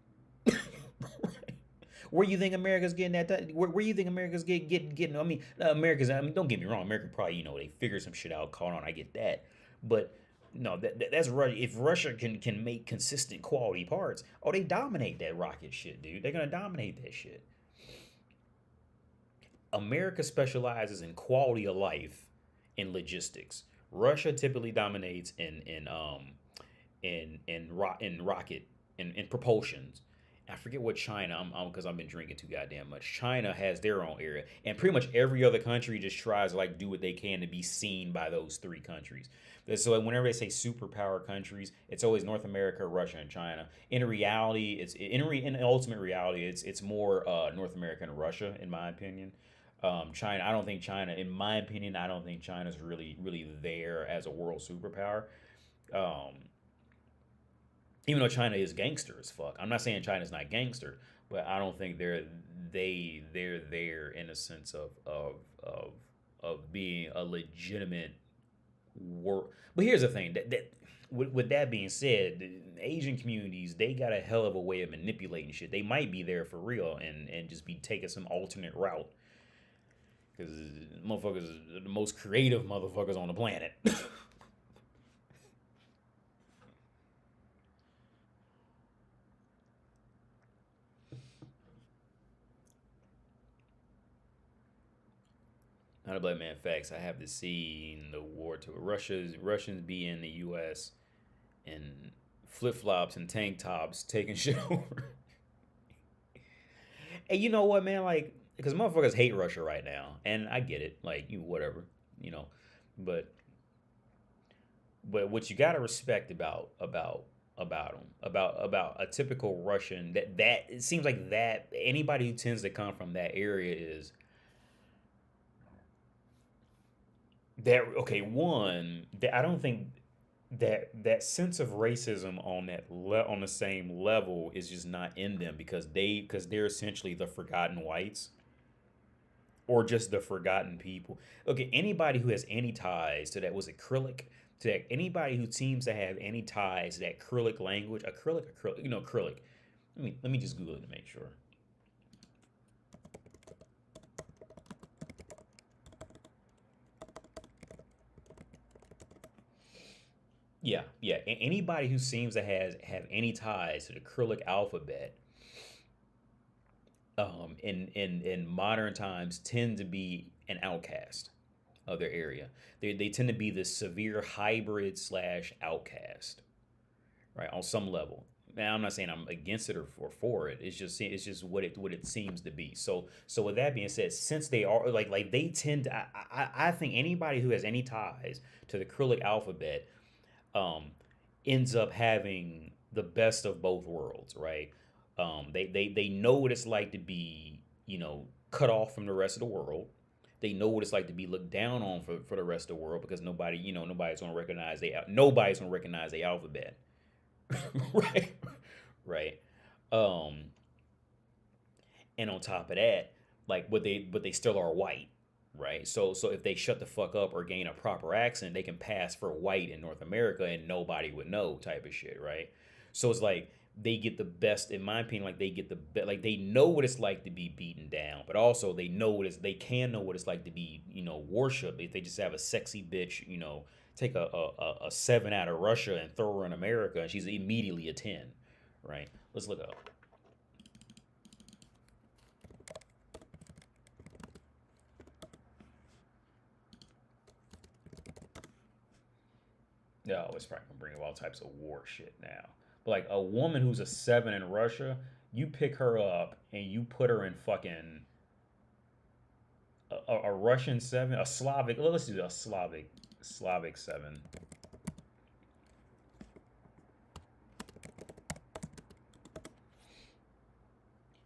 Where you think America's getting that? Where you think America's getting? I mean, don't get me wrong. America probably, they figure some shit out. Caught on. I get that. But no, that's Russia. If Russia can make consistent quality parts, oh, they dominate that rocket shit, dude. They're gonna dominate that shit. America specializes in quality of life in logistics. Russia typically dominates in rocket in propulsions. I forget what China. Because I've been drinking too goddamn much. China has their own area, and pretty much every other country just tries to like do what they can to be seen by those three countries. So whenever they say superpower countries, it's always North America, Russia, and China. In reality, in ultimate reality, it's more North America and Russia, in my opinion. China, I don't think China, in my opinion, I don't think China's really there as a world superpower. Even though China is gangster as fuck. I'm not saying China's not gangster, but I don't think they're there in a sense of being a legitimate work. But here's the thing, that with that being said, the Asian communities, they got a hell of a way of manipulating shit. They might be there for real and just be taking some alternate route. Because motherfuckers are the most creative motherfuckers on the planet. Not a black man facts. I have to see the war to Russians be in the U.S. and flip flops and tank tops taking shit over. And you know what, man? Like, because motherfuckers hate Russia right now, and I get it. Like, whatever, but what you gotta respect about them, about a typical Russian, that it seems like that anybody who tends to come from that area is that okay. One, that I don't think that sense of racism on the same level is just not in them because they're essentially the forgotten whites or just the forgotten people. Okay, anybody who has any ties to that, was acrylic, to that, anybody who seems to have any ties to that acrylic language, acrylic. Let me just Google it to make sure. Yeah, yeah. Anybody who seems to have any ties to the Cyrillic alphabet, in modern times, tend to be an outcast of their area. They tend to be the severe hybrid slash outcast, right? On some level, man, I'm not saying I'm against it or for it. It's just what it seems to be. So with that being said, since they are like they tend to, I think anybody who has any ties to the Cyrillic alphabet um, ends up having the best of both worlds, right? They know what it's like to be, cut off from the rest of the world. They know what it's like to be looked down on for the rest of the world because nobody's gonna recognize the alphabet, right? Right. Um, and on top of that, like but they still are white, right? So if they shut the fuck up or gain a proper accent, they can pass for white in North America and nobody would know type of shit, right? So it's like they get the best, in my opinion. Like they get the best, like they know what it's like to be beaten down, but also they can know what it's like to be worshipped if they just have a sexy bitch, take a 7 out of Russia and throw her in America and she's immediately a 10, right? Let's look up. No, it's probably gonna bring up all types of war shit now. But like a woman who's a 7 in Russia, you pick her up and you put her in fucking a Russian 7, a Slavic. Let's do a Slavic 7.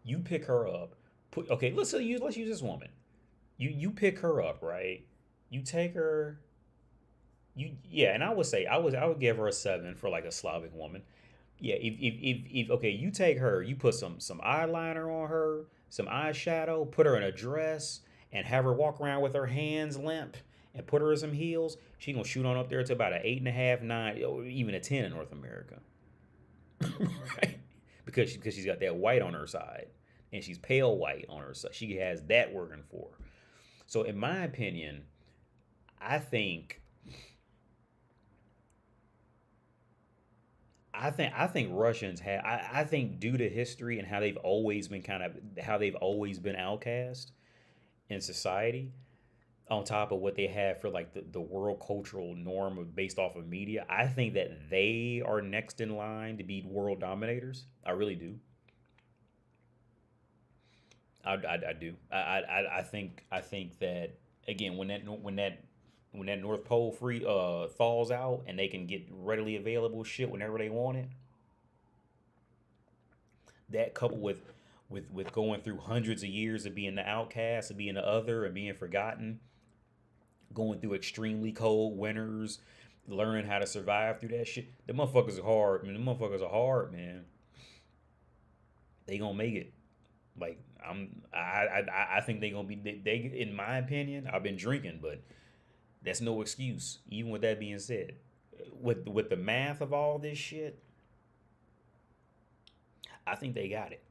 You pick her up. Okay, let's use this woman. You pick her up, right? You take her. And I would say I would give her a 7 for like a Slavic woman. Yeah, if okay, you take her, you put some eyeliner on her, some eyeshadow, put her in a dress, and have her walk around with her hands limp, and put her in some heels. She gonna shoot on up there to about an 8.5, 9, or even a 10 in North America, right? Because she's got that white on her side, and she's pale white on her side. She has that working for her. So in my opinion, I think I think Russians have. I think due to history and how they've always been outcast in society, on top of what they have for like the world cultural norm based off of media, I think that they are next in line to be world dominators. I really do. I do. I think that again when that North Pole free thaws out and they can get readily available shit whenever they want it, that coupled with going through hundreds of years of being the outcast, of being the other, and being forgotten, going through extremely cold winters, learning how to survive through that shit. The motherfuckers are hard, man. The motherfuckers are hard, man. They gonna make it. Like I think they gonna be they in my opinion. I've been drinking, but that's no excuse. Even with that being said, with the math of all this shit, I think they got it.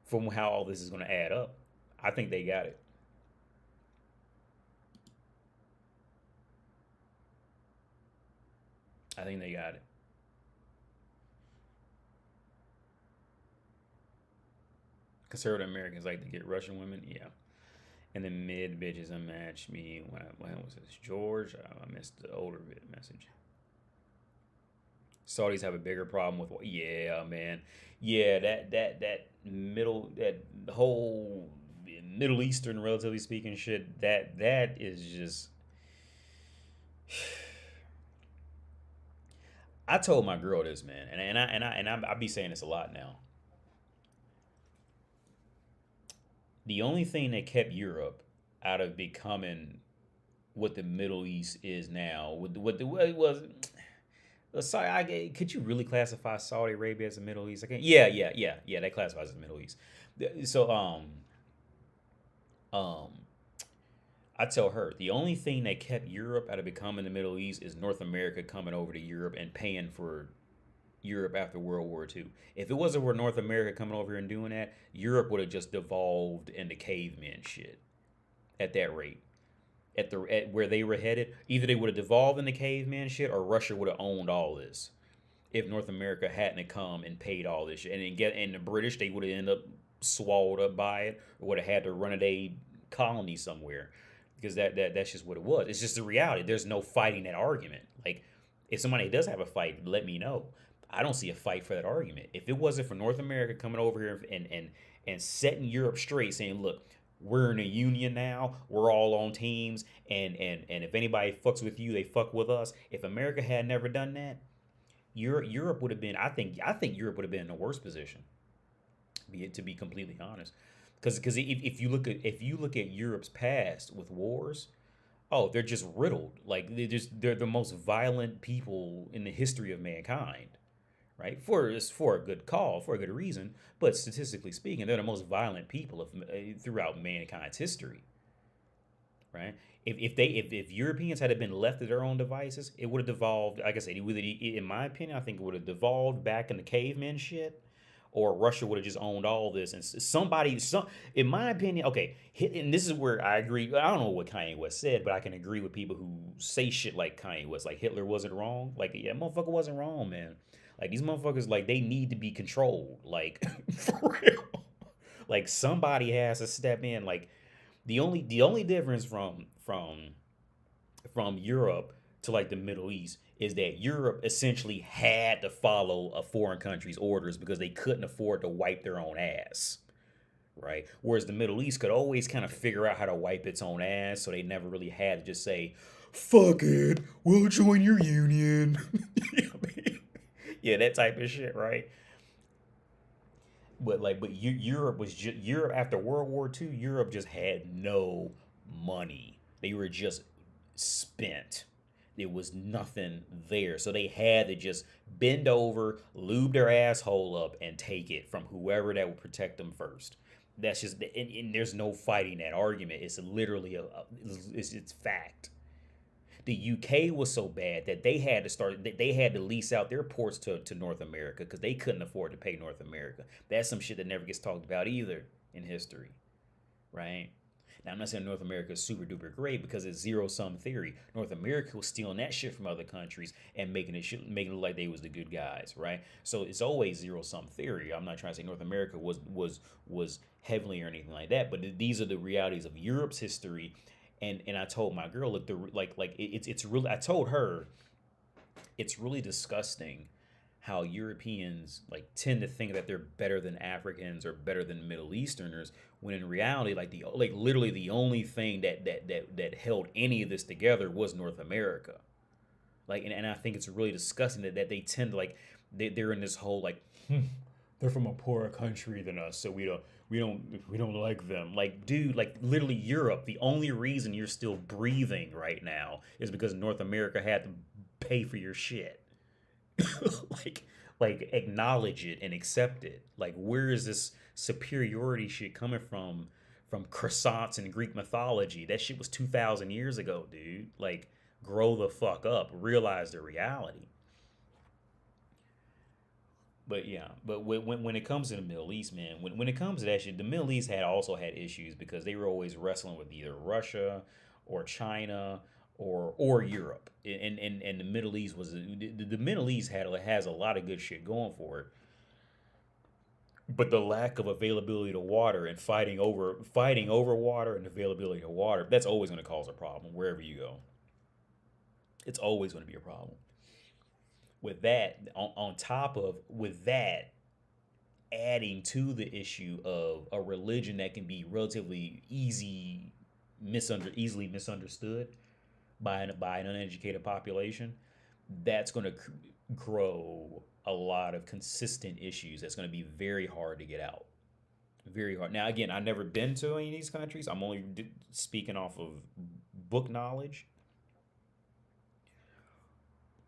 From how all this is gonna add up, I think they got it. I think they got it. Conservative Americans like to get Russian women, yeah. And then mid bitches unmatch me. When was this? George? I missed the older bit message. Saudis have a bigger problem with, yeah, man. Yeah, that whole Middle Eastern, relatively speaking, shit. That is just. I told my girl this, man, I be saying this a lot now. The only thing that kept Europe out of becoming what the Middle East is now, what it was. Sorry, could you really classify Saudi Arabia as the Middle East? I can. Yeah. That classifies as the Middle East. So um, I tell her the only thing that kept Europe out of becoming the Middle East is North America coming over to Europe and paying for Europe after World War II. If it wasn't for North America coming over here and doing that, Europe would have just devolved into caveman shit at that rate. At where they were headed, either they would have devolved into caveman shit or Russia would have owned all this. If North America hadn't come and paid all this shit, and the British, they would have ended up swallowed up by it or would have had to run a colony somewhere because that's just what it was. It's just the reality. There's no fighting that argument. Like If somebody does have a fight, let me know. I don't see a fight for that argument. If it wasn't for North America coming over here and setting Europe straight, saying, "Look, we're in a union now. We're all on teams, and if anybody fucks with you, they fuck with us." If America had never done that, Europe would have been. I think Europe would have been in a worse position. To be completely honest, because if you look at Europe's past with wars, oh, they're just riddled. Like they're the most violent people in the history of mankind, right? For a good call, for a good reason, but statistically speaking, they're the most violent people throughout mankind's history, right? If Europeans had been left to their own devices, it would have devolved. Like I said, in my opinion, I think it would have devolved back into caveman shit, or Russia would have just owned all this. And in my opinion, okay, and this is where I agree. I don't know what Kanye West said, but I can agree with people who say shit like Kanye West, like Hitler wasn't wrong. Like, yeah, motherfucker wasn't wrong, man. Like these motherfuckers, like they need to be controlled, like for real. Like somebody has to step in. Like the only difference from Europe to like the Middle East is that Europe essentially had to follow a foreign country's orders because they couldn't afford to wipe their own ass, right? Whereas the Middle East could always kind of figure out how to wipe its own ass, so they never really had to just say, "Fuck it, we'll join your union." You know what I mean? Yeah, that type of shit, right? But Europe was just Europe after World War II. Europe just had no money. They were just spent. There was nothing there, so they had to just bend over, lube their asshole up, and take it from whoever that would protect them first. That's just, and there's no fighting that argument. It's literally it's fact. The UK was so bad that they had to lease out their ports to North America because they couldn't afford to pay North America. That's some shit that never gets talked about either in history, right? Now, I'm not saying North America is super duper great because it's zero sum theory. North America was stealing that shit from other countries and making it look like they was the good guys, right? So it's always zero sum theory. I'm not trying to say North America was heavily or anything like that, but these are the realities of Europe's history. And I told my girl, look, it's really. I told her it's really disgusting how Europeans like tend to think that they're better than Africans or better than Middle Easterners, when in reality, like literally the only thing that held any of this together was North America. Like, and I think it's really disgusting that they tend to like they're in this whole like, they're from a poorer country than us, so we don't like them. Like, dude, like literally Europe, the only reason you're still breathing right now is because North America had to pay for your shit. like acknowledge it and accept it. Like, where is this superiority shit coming from croissants and Greek mythology? That shit was 2,000 years ago, dude. Like, grow the fuck up, realize the reality. But yeah, but when it comes to the Middle East, man, when it comes to that shit, the Middle East had also had issues because they were always wrestling with either Russia or China or Europe, and the Middle East was the Middle East has a lot of good shit going for it, but the lack of availability to water and fighting over water and availability to water, that's always going to cause a problem wherever you go. It's always going to be a problem. With that, on top of with that, adding to the issue of a religion that can be relatively easily misunderstood by an uneducated population, that's going to grow a lot of consistent issues. That's going to be very hard to get out. Very hard. Now, again, I've never been to any of these countries. I'm only speaking off of book knowledge,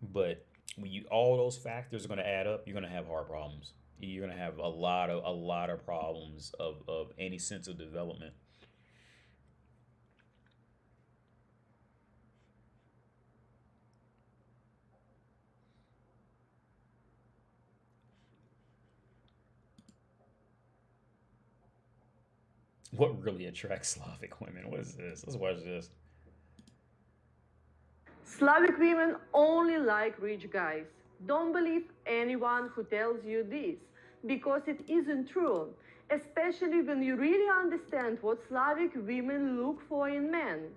but when you all those factors are going to add up, you're going to have hard problems. You're going to have a lot of problems of any sense of development. What really attracts Slavic women? What is this? Let's watch this. Slavic women only like rich guys. Don't believe anyone who tells you this, because it isn't true, especially when you really understand what Slavic women look for in men.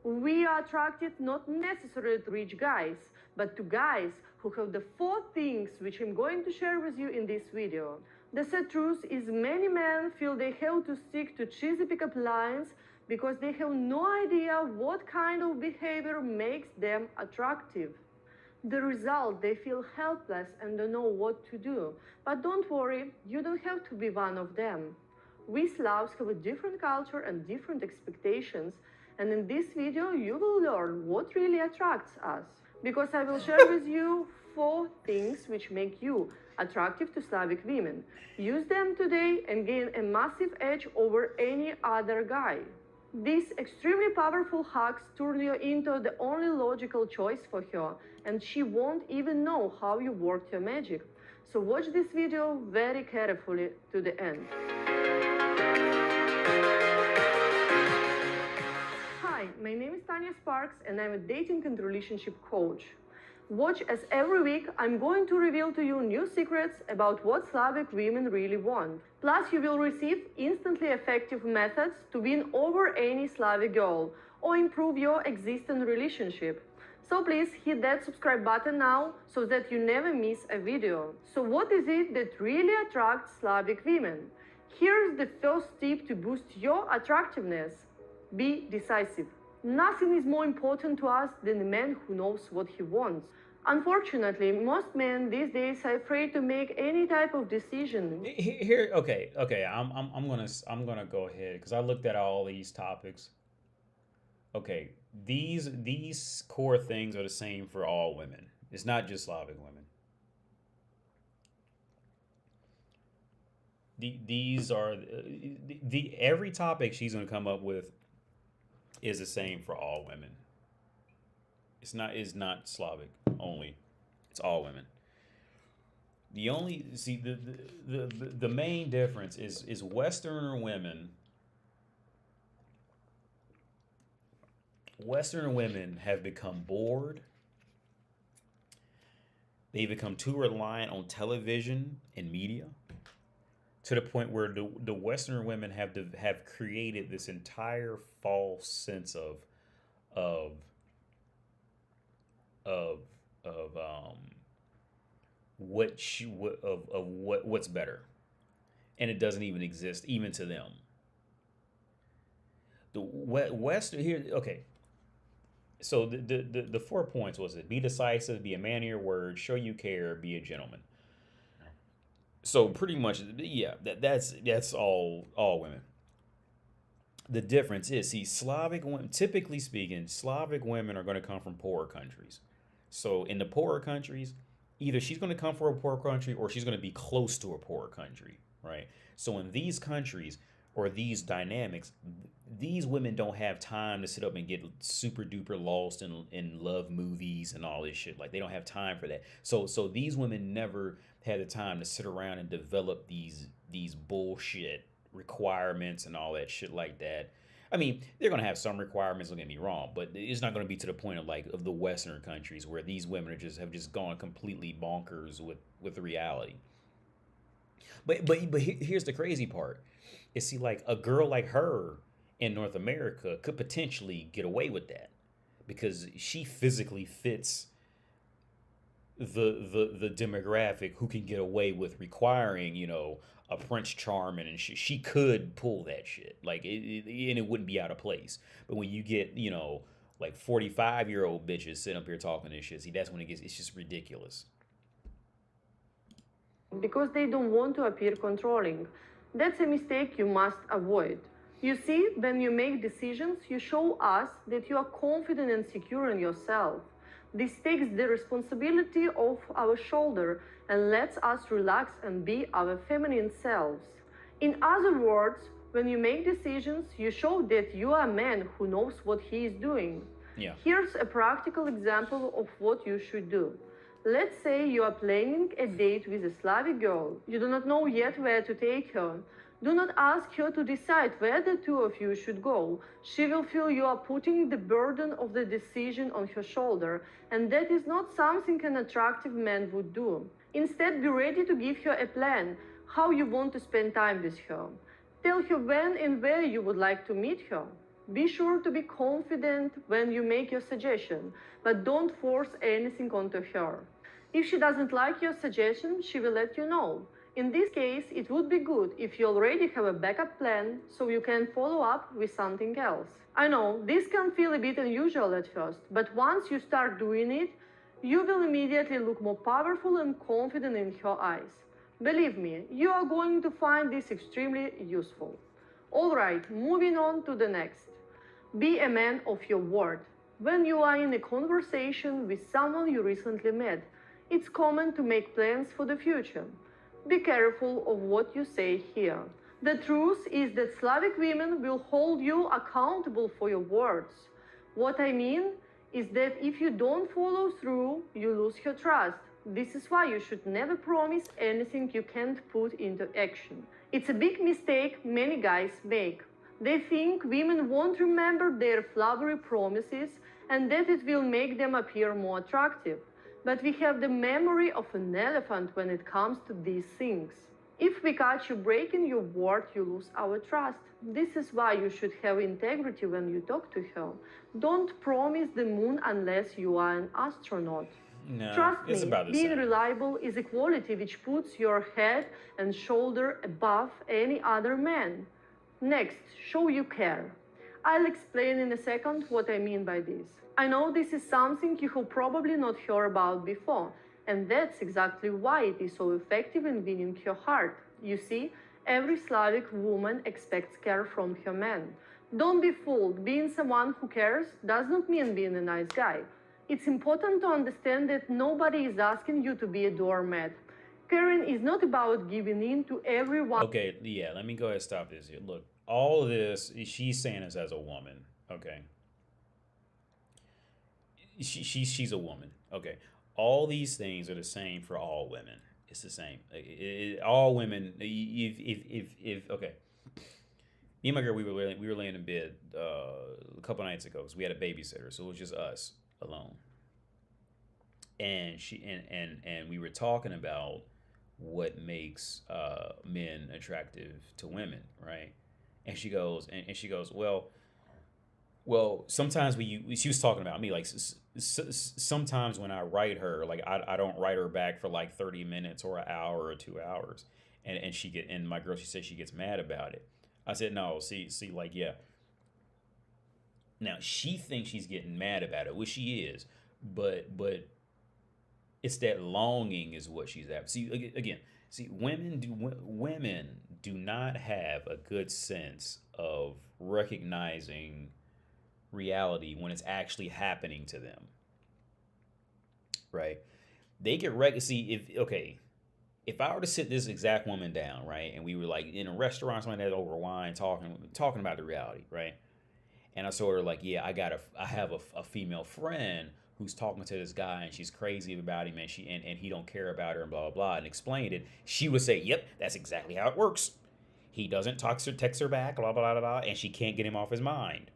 We are attracted not necessarily to rich guys, but to guys who have the 4 things which I'm going to share with you in this video. The sad truth is many men feel they have to stick to cheesy pickup lines because they have no idea what kind of behavior makes them attractive. The result, they feel helpless and don't know what to do. But don't worry, you don't have to be one of them. We Slavs have a different culture and different expectations, and in this video you will learn what really attracts us. Because I will share with you 4 things which make you attractive to Slavic women. Use them today and gain a massive edge over any other guy. These extremely powerful hacks turn you into the only logical choice for her, and she won't even know how you worked your magic. So watch this video very carefully to the end. Hi, my name is Tanya Sparks and I'm a dating and relationship coach. Watch as every week I'm going to reveal to you new secrets about what Slavic women really want. Plus you will receive instantly effective methods to win over any Slavic girl or improve your existing relationship. So please hit that subscribe button now so that you never miss a video. So what is it that really attracts Slavic women? Here's the first tip to boost your attractiveness. Be decisive. Nothing is more important to us than a man who knows what he wants. Unfortunately, most men these days are afraid to make any type of decision. Okay. I'm gonna go ahead because I looked at all these topics. Okay, these core things are the same for all women. It's not just Slavic women. These are the every topic she's gonna come up with is the same for all women. It's not Slavic only. It's all women. The only the main difference is Western women. Western women have become bored. They become too reliant on television and media to the point where the Western women have created this entire false sense of what's better, and it doesn't even exist even to them. The Western here, okay. So the 4 points was it: be decisive, be a man of your word, show you care, be a gentleman. So pretty much, yeah, that's all women. The difference is, see, Slavic women, typically speaking, Slavic women are going to come from poorer countries. So in the poorer countries, either she's going to come from a poor country or she's going to be close to a poorer country, right? So in these countries or these dynamics, these women don't have time to sit up and get super duper lost in love movies and all this shit. Like, they don't have time for that. So these women never had the time to sit around and develop these bullshit requirements and all that shit like that. I mean, they're gonna have some requirements, don't get me wrong, but it's not gonna be to the point of the Western countries where these women have just gone completely bonkers with reality. But here's the crazy part. Is, see, like, a girl like her in North America could potentially get away with that because she physically fits the demographic who can get away with requiring, a Prince Charming, and she could pull that shit, like, and it wouldn't be out of place. But when you get, like 45-year-old bitches sitting up here talking this shit, see, that's when it's just ridiculous. Because they don't want to appear controlling. That's a mistake you must avoid. You see, when you make decisions, you show us that you are confident and secure in yourself. This takes the responsibility off our shoulder and lets us relax and be our feminine selves. In other words, when you make decisions, you show that you are a man who knows what he is doing. Yeah. Here's a practical example of what you should do. Let's say you are planning a date with a Slavic girl. You do not know yet where to take her. Do not ask her to decide where the 2 of you should go. She will feel you are putting the burden of the decision on her shoulder, and that is not something an attractive man would do. Instead, be ready to give her a plan, how you want to spend time with her. Tell her when and where you would like to meet her. Be sure to be confident when you make your suggestion, but don't force anything onto her. If she doesn't like your suggestion, she will let you know. In this case, it would be good if you already have a backup plan so you can follow up with something else. I know this can feel a bit unusual at first, but once you start doing it, you will immediately look more powerful and confident in her eyes. Believe me, you are going to find this extremely useful. Alright, moving on to the next. Be a man of your word. When you are in a conversation with someone you recently met, it's common to make plans for the future. Be careful of what you say here. The truth is that Slavic women will hold you accountable for your words. What I mean is that if you don't follow through, you lose her trust. This is why you should never promise anything you can't put into action. It's a big mistake many guys make. They think women won't remember their flowery promises and that it will make them appear more attractive. But we have the memory of an elephant when it comes to these things. If we catch you breaking your word, you lose our trust. This is why you should have integrity when you talk to her. Don't promise the moon unless you are an astronaut. No, Trust it's me, about the being same. reliable is a quality which puts your head and shoulder above any other man. Next, show you care. I'll explain in a second what I mean by this. I know this is something you have probably not heard about before, and that's exactly why it is so effective in winning her heart. You see, every Slavic woman expects care from her man. Don't be fooled. Being someone who cares does not mean being a nice guy. It's important to understand that nobody is asking you to be a doormat. Caring is not about giving in to everyone. Okay, yeah, let me go ahead and stop this here. Look, all of this, she's saying this as a woman, okay? She's a woman, okay? All these things are the same for all women. It's the same. All women, if okay. Me and my girl, we were laying in bed a couple nights ago because we had a babysitter, so it was just us alone. And and we were talking about what makes men attractive to women, right? And she goes, well, sometimes she was talking about me, like sometimes when I write her, like I don't write her back for like 30 minutes or an hour or 2 hours, and my girl, she said she gets mad about it. I said no, see, like yeah. Now she thinks she's getting mad about it, which she is, but it's that longing is what she's after. See again, see women do not have a good sense of recognizing reality when it's actually happening to them, right? They get see if I were to sit this exact woman down, right, and we were like in a restaurant, something like that, over wine, talking about the reality, right, and I saw her like, yeah, I have a female friend who's talking to this guy and she's crazy about him, and he don't care about her and blah blah blah, and explained it, she would say, yep, that's exactly how it works. He doesn't text her back, blah blah blah blah, and she can't get him off his mind.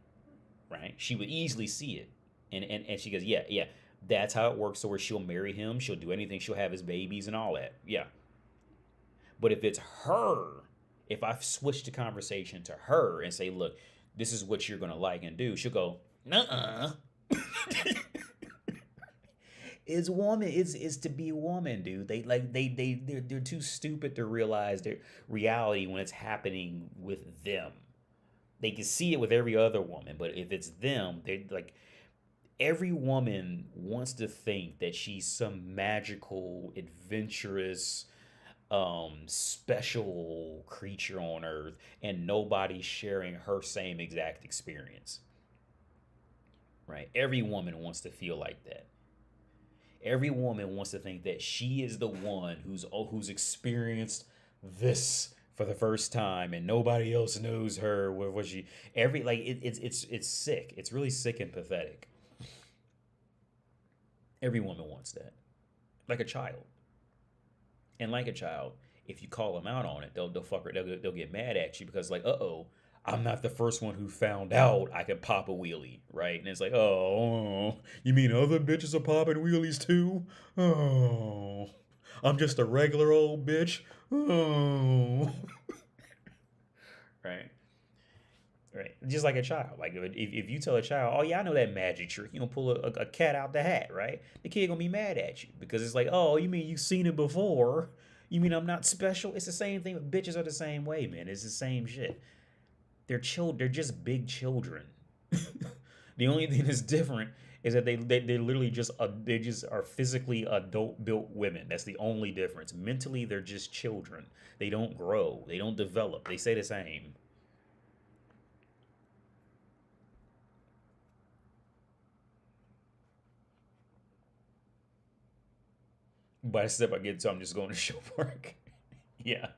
Right? She would easily see it. And she goes, yeah, that's how it works. So where she'll marry him, she'll do anything, she'll have his babies and all that. Yeah. But if it's her, if I switch the conversation to her and say, look, this is what you're gonna like and do, she'll go, nuh-uh. It's woman, it's to be a woman, dude. They're too stupid to realize their reality when it's happening with them. They can see it with every other woman, but if it's them, they like every woman wants to think that she's some magical, adventurous, special creature on earth, and nobody's sharing her same exact experience. Right? Every woman wants to feel like that. Every woman wants to think that she is the one who's experienced this for the first time, and nobody else knows her. What she it's sick. It's really sick and pathetic. Every woman wants that, like a child. And like a child, if you call them out on it, they'll get mad at you because like, I'm not the first one who found out I could pop a wheelie, right? And it's like, oh, you mean other bitches are popping wheelies too? Oh, I'm just a regular old bitch. Oh, right. Right. Just like a child. Like if you tell a child, oh yeah, I know that magic trick. You gonna pull a cat out the hat, right? The kid gonna be mad at you because it's like, oh, you mean you've seen it before? You mean I'm not special? It's the same thing. Bitches are the same way, man. It's the same shit. They're children. They're just big children. The only thing that's different is that they literally just they just are physically adult built women. That's the only difference. Mentally, they're just children. They don't grow. They don't develop. They stay the same. By the step I get to, I'm just going to show work. Yeah,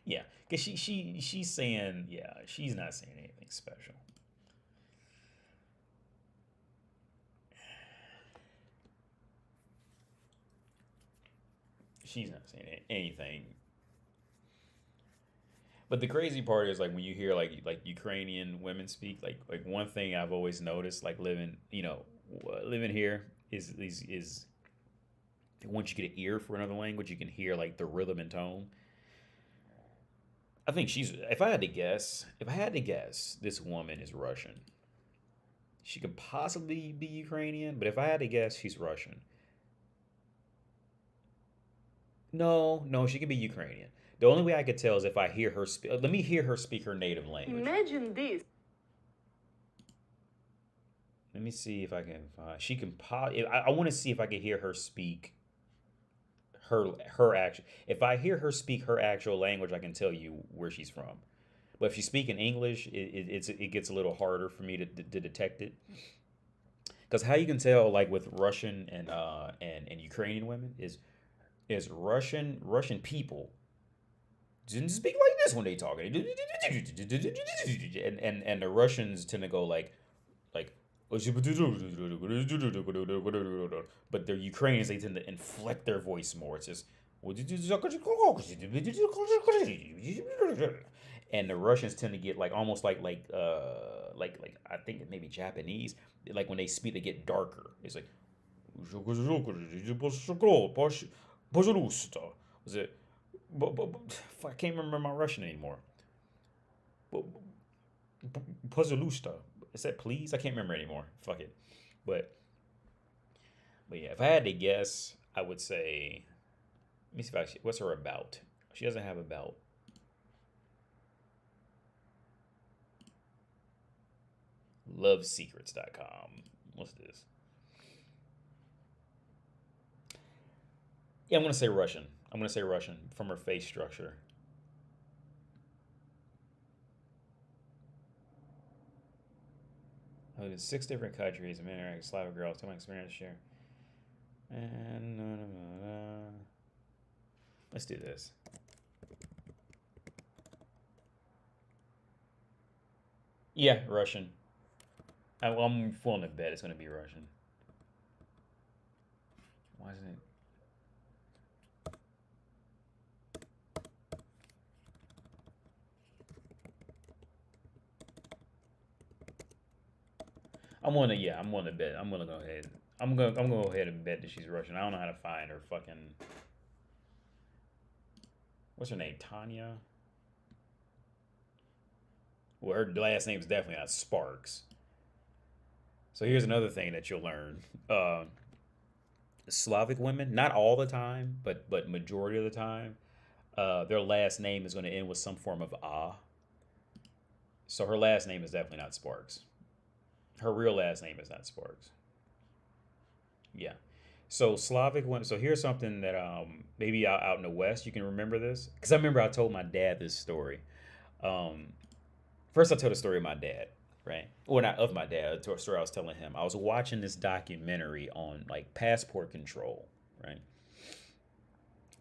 yeah. Cause she's saying, yeah, she's not saying anything special. She's not saying anything. But the crazy part is like when you hear like Ukrainian women speak, like one thing I've always noticed, like living, living here is once you get an ear for another language, you can hear like the rhythm and tone. I think she's. If I had to guess, this woman is Russian. She could possibly be Ukrainian, but if I had to guess, she's Russian. No, no, she could be Ukrainian. The only way I could tell is if I hear her speak. Let me hear her speak her native language. Imagine this. Let me see if I can find. She can. I want to see if I can hear her speak her actual. If I hear her speak her actual language, I can tell you where she's from. But if she's speaking English, it gets a little harder for me to detect it. Because how you can tell, like with Russian and Ukrainian women, is Russian people didn't speak like this when they talk, and the Russians tend to go like, but the Ukrainians, they tend to inflect their voice more. It's just, and the Russians tend to get like almost like I think it may be Japanese. Like when they speak, they get darker. It's like, was it? I can't remember my Russian anymore. Пожалуйста. Is that please? I can't remember anymore. Fuck it. But yeah, if I had to guess, I would say. Let me see if what's her about. She doesn't have about. Lovesecrets.com. What's this? Yeah, I'm gonna say Russian. I'm gonna say Russian from her face structure. I lived in 6 different countries. I'm interacting with Slavic girls. Tell my experience to share. And let's do this. Yeah, Russian. I'm willing to bet it's gonna be Russian. Why isn't it? I'm gonna bet. I'm gonna go ahead. I'm gonna go ahead and bet that she's Russian. I don't know how to find her fucking. What's her name? Tanya. Well, her last name is definitely not Sparks. So here's another thing that you'll learn. Slavic women, not all the time, but majority of the time, their last name is going to end with some form of ah. So her last name is definitely not Sparks. Her real last name is not Sparks. Yeah. So Slavic women. So here's something that maybe out in the West you can remember this, because I remember I told my dad this story. First I told the story of my dad, right? Well, not of my dad. A story I was telling him. I was watching this documentary on like passport control, right?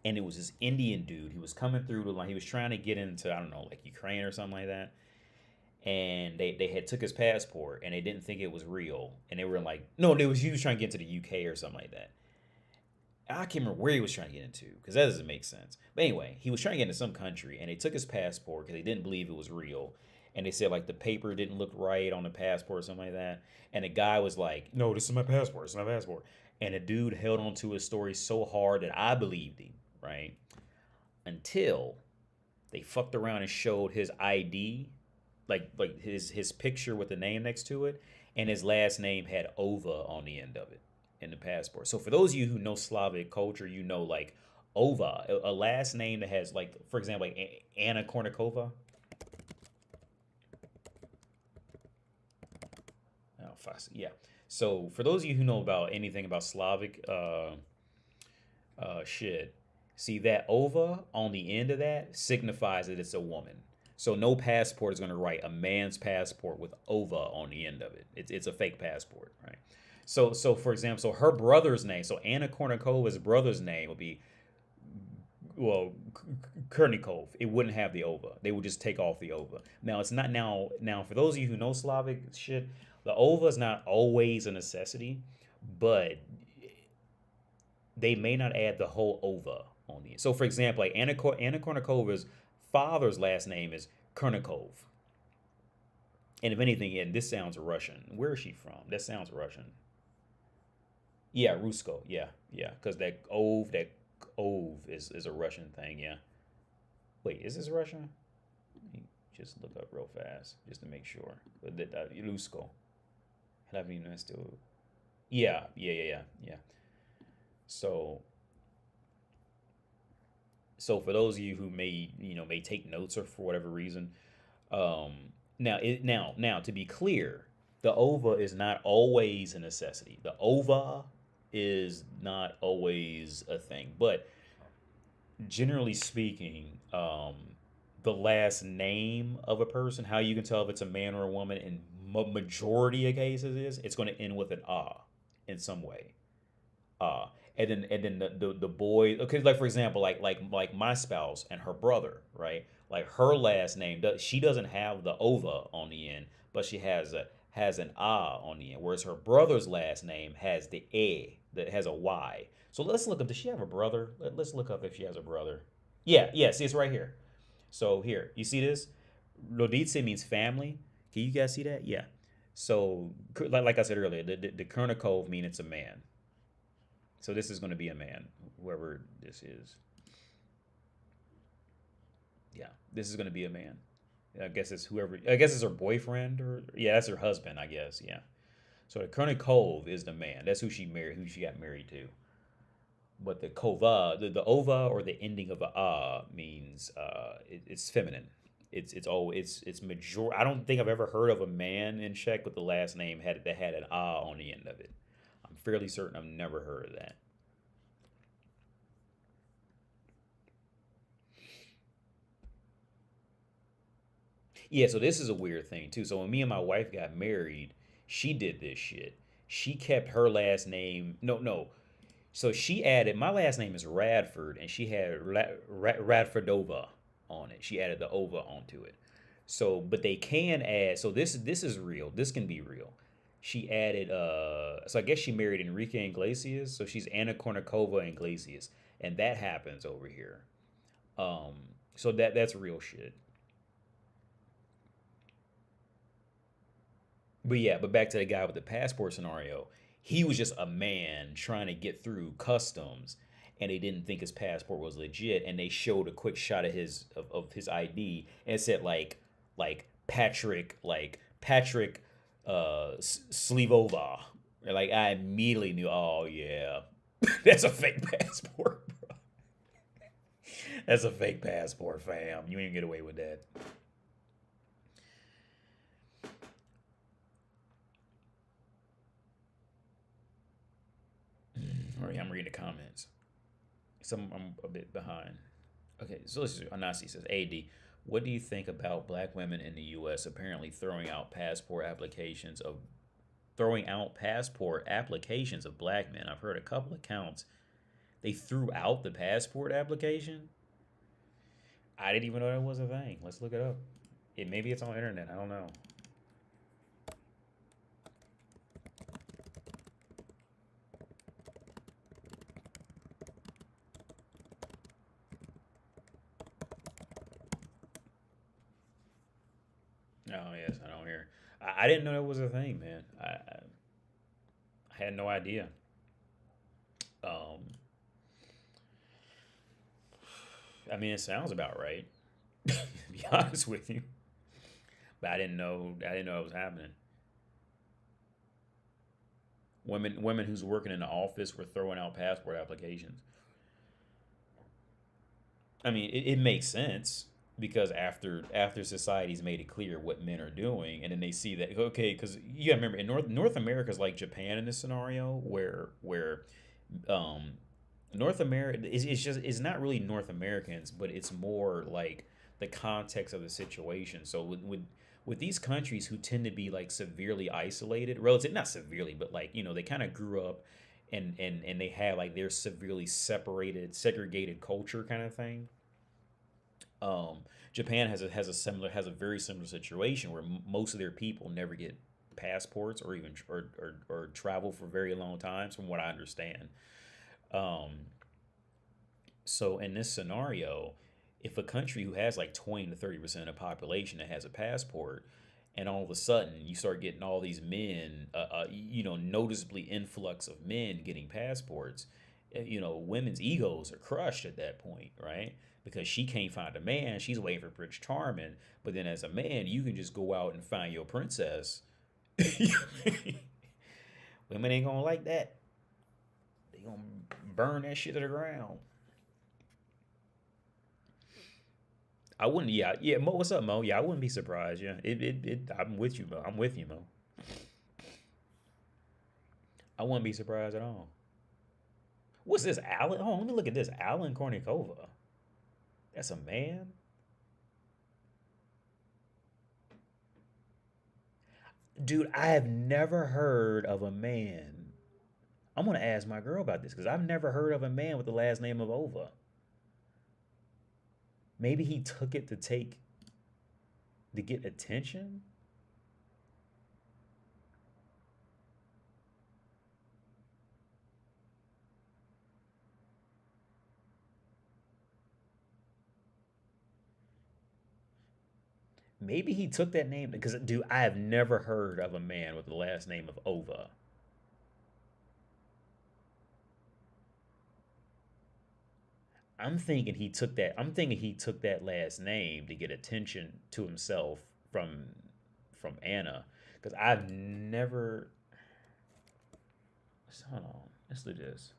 And it was this Indian dude. He was coming through the line. He was trying to get into, I don't know, like Ukraine or something like that. And they had took his passport and they didn't think it was real. And they were like, no, he was trying to get into the UK or something like that. I can't remember where he was trying to get into because that doesn't make sense. But anyway, he was trying to get into some country and they took his passport because they didn't believe it was real. And they said like the paper didn't look right on the passport or something like that. And the guy was like, no, this is my passport. It's my passport. And the dude held on to his story so hard that I believed him, right? Until they fucked around and showed his ID like his picture with the name next to it, and his last name had Ova on the end of it in the passport. So for those of you who know Slavic culture, you know like Ova, a last name that has like, for example, like Anna Kournikova. Oh, yeah. So for those of you who know about anything about Slavic shit, see that Ova on the end of that signifies that it's a woman. So no passport is going to write a man's passport with Ova on the end of it. It's a fake passport, right? So for example, so her brother's name, so Anna Kournikova's brother's name would be, well, Kurnikov. It wouldn't have the Ova. They would just take off the Ova. Now it's not now for those of you who know Slavic shit, the Ova is not always a necessity, but they may not add the whole Ova on the end. So for example, like Anna Kournikova's father's last name is Kurnikov. And if anything, and this sounds Russian. Where is she from? That sounds Russian. Yeah, Rusko. Yeah, yeah. Because that ov is a Russian thing. Yeah. Wait, is this Russian? Let me just look up real fast just to make sure. But Rusko. Still. Yeah. So for those of you who may take notes or for whatever reason, now to be clear, the ova is not always a necessity. The ova is not always a thing, but generally speaking, the last name of a person, how you can tell if it's a man or a woman in majority of cases is it's going to end with an ah in some way. And then the boy, okay, like for example, like my spouse and her brother, right? Like her last name, she doesn't have the ova on the end, but she has an ah on the end, whereas her brother's last name has the a that has a y. So let's look up. Does she have a brother? Let's look up if she has a brother. Yeah. See, it's right here. So here, you see this? Rodice means family. Can you guys see that? Yeah. So like I said earlier, the Kurnikov mean it's a man. So this is going to be a man, whoever this is. Yeah, this is going to be a man. I guess it's whoever. I guess it's her boyfriend, or yeah, that's her husband. I guess, yeah. So the Kurnikov is the man. That's who she got married to. But the kova, the ova, or the ending of a means it's feminine. It's major. I don't think I've ever heard of a man in Czech with the last name that had an on the end of it. I'm fairly certain I've never heard of that. Yeah, so this is a weird thing too. So when me and my wife got married, she did this shit. She kept her last name. No. So she added my last name is Radford, and she had Radfordova on it. She added the ova onto it. So, but they can add. So this is real. This can be real. She added. So I guess she married Enrique Iglesias. So she's Anna Kournikova Iglesias, and that happens over here. Um. So that's real shit. But yeah, but back to the guy with the passport scenario. He was just a man trying to get through customs, and they didn't think his passport was legit, and they showed a quick shot of his ID, and it said Patrick Slivova. Like I immediately knew, oh yeah, that's a fake passport, bro. That's a fake passport, fam. You ain't get away with that. All right, I'm reading the comments. I'm a bit behind. Okay, so let's just, Anasi says, AD, what do you think about black women in the U.S. apparently throwing out passport applications of black men? I've heard a couple accounts. They threw out the passport application? I didn't even know that was a thing. Let's look it up. Maybe it's on the internet. I don't know. Oh yes, I don't hear. I didn't know that was a thing, man. I had no idea. Um, I mean, it sounds about right. To be honest with you, But I didn't know it was happening. Women who's working in the office were throwing out passport applications. I mean, it makes sense because after society's made it clear what men are doing, and then they see that okay, because you gotta remember in North America is like Japan in this scenario where um North America it's not really North Americans, but it's more like the context of the situation. So with these countries who tend to be like severely isolated, relative not severely, but like they kind of grew up and they had like their severely separated, segregated culture kind of thing. Um, Japan has a very similar situation where most of their people never get passports or even or travel for very long times, from what I understand. Um, so in this scenario, if a country who has like 20 to 30% of the population that has a passport, and all of a sudden you start getting all these men, noticeably influx of men getting passports, women's egos are crushed at that point, right? Because she can't find a man, she's waiting for Prince Charming. But then as a man, you can just go out and find your princess. Women ain't gonna like that. They gonna burn that shit to the ground. I wouldn't. Yeah, yeah. Mo, what's up, Mo? Yeah, I wouldn't be surprised. Yeah, I'm with you, Mo. I'm with you, Mo. I wouldn't be surprised at all. What's this, Alan? Oh, let me look at this. Alan Kornikova. That's a man. Dude, I have never heard of a man. I'm gonna ask my girl about this because I've never heard of a man with the last name of Ova. Maybe he took it to get attention. Maybe he took that name because, dude, I have never heard of a man with the last name of Ova. I'm thinking he took that last name to get attention to himself from from Anna, because I've never. Hold on, let's do this.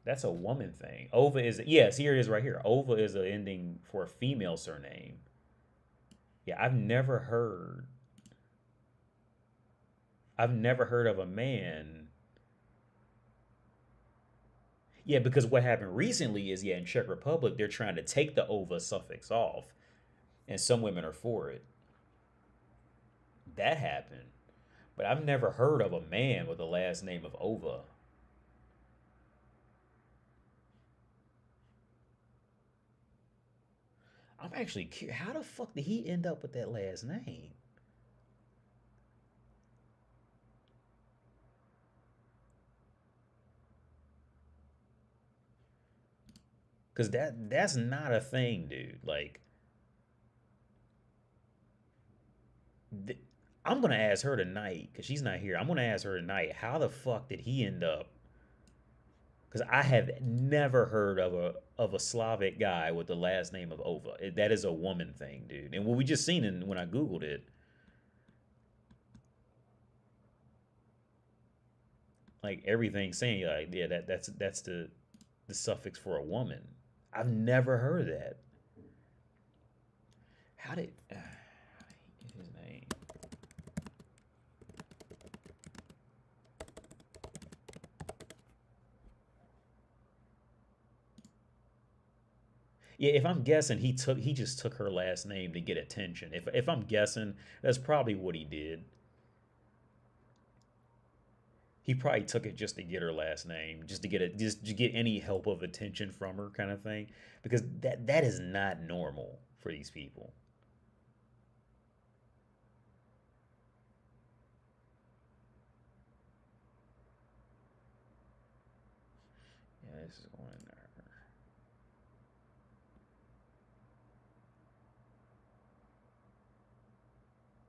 That's a woman thing. Ova is, yes, here it is right here. Ova is an ending for a female surname. Yeah, I've never heard of a man. Yeah, because what happened recently is, yeah, in Czech Republic they're trying to take the ova suffix off, and some women are for it. That happened, but I've never heard of a man with the last name of Ova. I'm actually curious. How the fuck did he end up with that last name? Because that's not a thing, dude. Like, th- I'm gonna ask her tonight because she's not here. I'm gonna ask her tonight. How the fuck did he end up? Because I have never heard of a Slavic guy with the last name of Ova. That is a woman thing, dude. And what we just seen when I googled it, like everything saying like, yeah, that's the suffix for a woman. I've never heard of that. How did his name? Yeah, if I'm guessing, he just took her last name to get attention. If I'm guessing, that's probably what he did. He probably took it just to get her last name, just to get any help of attention from her, kind of thing, because that is not normal for these people. Yeah, this is going in there.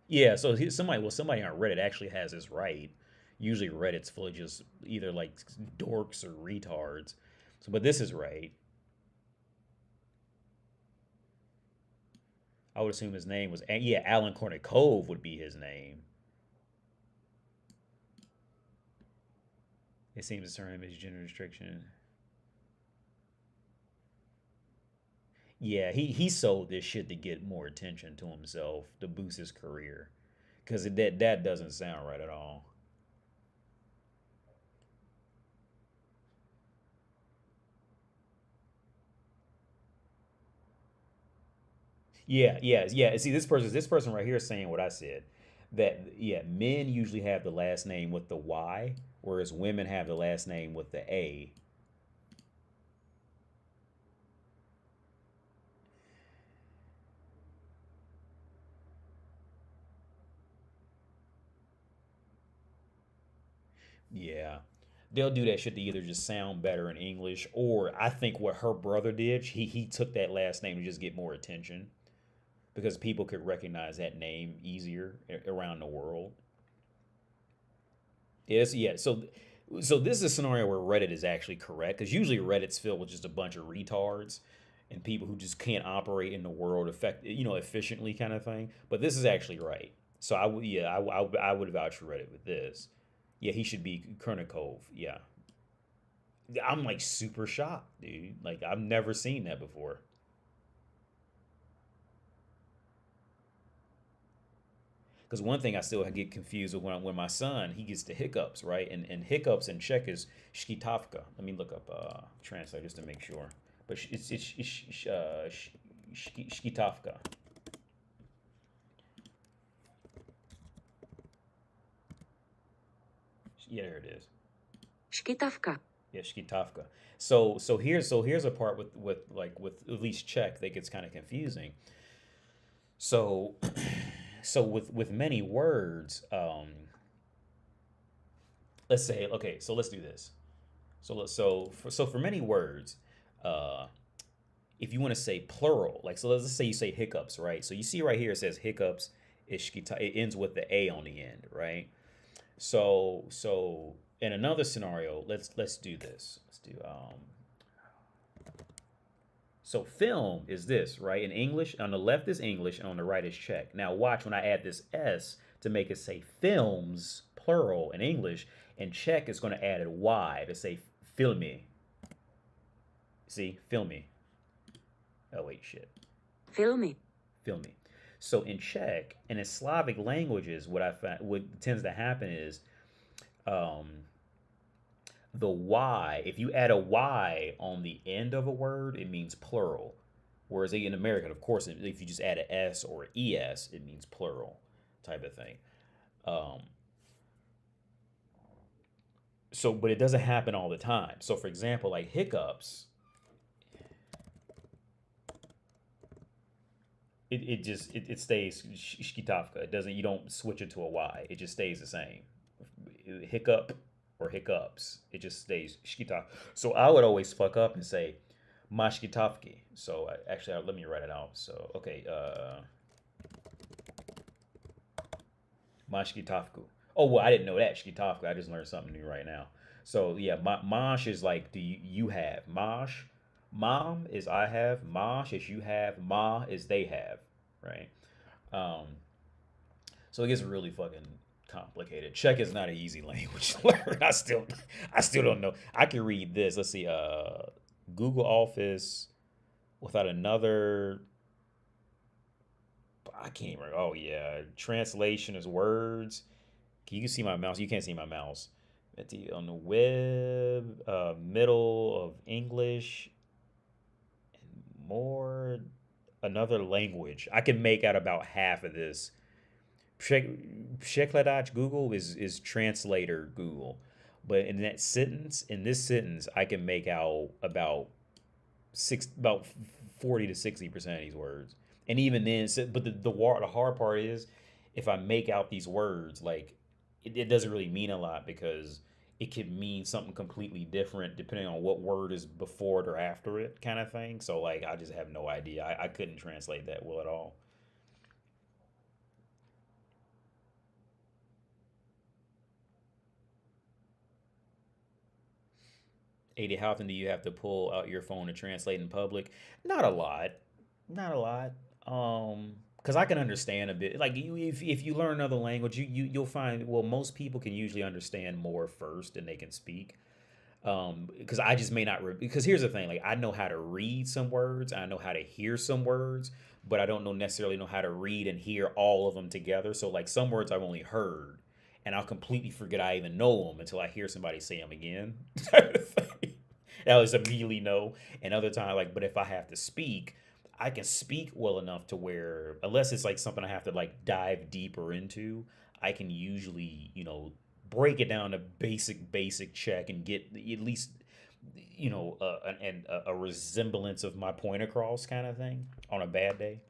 Yeah, so somebody on Reddit actually has this right. Usually Reddit's full of just either like dorks or retards. So, but this is right. I would assume his name was, yeah, Alan Kournikov would be his name. It seems to turn him his gender restriction. Yeah, he sold this shit to get more attention to himself, to boost his career, because that doesn't sound right at all. Yeah, yeah, yeah. See, this person right here is saying what I said. That yeah, men usually have the last name with the Y, whereas women have the last name with the A. Yeah. They'll do that shit to either just sound better in English, or I think what her brother did, he took that last name to just get more attention because people could recognize that name easier around the world. Yes, yeah. So this is a scenario where Reddit is actually correct because usually Reddit's filled with just a bunch of retards and people who just can't operate in the world efficiently kind of thing. But this is actually right. So I would yeah I would vouch for Reddit with this. Yeah, he should be Kernikov. Yeah, I'm like super shocked, dude. Like I've never seen that before. Because one thing I still get confused with when my son he gets the hiccups, right? And hiccups in Czech is shkitavka. Let me look up translate just to make sure. But shkitavka. Yeah, there it is. Škytavka. Yeah, shkitavka. So here's a part with at least Czech that gets kind of confusing. So so with many words, let's say okay, so let's do this. So for many words, uh, if you want to say plural, like so let's say you say hiccups, right? So you see right here it says hiccups. It ends with the a on the end, right? So in another scenario, let's do this. Let's do so film is this, right? In English, on the left is English and on the right is Czech. Now watch when I add this S to make it say films, plural in English, and Czech is going to add a Y to say filmy. See, filmy. Oh wait, shit. Filmy. Filmy. So in Czech and in Slavic languages, what tends to happen is um, the Y, if you add a Y on the end of a word, it means plural. Whereas in American, of course, if you just add an S or an ES, it means plural type of thing. Um, but it doesn't happen all the time. So for example, like hiccups, it stays shkitavka. It doesn't, you don't switch it to a Y. It just stays the same. Hiccup or hiccups. It just stays shkitav. So I would always fuck up and say mashkitavki. So actually, let me write it out. So okay, mashkitavku. Oh well, I didn't know that shkitavku. I just learned something new right now. So yeah, mosh is like do you have mosh. Mom is I have. Mosh is you have. Ma is they have. Right. Um, so it gets really fucking complicated. Czech is not an easy language to learn. I still don't know. I can read this. Let's see. Google Office without another. I can't remember. Oh yeah, translation is words. You can see my mouse. You can't see my mouse. On the web, middle of English, and more another language. I can make out about half of this. Przekladacz Google is translator Google, but in this sentence, I can make out about 40 to 60% of these words, and even then, but the hard part is if I make out these words, like it doesn't really mean a lot because it could mean something completely different depending on what word is before it or after it, kind of thing. So like I just have no idea. I couldn't translate that well at all. 80, how often do you have to pull out your phone to translate in public? Not a lot. Not a lot. Because I can understand a bit. Like if you learn another language, you'll find, well, most people can usually understand more first than they can speak. Because I just may not because here's the thing, like I know how to read some words, I know how to hear some words, but I don't know necessarily know how to read and hear all of them together. So like some words I've only heard, and I'll completely forget I even know them until I hear somebody say them again. Type of thing. That was immediately no. And other time, like, but if I have to speak, I can speak well enough to where, unless it's like something I have to like dive deeper into, I can usually, break it down to basic check and get at least, a resemblance of my point across kind of thing on a bad day.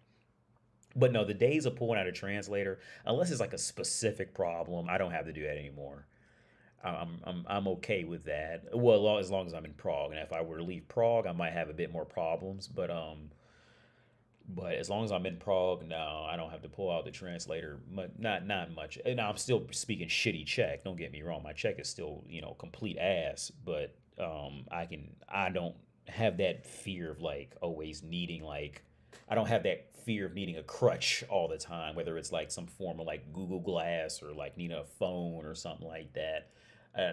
But no, the days of pulling out a translator, unless it's like a specific problem, I don't have to do that anymore. I'm okay with that. Well, as long as I'm in Prague, and if I were to leave Prague, I might have a bit more problems. But as long as I'm in Prague, no, I don't have to pull out the translator. Not much. And I'm still speaking shitty Czech. Don't get me wrong. My Czech is still complete ass. But I don't have that fear of like always needing like. I don't have that fear of needing a crutch all the time, whether it's like some form of like Google Glass or like needing a phone or something like that.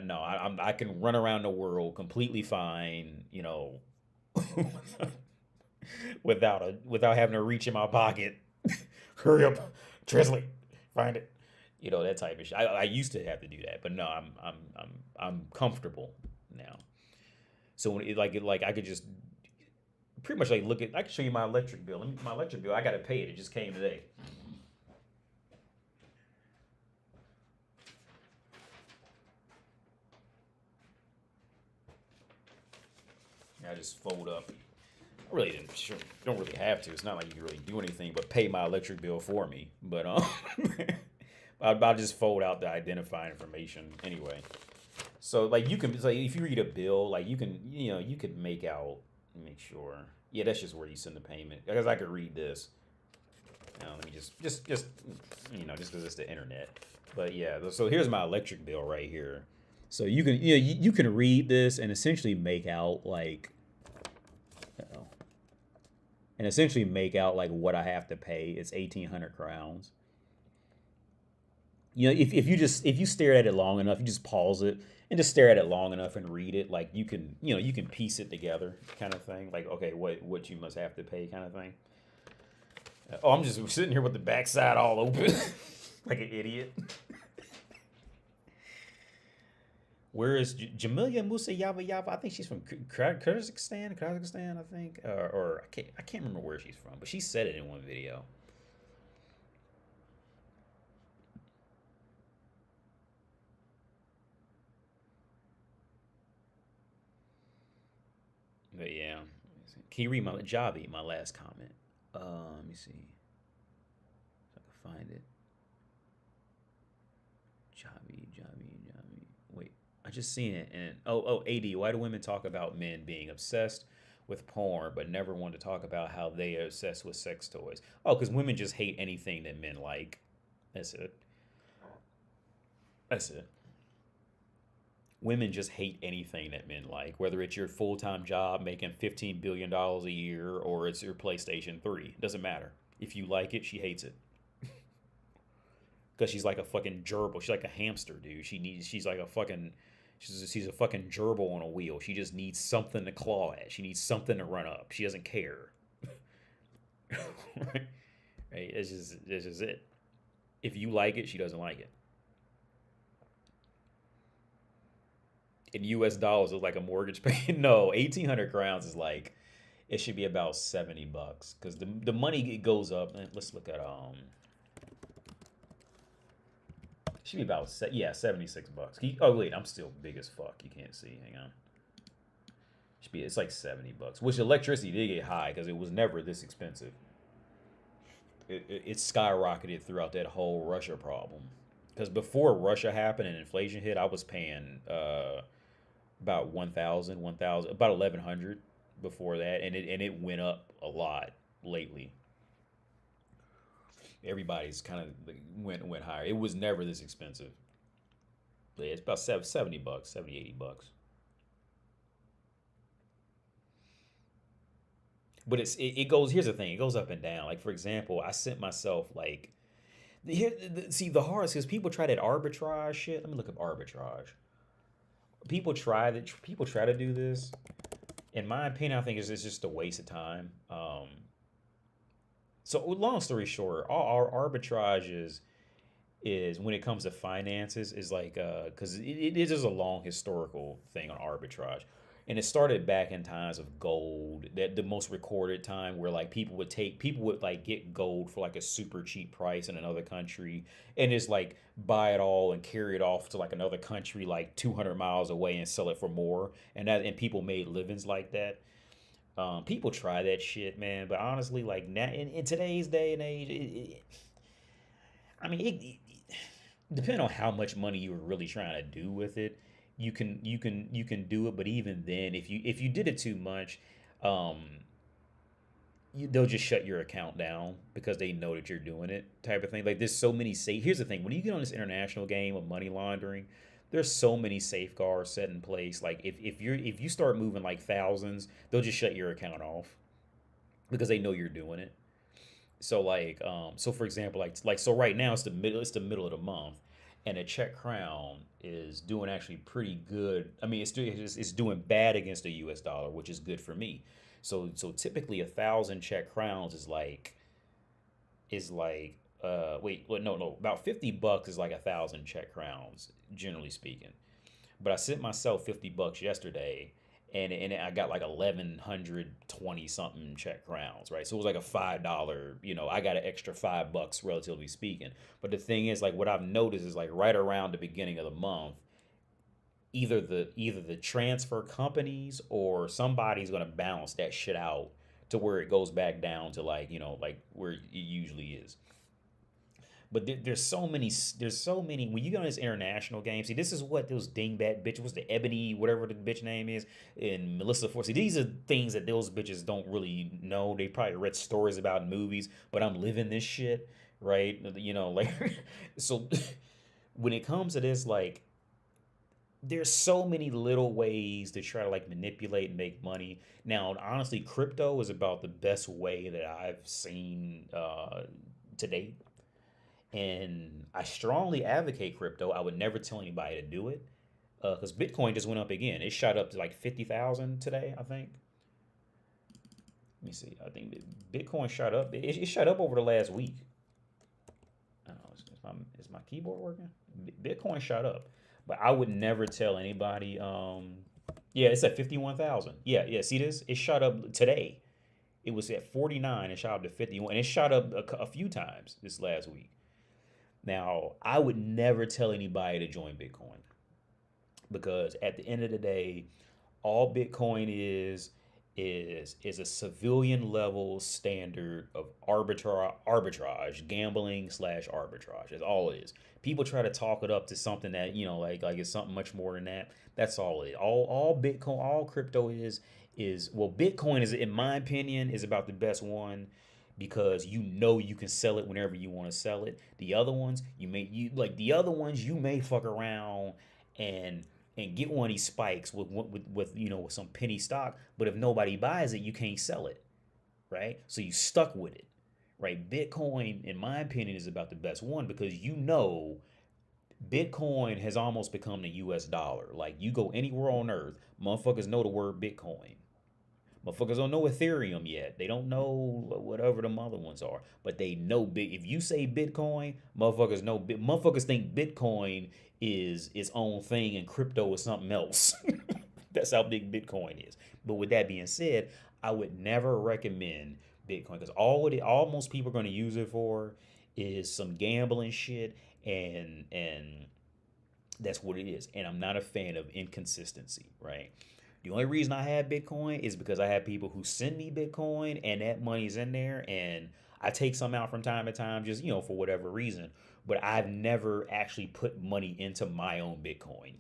No, I can run around the world completely fine, without having to reach in my pocket. Hurry up, translate, find it. That type of shit. I used to have to do that, but no, I'm comfortable now. So when like I could just pretty much like look at. I can show you my electric bill. My electric bill. I got to pay it. It just came today. I just fold up. I really don't really have to. It's not like you can really do anything but pay my electric bill for me. But I'll just fold out the identifying information anyway. So like you can, like if you read a bill, like you can, you could make out, make sure. Yeah, that's just where you send the payment. Because I could read this. Let me just just because it's the internet. But yeah, so here's my electric bill right here. So you can, you can read this and essentially make out like. And essentially make out like what I have to pay. It's 1,800 crowns. If you stare at it long enough, you just pause it and just stare at it long enough and read it, like you can piece it together, kind of thing. Like, okay, what you must have to pay, kind of thing. Oh, I'm just sitting here with the backside all open, like an idiot. Where is Jamilia Musa Yava Yava? I think she's from Kazakhstan, I think, or I can't remember where she's from, but she said it in one video. But yeah, can you read my Javi, my last comment? Let me see if I can find it. Javi. Wait, I just seen it. And AD. Why do women talk about men being obsessed with porn but never want to talk about how they are obsessed with sex toys? Oh, because women just hate anything that men like. That's it. Women just hate anything that men like, whether it's your full-time job making $15 billion a year or it's your PlayStation 3. Doesn't matter. If you like it, she hates it. Because she's like a fucking gerbil. She's like a hamster, dude. She's like a fucking, she's a fucking gerbil on a wheel. She just needs something to claw at. She needs something to run up. She doesn't care. Right? It's just it. If you like it, she doesn't like it. In US dollars, it's like a mortgage payment. No, 1,800 crowns is like, it should be about $70 because the money goes up. Let's look at it should be about $76. Oh wait, I'm still big as fuck. You can't see. Hang on. It's like $70, which electricity did get high because it was never this expensive. It skyrocketed throughout that whole Russia problem. Because before Russia happened and inflation hit, I was paying about 1,000, about 1,100 before that, and it went up a lot lately. Everybody's kind of went higher. It was never this expensive. But yeah, it's about $70, $80. But it goes. Here's the thing. It goes up and down. Like for example, I sent myself like here. See the hardest is people try that arbitrage shit. Let me look up arbitrage. People try to do this. In my opinion, I think it's just a waste of time. So long story short, all our arbitrage is when it comes to finances is like because it is just a long historical thing on arbitrage, and it started back in times of gold, that the most recorded time where like people would like get gold for like a super cheap price in another country and just like buy it all and carry it off to like another country like 200 miles away and sell it for more, and people made livings like that. People try that shit, man, but honestly, like now in today's day and age, I mean, depending on how much money you were really trying to do with it, you can do it. But even then, if you did it too much, um, they'll just shut your account down because they know that you're doing it, type of thing. Like there's so many safe. Here's the thing: when you get on this international game of money laundering, there's so many safeguards set in place. Like if you start moving like thousands, they'll just shut your account off because they know you're doing it. So like so for example so right now it's the middle of the month, and a Czech crown is doing actually pretty good. I mean it's doing bad against the US dollar, which is good for me. So typically 1,000 Czech crowns is like wait, well, no, about $50 is like 1,000 Czech crowns, generally speaking. But I sent myself $50 yesterday, and I got like 1,120 something Czech crowns, right? So it was like a $5, I got an extra $5, relatively speaking. But the thing is, like, what I've noticed is like right around the beginning of the month, either the transfer companies or somebody's gonna balance that shit out to where it goes back down to like like where it usually is. But there's so many when you go on this international game. See, this is what those dingbat bitches, what's the Ebony, whatever the bitch name is, and Melissa Ford. See, these are things that those bitches don't really know. They probably read stories about in movies, but I'm living this shit, right? Like so when it comes to this, like there's so many little ways to try to like manipulate and make money. Now, honestly, crypto is about the best way that I've seen to date, and I strongly advocate crypto. I would never tell anybody to do it because Bitcoin just went up again. It shot up to like 50,000 today, I think. Let me see. I think Bitcoin shot up. It shot up over the last week. I don't know. Is my keyboard working? Bitcoin shot up, but I would never tell anybody. Yeah, it's at 51,000. Yeah. See this? It shot up today. It was at 49 and shot up to 51, and it shot up a few times this last week. Now, I would never tell anybody to join Bitcoin because at the end of the day, all Bitcoin is a civilian level standard of arbitrage, gambling slash arbitrage. That's all it is. People try to talk it up to something that like it's something much more than that. That's all it is. All Bitcoin, all crypto is well, Bitcoin is, in my opinion, is about the best one because you can sell it whenever you want to sell it. The other ones you may fuck around and get one of these spikes with some penny stock, but if nobody buys it, you can't sell it, right? So you stuck with it, right? Bitcoin, in my opinion, is about the best one because Bitcoin has almost become the US dollar. Like you go anywhere on earth, motherfuckers know the word Bitcoin. Motherfuckers don't know Ethereum yet. They don't know whatever the other ones are, but they know big. If you say Bitcoin, motherfuckers know. Motherfuckers think Bitcoin is its own thing and crypto is something else. That's how big Bitcoin is. But with that being said, I would never recommend Bitcoin because all most people are going to use it for is some gambling shit, and that's what it is. And I'm not a fan of inconsistency, right? The only reason I have Bitcoin is because I have people who send me Bitcoin and that money's in there, and I take some out from time to time just, for whatever reason. But I've never actually put money into my own Bitcoin.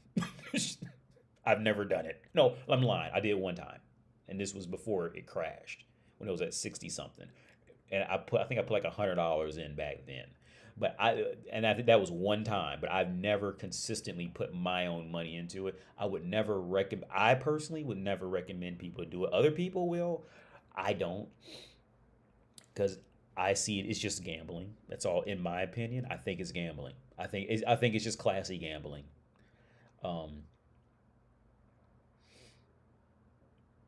I've never done it. No, I'm lying. I did one time. And this was before it crashed when it was at 60 something. And I think I put like $100 in back then. But I think that was one time, but I've never consistently put my own money into it. I personally would never recommend people to do it. Other people will. I don't, because I see it's just gambling. That's all, in my opinion. I think it's gambling. I think it's just classy gambling. Um,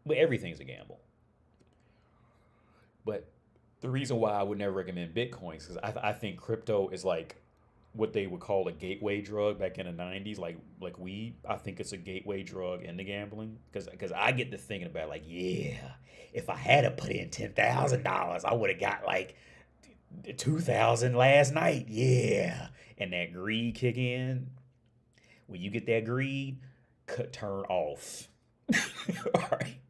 but everything's a gamble. But the reason why I would never recommend Bitcoin is I think crypto is like what they would call a gateway drug back in the 90s, like weed. I think it's a gateway drug into gambling because I get to thinking about like, yeah, if I had to put in $10,000, I would have got like 2,000 last night. Yeah, and that greed kick in. When you get that greed, turn off. All right.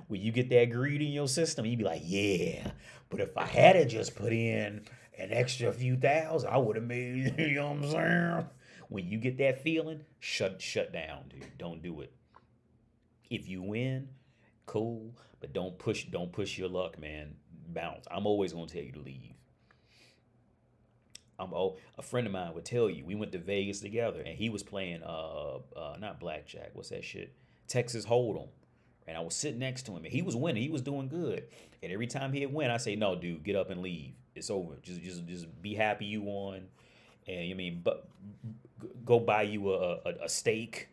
When you get that greed in your system, you be like, yeah. But if I had to just put in an extra few thousand, I would have made, you know what I'm saying? When you get that feeling, shut down, dude. Don't do it. If you win, cool, but don't push your luck, man. Bounce. I'm always gonna tell you to leave. A friend of mine would tell you we went to Vegas together and he was playing not blackjack, what's that shit? Texas Hold'em. And I was sitting next to him and he was winning, he was doing good. And every time he'd win, I say, no, dude, get up and leave. It's over. Just be happy you won. And but go buy you a steak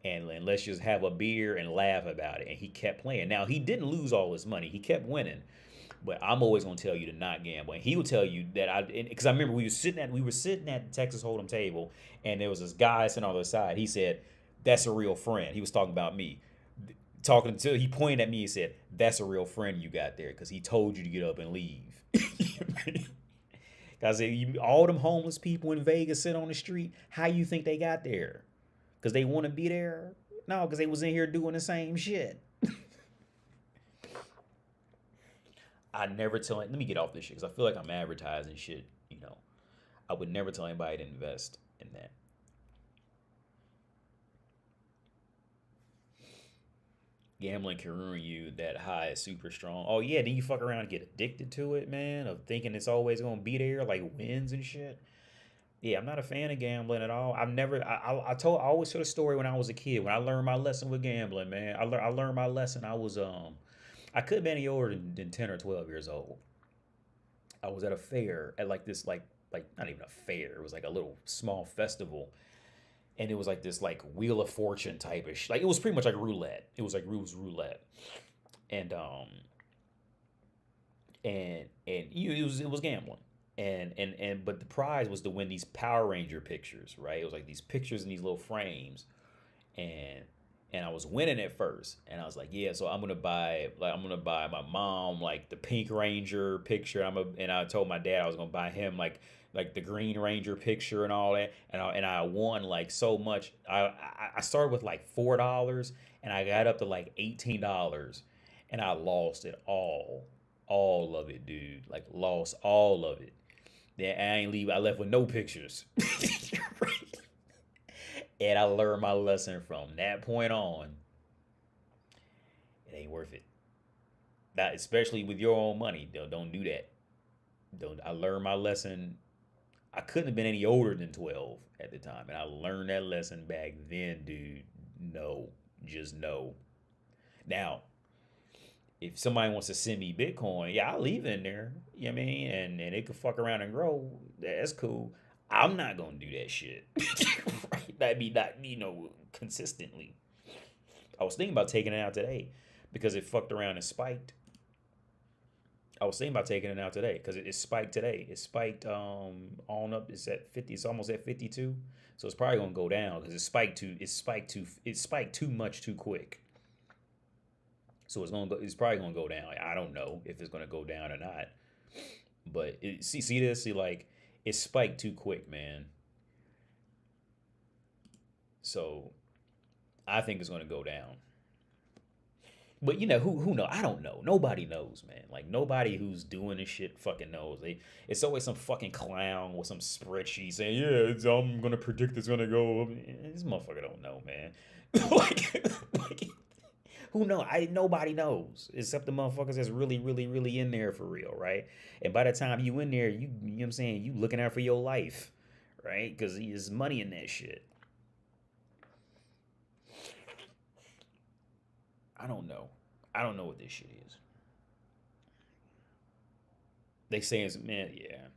and let's just have a beer and laugh about it. And he kept playing. Now he didn't lose all his money. He kept winning. But I'm always gonna tell you to not gamble. And he would tell you that because I remember we were sitting at the Texas Hold'em table, and there was this guy sitting on the other side. He said, "That's a real friend." He was talking about me, he pointed at me and said, "That's a real friend you got there, because he told you to get up and leave." I said, all them homeless people in Vegas sit on the street. How you think they got there? Because they want to be there? No, because they was in here doing the same shit. I never tell. Let me get off this shit because I feel like I'm advertising shit. I would never tell anybody to invest in that. Gambling can ruin you. That high is super strong. Oh yeah, then you fuck around and get addicted to it, man. Of thinking it's always gonna be there, like wins and shit. Yeah, I'm not a fan of gambling at all. I've never. I always told a story when I was a kid when I learned my lesson with gambling, man. I learned my lesson. I could have been any older than 10 or 12 years old. I was at a fair at like this like not even a fair. It was like a little small festival, and it was like this like Wheel of Fortune type of like it was pretty much like roulette. It was like roulette, and it was gambling. And but the prize was to win these Power Ranger pictures, right? It was like these pictures in these little frames, and I was winning at first, and I was like, yeah, so I'm gonna buy my mom like the Pink Ranger picture. And I told my dad I was gonna buy him like the Green Ranger picture and all that. And I won like so much. I started with like $4, and I got up to like $18, and I lost it all of it, dude. Like lost all of it. Then I left with no pictures. Right? And I learned my lesson from that point on. It ain't worth it. Not especially with your own money. Don't do that. I learned my lesson. I couldn't have been any older than 12 at the time, and I learned that lesson back then, dude. No, just no. Now, if somebody wants to send me Bitcoin, yeah, I'll leave it in there. You know what I mean? And it could fuck around and grow. That's cool. I'm not gonna do that shit. Right? That'd be not, consistently. I was thinking about taking it out today because it fucked around and spiked. I was thinking about taking it out today because it spiked today. It spiked on up. It's at 50. It's almost at 52. So it's probably gonna go down because it spiked too much too quick. So it's probably gonna go down. I don't know if it's gonna go down or not. But see this? See, like, it spiked too quick, man. So I think it's gonna go down. But who know? I don't know. Nobody knows, man. Like nobody who's doing this shit fucking knows. It's always some fucking clown with some spreadsheet saying, "Yeah, I'm gonna predict it's gonna go." This motherfucker don't know, man. like who know? Nobody knows except the motherfuckers that's really, really, really in there for real, right? And by the time you in there, you know what I'm saying, you looking out for your life, right? Because there's money in that shit. I don't know. I don't know what this shit is. They saying, man, yeah.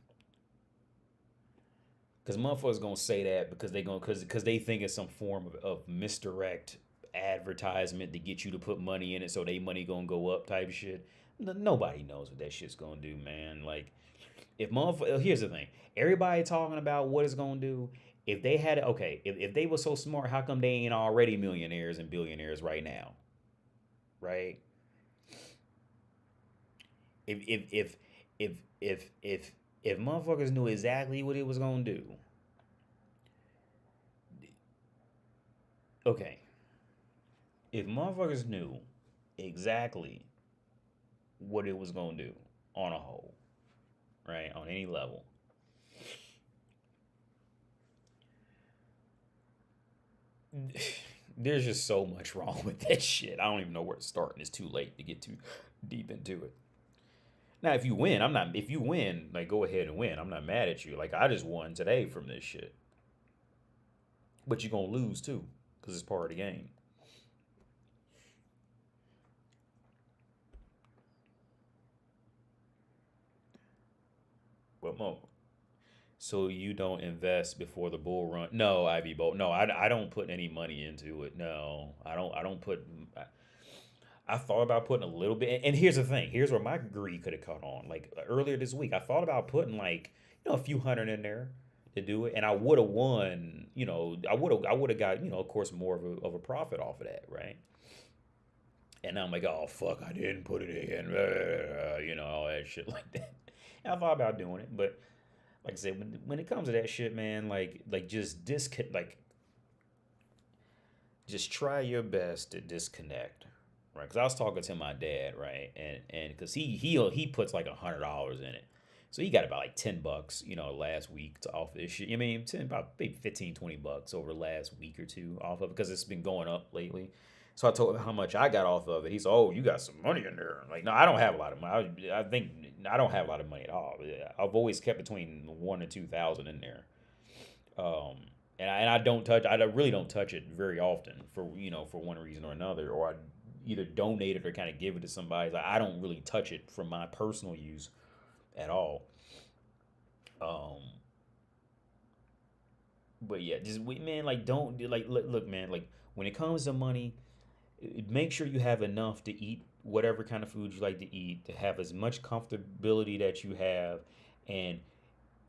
Because motherfuckers gonna say that because they gonna because they think it's some form of misdirect advertisement to get you to put money in it, so they money gonna go up type shit. Nobody knows what that shit's gonna do, man. Like, if motherfucker, here's the thing: everybody talking about what it's gonna do. If they had okay, if they were so smart, how come they ain't already millionaires and billionaires right now? Right? If if if if motherfuckers knew exactly what it was gonna do, okay. If motherfuckers knew exactly what it was gonna do on a whole, right, on any level, there's just so much wrong with that shit. I don't even know where to start, and it's too late to get too deep into it. Now, if you win, I'm not. If you win, like, go ahead and win. I'm not mad at you. Like, I just won today from this shit. But you're gonna lose too, because it's part of the game. What more? So you don't invest before the bull run? No, Ivy Bolt. No, I don't put any money into it. No, I don't put. I thought about putting a little bit. And here's the thing. Here's where my greed could have caught on. Like earlier this week, I thought about putting like a few hundred in there to do it, and I would have won. I would have got of course more of a profit off of that, right? And I'm like, oh fuck, I didn't put it in, all that shit like that. And I thought about doing it, but like I said, when it comes to that shit, man, like just try your best to disconnect, right? Because I was talking to my dad, right, and because he puts like $100 in it, so he got about like $10, last week to off this shit. I mean, about maybe 15-20 bucks over the last week or two off of it because it's been going up lately. So I told him how much I got off of it. He said, "Oh, you got some money in there." I'm like, no, I don't have a lot of money. I think I don't have a lot of money at all. I've always kept between 1,000 and 2,000 in there. Um, and I don't touch. I really don't touch it very often for one reason or another, or I either donate it or kind of give it to somebody. Like, I don't really touch it for my personal use at all. Um, but yeah, man, like, don't like look, man, like when it comes to money, make sure you have enough to eat whatever kind of food you like to eat, to have as much comfortability that you have. And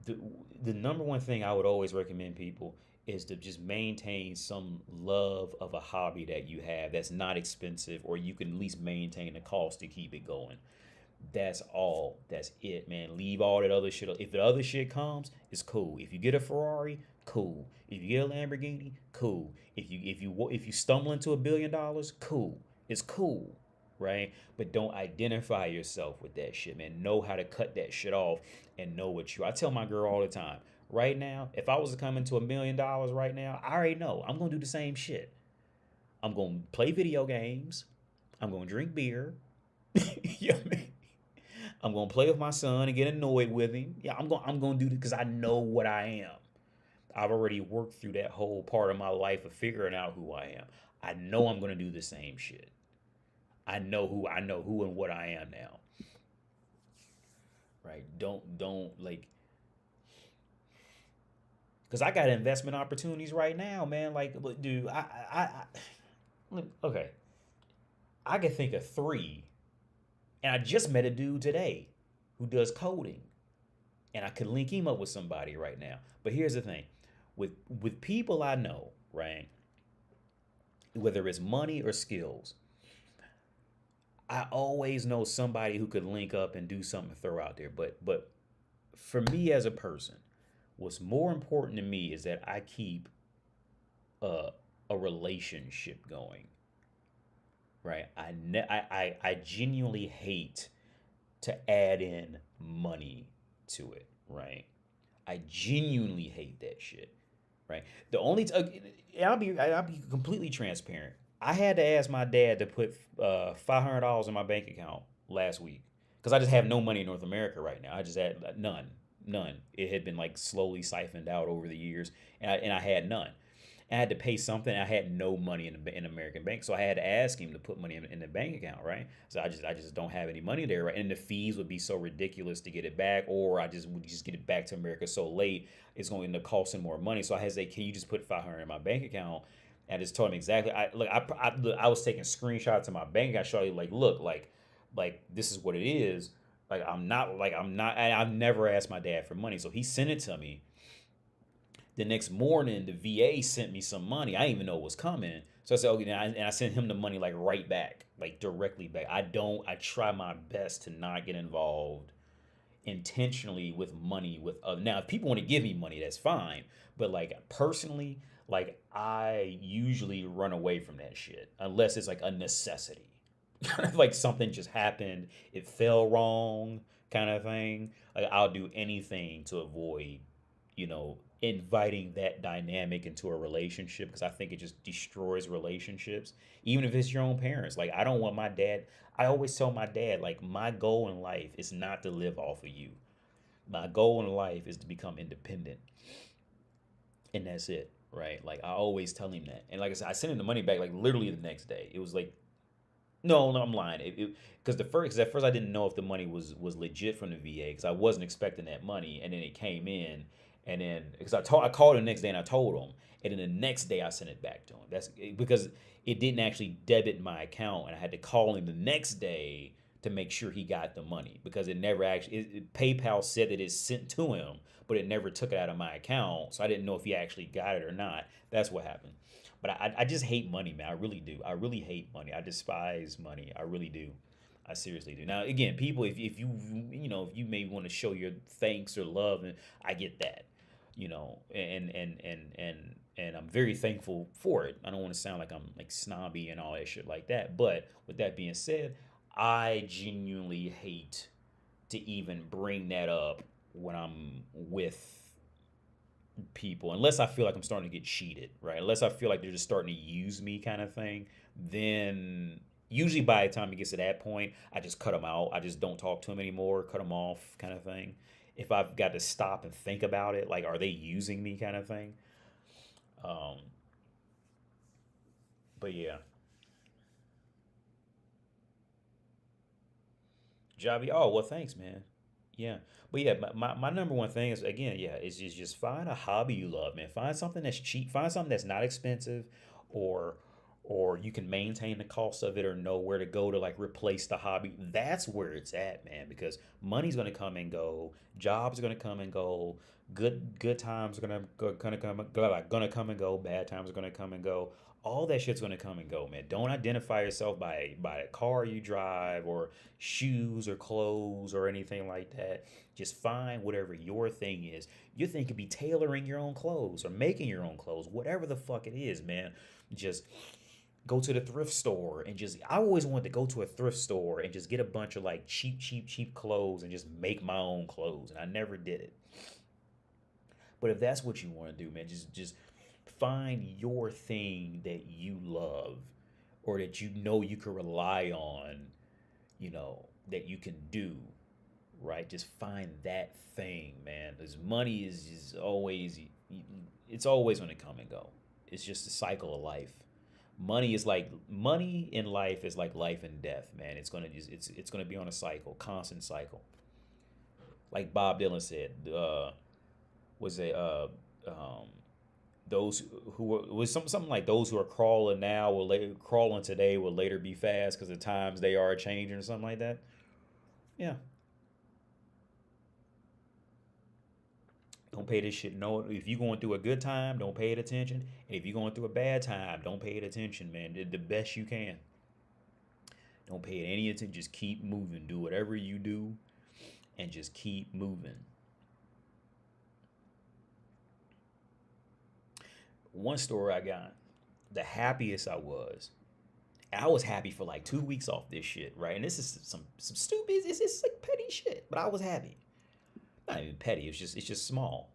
the the number one thing I would always recommend people is to just maintain some love of a hobby that you have that's not expensive, or you can at least maintain the cost to keep it going. That's all. That's it, man. Leave all that other shit. If the other shit comes, it's cool. If you get a Ferrari, cool. If you get a Lamborghini, cool. If you stumble into $1 billion, cool. It's cool, right? But don't identify yourself with that shit, man. Know how to cut that shit off and know what you. I tell my girl all the time. Right now, if I was to come into $1 million right now, I already know I'm gonna do the same shit. I'm gonna play video games. I'm gonna drink beer. You know what I mean? I'm gonna play with my son and get annoyed with him. Yeah, I'm gonna do it because I know what I am. I've already worked through that whole part of my life of figuring out who I am. I know I'm gonna do the same shit. I know who and what I am now. Right? Don't like, because I got investment opportunities right now, man. Like, look, dude, look, okay. I can think of three, and I just met a dude today who does coding, and I could link him up with somebody right now. But here's the thing, with people I know, right? Whether it's money or skills, I always know somebody who could link up and do something to throw out there. But for me as a person, what's more important to me is that I keep a a relationship going, right? I genuinely hate to add in money to it, right? I genuinely hate that shit, right? The only I'll be completely transparent. I had to ask my dad to put $500 in my bank account last week because I just have no money in North America right now. I just had none. It had been like slowly siphoned out over the years, and I had none. I had to pay something. I had no money in American Bank, so I had to ask him to put money in the bank account, right? So I just don't have any money there, right? And the fees would be so ridiculous to get it back, or I just would just get it back to America so late, it's going to end up costing more money. So I had to say, can you just put 500 in my bank account? And I just told him exactly. I was taking screenshots of my bank account, showing you look, this is what it is. I'm not. I've never asked my dad for money, so he sent it to me. The next morning, the VA sent me some money. I didn't even know it was coming. So I said, okay, and I sent him the money right back, directly back. I try my best to not get involved intentionally with money with now if people want to give me money, that's fine. But personally, I usually run away from that shit unless it's a necessity. Something just happened, it fell wrong kind of thing. I'll do anything to avoid, inviting that dynamic into a relationship because I think it just destroys relationships, even if it's your own parents. I don't want my dad. I always tell my dad, my goal in life is not to live off of you. My goal in life is to become independent. And that's it, right? I always tell him that. And like I said, I sent him the money back literally the next day. It was no, I'm lying. Because at first I didn't know if the money was legit from the VA because I wasn't expecting that money, and then it came in, and then because I called him the next day and I told him, and then the next day I sent it back to him. That's because it didn't actually debit my account, and I had to call him the next day to make sure he got the money because it never actually PayPal said that it's sent to him, but it never took it out of my account, so I didn't know if he actually got it or not. That's what happened. But I just hate money, man. I really do. I really hate money. I despise money. I really do. I seriously do. Now, again, people, if you if you may want to show your thanks or love, and I get that, and I'm very thankful for it. I don't want to sound like I'm snobby and all that shit like that. But with that being said, I genuinely hate to even bring that up when I'm with people, unless I feel like I'm starting to get cheated, right? Unless I feel like they're just starting to use me kind of thing, then usually by the time it gets to that point, I just cut them out. I just don't talk to them anymore, cut them off kind of thing. If I've got to stop and think about it, are they using me kind of thing? Um, but yeah. Javi, oh, well, thanks, man. Yeah. But yeah, my number one thing is, again, yeah, is just find a hobby you love, man. Find something that's cheap. Find something that's not expensive, or you can maintain the cost of it, or know where to go to replace the hobby. That's where it's at, man, because money's gonna come and go, jobs are gonna come and go, good times are gonna come and go, bad times are gonna come and go. All that shit's gonna come and go, man. Don't identify yourself by a car you drive, or shoes, or clothes, or anything like that. Just find whatever your thing is. Your thing could be tailoring your own clothes or making your own clothes, whatever the fuck it is, man. Just go to the thrift store and I always wanted to go to a thrift store and just get a bunch of cheap clothes and just make my own clothes, and I never did it. But if that's what you want to do, man, just find your thing that you love, or that you can rely on, that you can do, right? Just find that thing, man. Because money is always, it's always going to come and go. It's just a cycle of life. Money in life is like life and death, man. It's gonna be on a cycle, constant cycle. Like Bob Dylan said, was a those who was something like those who are crawling now will crawling today will later be fast because the times they are changing, or something like that. Yeah. Don't pay this shit. No, if you're going through a good time, don't pay it attention. And if you're going through a bad time, don't pay it attention, man. The best you can. Don't pay it any attention. Just keep moving. Do whatever you do, and just keep moving. One story I got, the happiest I was happy for 2 weeks off this shit, right? And this is some stupid, it's petty shit, but I was happy. Not even petty, it's just small.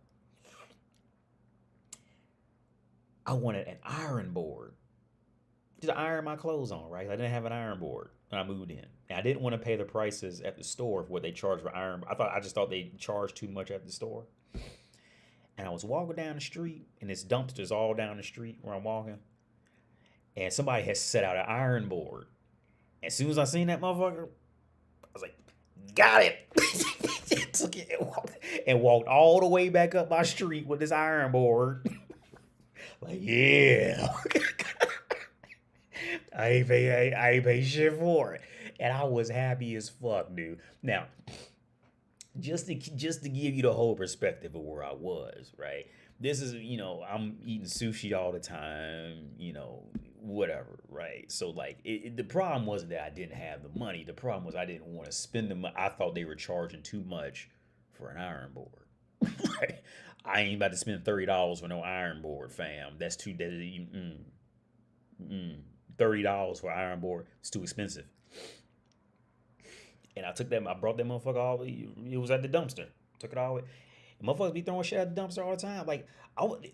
I wanted an iron board. Just iron my clothes on, right? I didn't have an iron board when I moved in. And I didn't want to pay the prices at the store for what they charge for iron. I just thought they charged too much at the store. And I was walking down the street, and this dumpster's all down the street where I'm walking. And somebody had set out an iron board. As soon as I seen that motherfucker, I was like, got it. Took it and walked all the way back up my street with this iron board. Like, yeah. I ain't pay shit for it. And I was happy as fuck, dude. Now, just to give you the whole perspective of where I was, right? This is, I'm eating sushi all the time, whatever, right? So like, the problem wasn't that I didn't have the money. The problem was I didn't want to spend the money. I thought they were charging too much for an iron board. Right? I ain't about to spend $30 for no iron board, fam. That's too $30 for an iron board. It's too expensive. And I brought that motherfucker all the way. It was at the dumpster. Took it all the way. And motherfuckers be throwing shit at the dumpster all the time. Like,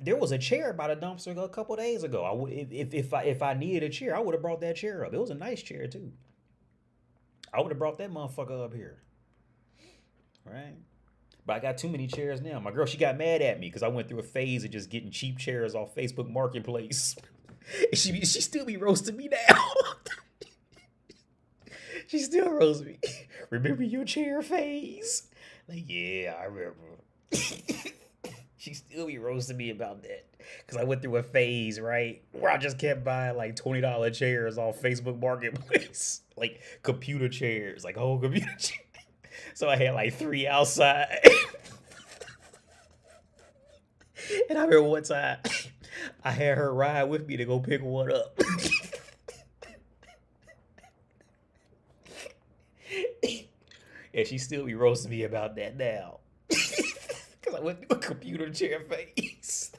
there was a chair by the dumpster a couple days ago. If I needed a chair, I would have brought that chair up. It was a nice chair too. I would have brought that motherfucker up here. Right? But I got too many chairs now. My girl, she got mad at me because I went through a phase of just getting cheap chairs off Facebook Marketplace. And she still be roasting me now. She still roasts me. Remember your chair phase? Like, yeah, I remember. She still be roasting me about that. Because I went through a phase, right? Where I just kept buying like $20 chairs off Facebook Marketplace. Like computer chairs. Like whole computer chairs. So I had like 3 outside. And I remember one time I had her ride with me to go pick one up. And she still be roasting me about that now. Because I went through a computer chair phase.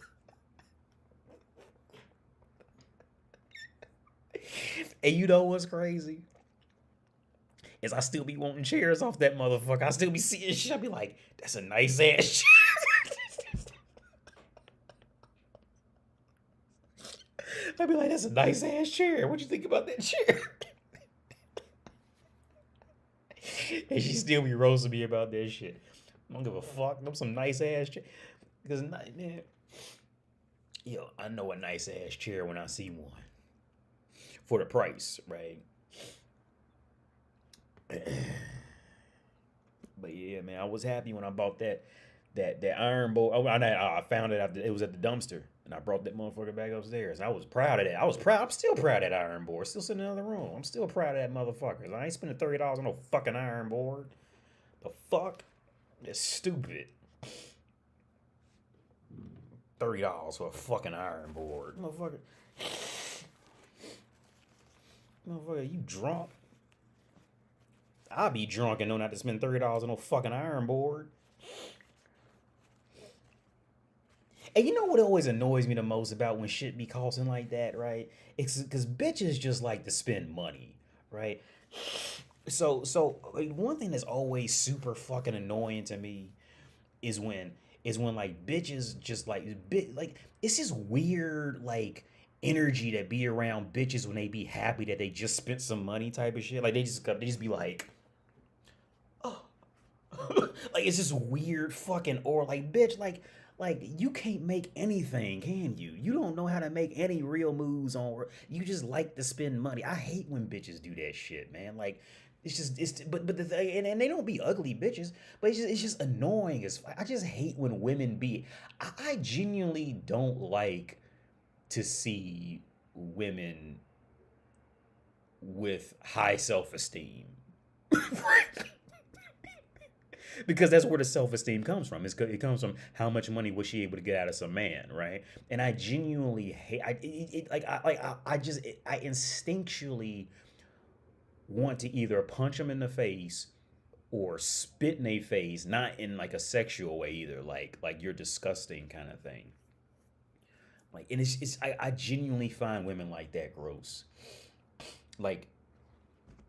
And you know what's crazy? Is I still be wanting chairs off that motherfucker. I still be seeing shit. I be like, that's a nice ass chair. I be like, that's a nice ass chair. What you think about that chair? And she still be roasting me about that shit. I don't give a fuck. Them some nice ass chair. Because, man, I know a nice ass chair when I see one. For the price, right? But yeah, man, I was happy when I bought that iron bowl. I found it after it was at the dumpster, and I brought that motherfucker back upstairs. I was proud of that. I'm still proud of that iron board. Still sitting in the other room. I'm still proud of that motherfucker. I ain't spending $30 on no fucking iron board. The fuck? That's stupid. $30 for a fucking iron board, motherfucker. Motherfucker, you drunk? I'll be drunk and know not to spend $30 on no fucking iron board. And you know what always annoys me the most about when shit be costing like that, right? It's because bitches just like to spend money, right? So like, one thing that's always super fucking annoying to me is when like bitches just like it's this weird like energy that be around bitches when they be happy that they just spent some money type of shit. Like they just be like, oh, like it's this weird fucking or like bitch like you can't make anything, can you? You don't know how to make any real moves on. You just like to spend money. I hate when bitches do that shit, man. Like but the thing, and they don't be ugly bitches, but it's just annoying as I just hate when women be. I genuinely don't like to see women with high self-esteem. Because that's where the self-esteem comes from. It comes from how much money was she able to get out of some man, right? And I genuinely hate. I instinctually want to either punch them in the face or spit in their face, not in like a sexual way either, like you're disgusting kind of thing. Like, and I genuinely find women like that gross. Like,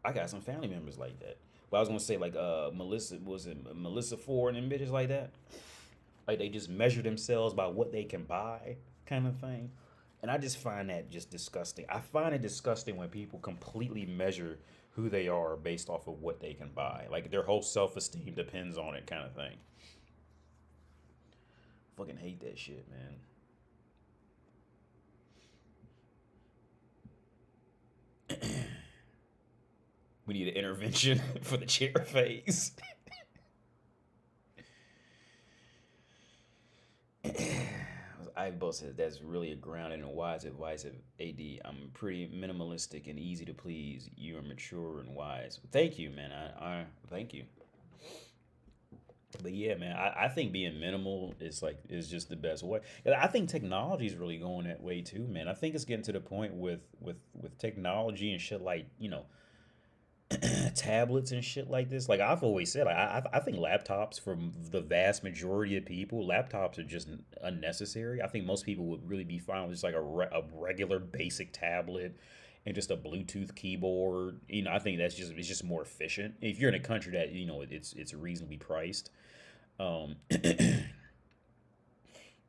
I got some family members like that. But I was gonna say like Melissa Ford and bitches like that. Like they just measure themselves by what they can buy, kind of thing. And I just find that just disgusting. I find it disgusting when people completely measure who they are based off of what they can buy. Like their whole self-esteem depends on it, kind of thing. fucking hate that shit, man. We need an intervention for the chair phase. I both said that's really a grounded and wise advice of AD. I'm pretty minimalistic and easy to please. You are mature and wise. Thank you, man. I thank you. But yeah, man, I think being minimal is just the best way. And I think technology is really going that way too, man. I think it's getting to the point with technology and shit like tablets and shit like this. Like I've always said, I think laptops for the vast majority of people, laptops are just unnecessary. I think most people would really be fine with just like a regular basic tablet and just a Bluetooth keyboard. I think it's just more efficient if you're in a country that it's reasonably priced. Um,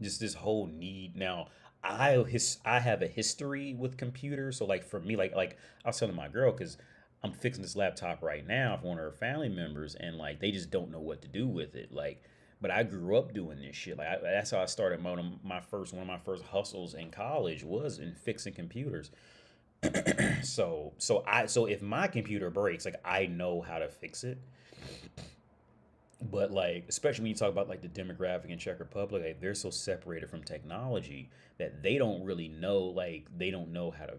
just this whole need now. I have a history with computers, so like for me, like I was telling my girl because I'm fixing this laptop right now for one of her family members, and like they just don't know what to do with it. Like, but I grew up doing this shit. Like that's how I started one of my first hustles in college was in fixing computers. So if my computer breaks, like I know how to fix it. But like, especially when you talk about like the demographic in Czech Republic, like they're so separated from technology that they don't really know. Like they don't know how to.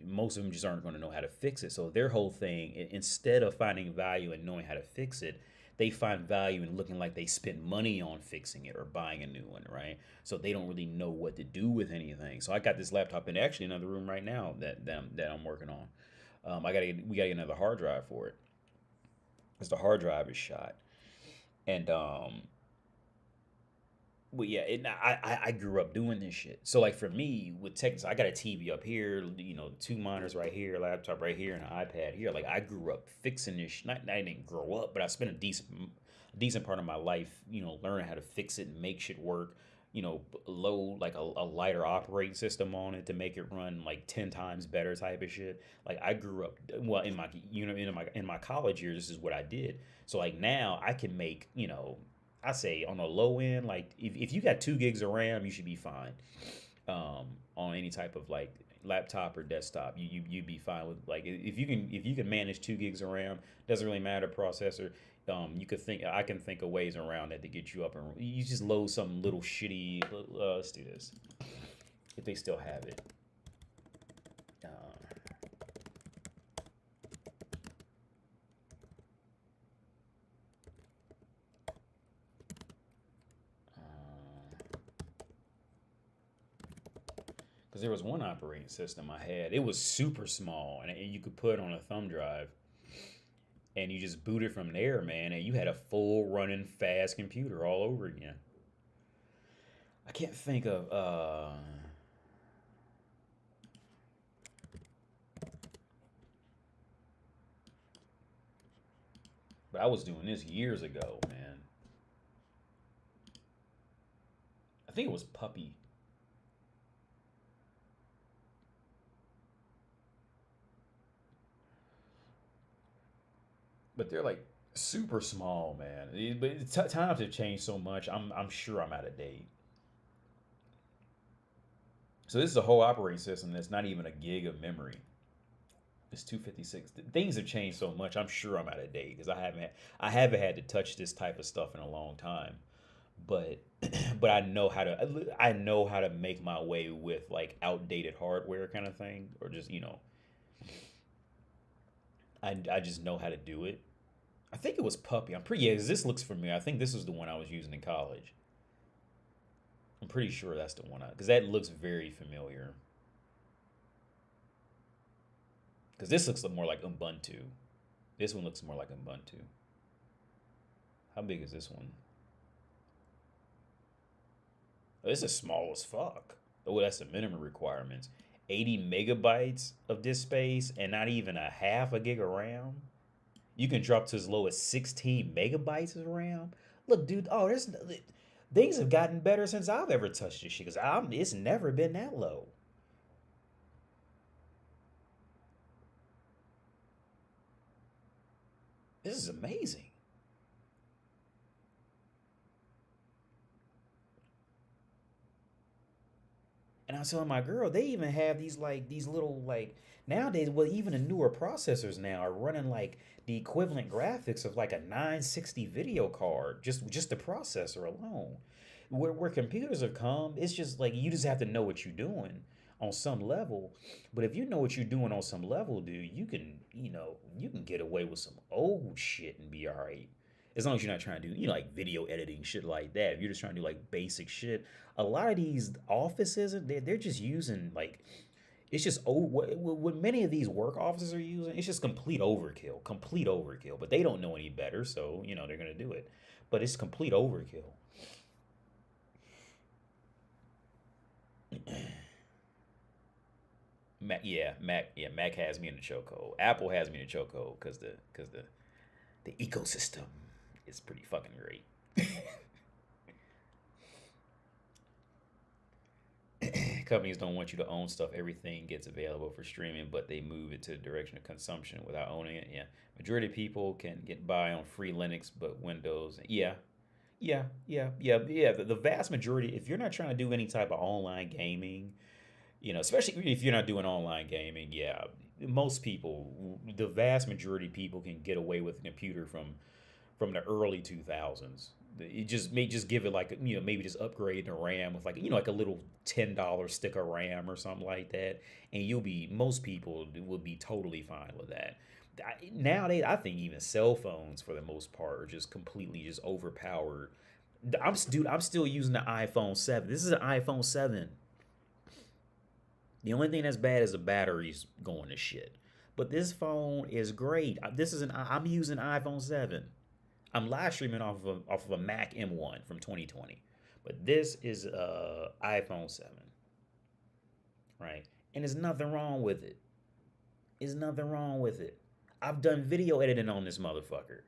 Most of them just aren't going to know how to fix it. So their whole thing, instead of finding value in knowing how to fix it, they find value in looking like they spent money on fixing it or buying a new one, right? So they don't really know what to do with anything. So I got this laptop in actually another room right now that I'm working on. We gotta get another hard drive for it because the hard drive is shot. And But yeah, I grew up doing this shit. So like for me with tech, so I got a TV up here, two monitors right here, laptop right here, and an iPad here. Like I grew up fixing this. I didn't grow up, but I spent a decent part of my life, learning how to fix it and make shit work. Load like a lighter operating system on it to make it run like 10 times better type of shit. Like I grew up well in my in my college years. This is what I did. So like now I can make I say on a low end, like if you got 2 gigs of RAM, you should be fine. On any type of like laptop or desktop, you'd be fine with like if you can manage 2 gigs of RAM, doesn't really matter processor. I can think of ways around that to get you up and you just load some little shitty. Let's do this if they still have it. Uh, Because there was one operating system I had. It was super small, and you could put it on a thumb drive, and you just boot it from there, man, and you had a full running fast computer all over again. I can't think of but I was doing this years ago, man. I think it was Puppy. But they're like super small, man. But times have changed so much. I'm sure I'm out of date. So this is a whole operating system that's not even a gig of memory. It's 256. Things have changed so much. I'm sure I'm out of date because I haven't had to touch this type of stuff in a long time. But but I know how to make my way with like outdated hardware kind of thing, or just I just know how to do it. I think it was Puppy. I'm pretty yeah. 'Cause this looks familiar. I think this was the one I was using in college. I'm pretty sure that's the one because that looks very familiar. Because this looks more like Ubuntu. This one looks more like Ubuntu. How big is this one? Oh, this is small as fuck. Oh, that's the minimum requirements. 80 megabytes of disk space and not even a half a gig of RAM. You can drop to as low as 16 megabytes of RAM. Look, dude. Oh, there's things have gotten better since I've ever touched this shit. Because it's never been that low. This is amazing. And I was telling my girl, they even have these little like nowadays. Well, even the newer processors now are running like the equivalent graphics of like a 960 video card, just the processor alone. Where computers have come, it's just like you just have to know what you're doing on some level. But if you know what you're doing on some level, dude, you can get away with some old shit and be all right. As long as you're not trying to do, like video editing shit like that. If you're just trying to do like basic shit, a lot of these offices, they're just using like, it's just what many of these work offices are using. It's just complete overkill. But they don't know any better, so they're gonna do it. But it's complete overkill. Mac has me in the chokehold. Apple has me in the chokehold because the ecosystem is pretty fucking great. Companies don't want you to own stuff. Everything gets available for streaming, but they move it to the direction of consumption without owning it. Yeah, majority of people can get by on free Linux, but Windows. Yeah. The vast majority, if you're not trying to do any type of online gaming, especially if you're not doing online gaming, yeah, most people, the vast majority of people can get away with a computer from the early 2000s. It just give it like maybe just upgrade the RAM with like a little $10 stick of RAM or something like that, and most people will be totally fine with that. Nowadays, I think even cell phones for the most part are just completely just overpowered. I'm still using the iPhone 7. This is an iPhone 7. The only thing that's bad is the batteries going to shit. But this phone is great. I'm using iPhone 7. I'm live streaming off of a Mac M1 from 2020. But this is iPhone 7. Right? And there's nothing wrong with it. There's nothing wrong with it. I've done video editing on this motherfucker.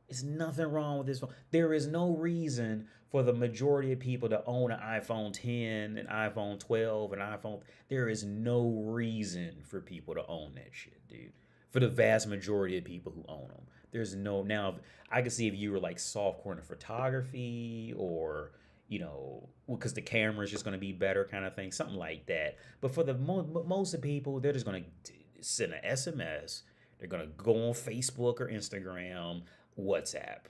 There's nothing wrong with this phone. There is no reason for the majority of people to own an iPhone 10, an iPhone 12, an iPhone. There is no reason for people to own that shit, dude. For the vast majority of people who own them. There's no. Now, I can see if you were like softcore into photography or, because the camera is just going to be better kind of thing, something like that. But for the most of the people, they're just going to send an SMS. They're going to go on Facebook or Instagram, WhatsApp,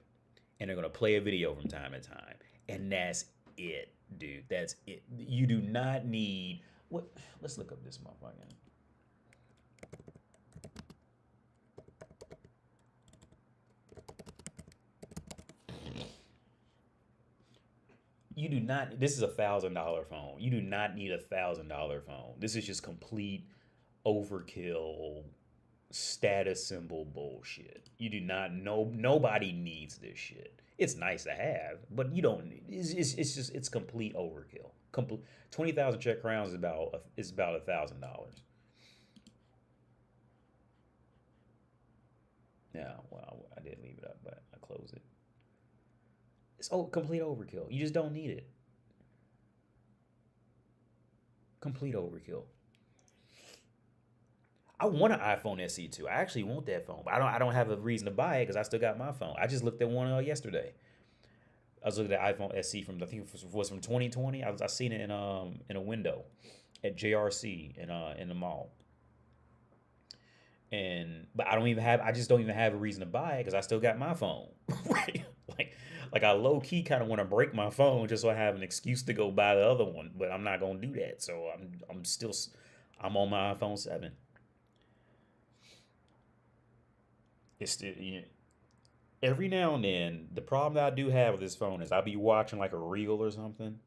and they're going to play a video from time to time. And that's it, dude. That's it. You do not need what? Let's look up this motherfucker. You do not. This is $1,000 phone. You do not need $1,000 phone. This is just complete overkill, status symbol bullshit. You do not know. Nobody needs this shit. It's nice to have, but you don't. It's complete overkill. 20,000 Czech crowns is about $1,000. Yeah, well, I did leave it up, but I closed it. It's complete overkill. You just don't need it. Complete overkill. I want an iPhone SE too. I actually want that phone, but I don't have a reason to buy it because I still got my phone. I just looked at one yesterday. I was looking at iPhone SE from, I think it was from 2020. I seen it in a window at JRC in the mall. But I just don't even have a reason to buy it because I still got my phone. Right? Like I low key kind of want to break my phone just so I have an excuse to go buy the other one, but I'm not gonna do that. So I'm on my iPhone 7. It's still, every now and then, the problem that I do have with this phone is I'll be watching like a reel or something,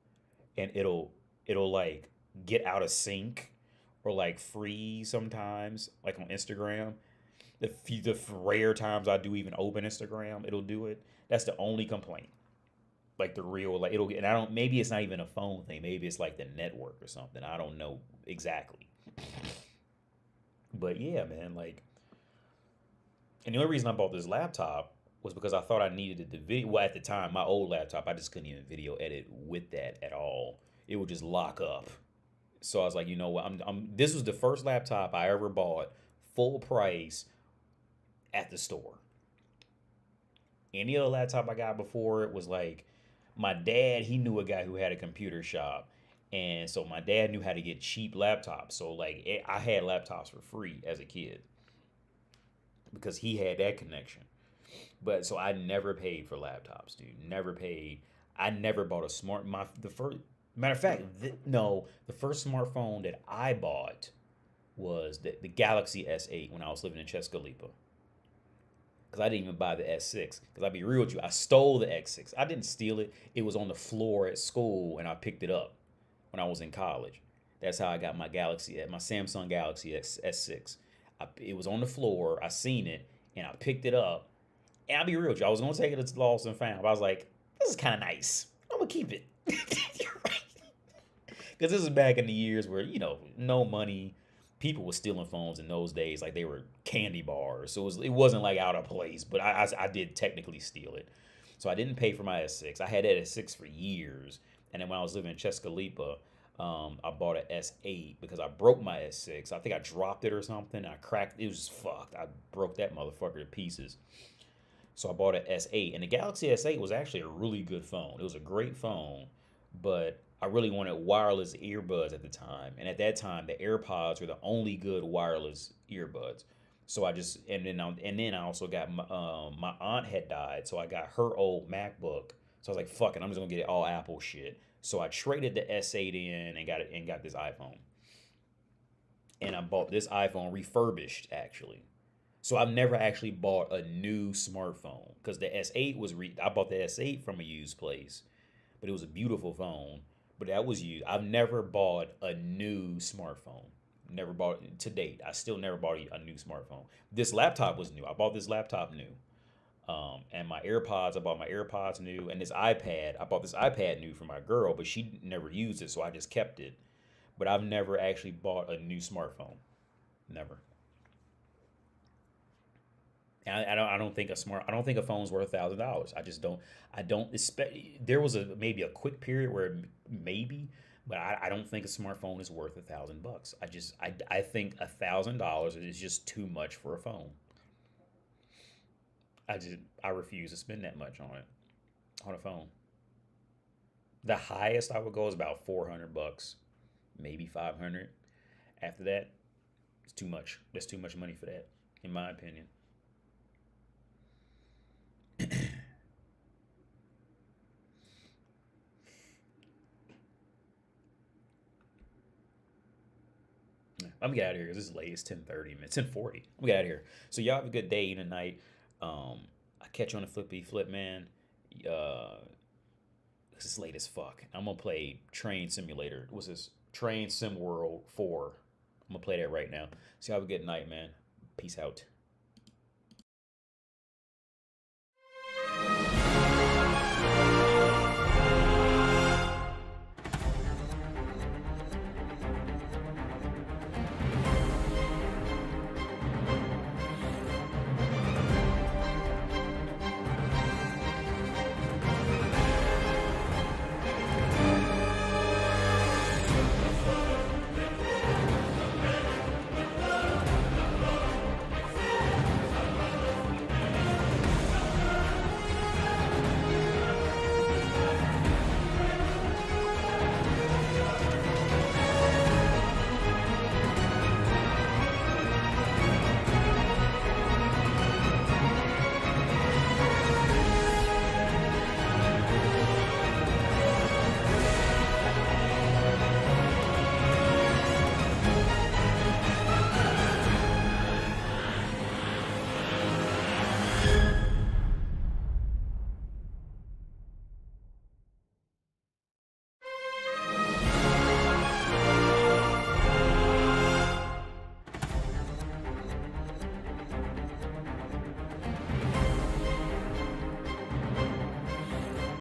and it'll like get out of sync or like freeze sometimes, like on Instagram. The rare times I do even open Instagram, it'll do it. That's the only complaint. Like the reel, like it'll get, and I don't. Maybe it's not even a phone thing. Maybe it's like the network or something. I don't know exactly. But yeah, man, like. And the only reason I bought this laptop was because I thought I needed the video. Well, at the time, my old laptop, I just couldn't even video edit with that at all. It would just lock up. So I was like, you know what? This was the first laptop I ever bought, full price, at the store. Any other laptop I got before it was like, my dad, he knew a guy who had a computer shop, And so my dad knew how to get cheap laptops. So like I had laptops for free as a kid because he had that connection. But so I never paid for laptops, dude. Never paid. I never bought a smart. The first matter of fact, no, the first smartphone that I bought was the Galaxy S8 when I was living in Chescalipa. Because I didn't even buy the S6. Because I'll be real with you, I stole the X6. I didn't steal it. It was on the floor at school, and I picked it up when I was in college. That's how I got my my Samsung Galaxy S6. It was on the floor. I seen it, and I picked it up. And I'll be real with you, I was going to take it to Lost and Found. But I was like, this is kind of nice. I'm going to keep it. You're right. Because this is back in the years where, no money. People were stealing phones in those days like they were candy bars. So it wasn't like out of place, but I did technically steal it. So I didn't pay for my S6. I had that S6 for years. And then when I was living in Chescalipa, I bought an S8 because I broke my S6. I think I dropped it or something. I cracked. It was just fucked. I broke that motherfucker to pieces. So I bought an S8. And the Galaxy S8 was actually a really good phone. It was a great phone, but I really wanted wireless earbuds at the time. And at that time, the AirPods were the only good wireless earbuds. So and then I also got my aunt had died, so I got her old MacBook. So I was like, fuck it, I'm just gonna get it all Apple shit. So I traded the S8 in and got this iPhone. And I bought this iPhone refurbished actually. So I've never actually bought a new smartphone because the S8 I bought the S8 from a used place, but it was a beautiful phone. But that was used. I've never bought a new smartphone. Never bought it to date. I still never bought a new smartphone. This laptop was new. I bought this laptop new. And my AirPods, I bought my AirPods new. And this iPad, I bought this iPad new for my girl, but she never used it, so I just kept it. But I've never actually bought a new smartphone. Never. And I don't think a phone's worth $1,000. I just don't. I don't expect. There was maybe a quick period where maybe, but I don't think a smartphone is worth $1,000. I think $1,000 is just too much for a phone. I refuse to spend that much on a phone. The highest I would go is about $400, maybe 500. After that, it's too much. That's too much money for that, in my opinion. I'm gonna get out of here because this is late. It's 10:30, man. It's 10:40. I'm gonna get out of here. So y'all have a good day and a night. I catch you on the flippy flip, man. This is late as fuck. I'm gonna play Train Simulator. What's this? Train Sim World 4. I'm gonna play that right now. So y'all have a good night, man. Peace out.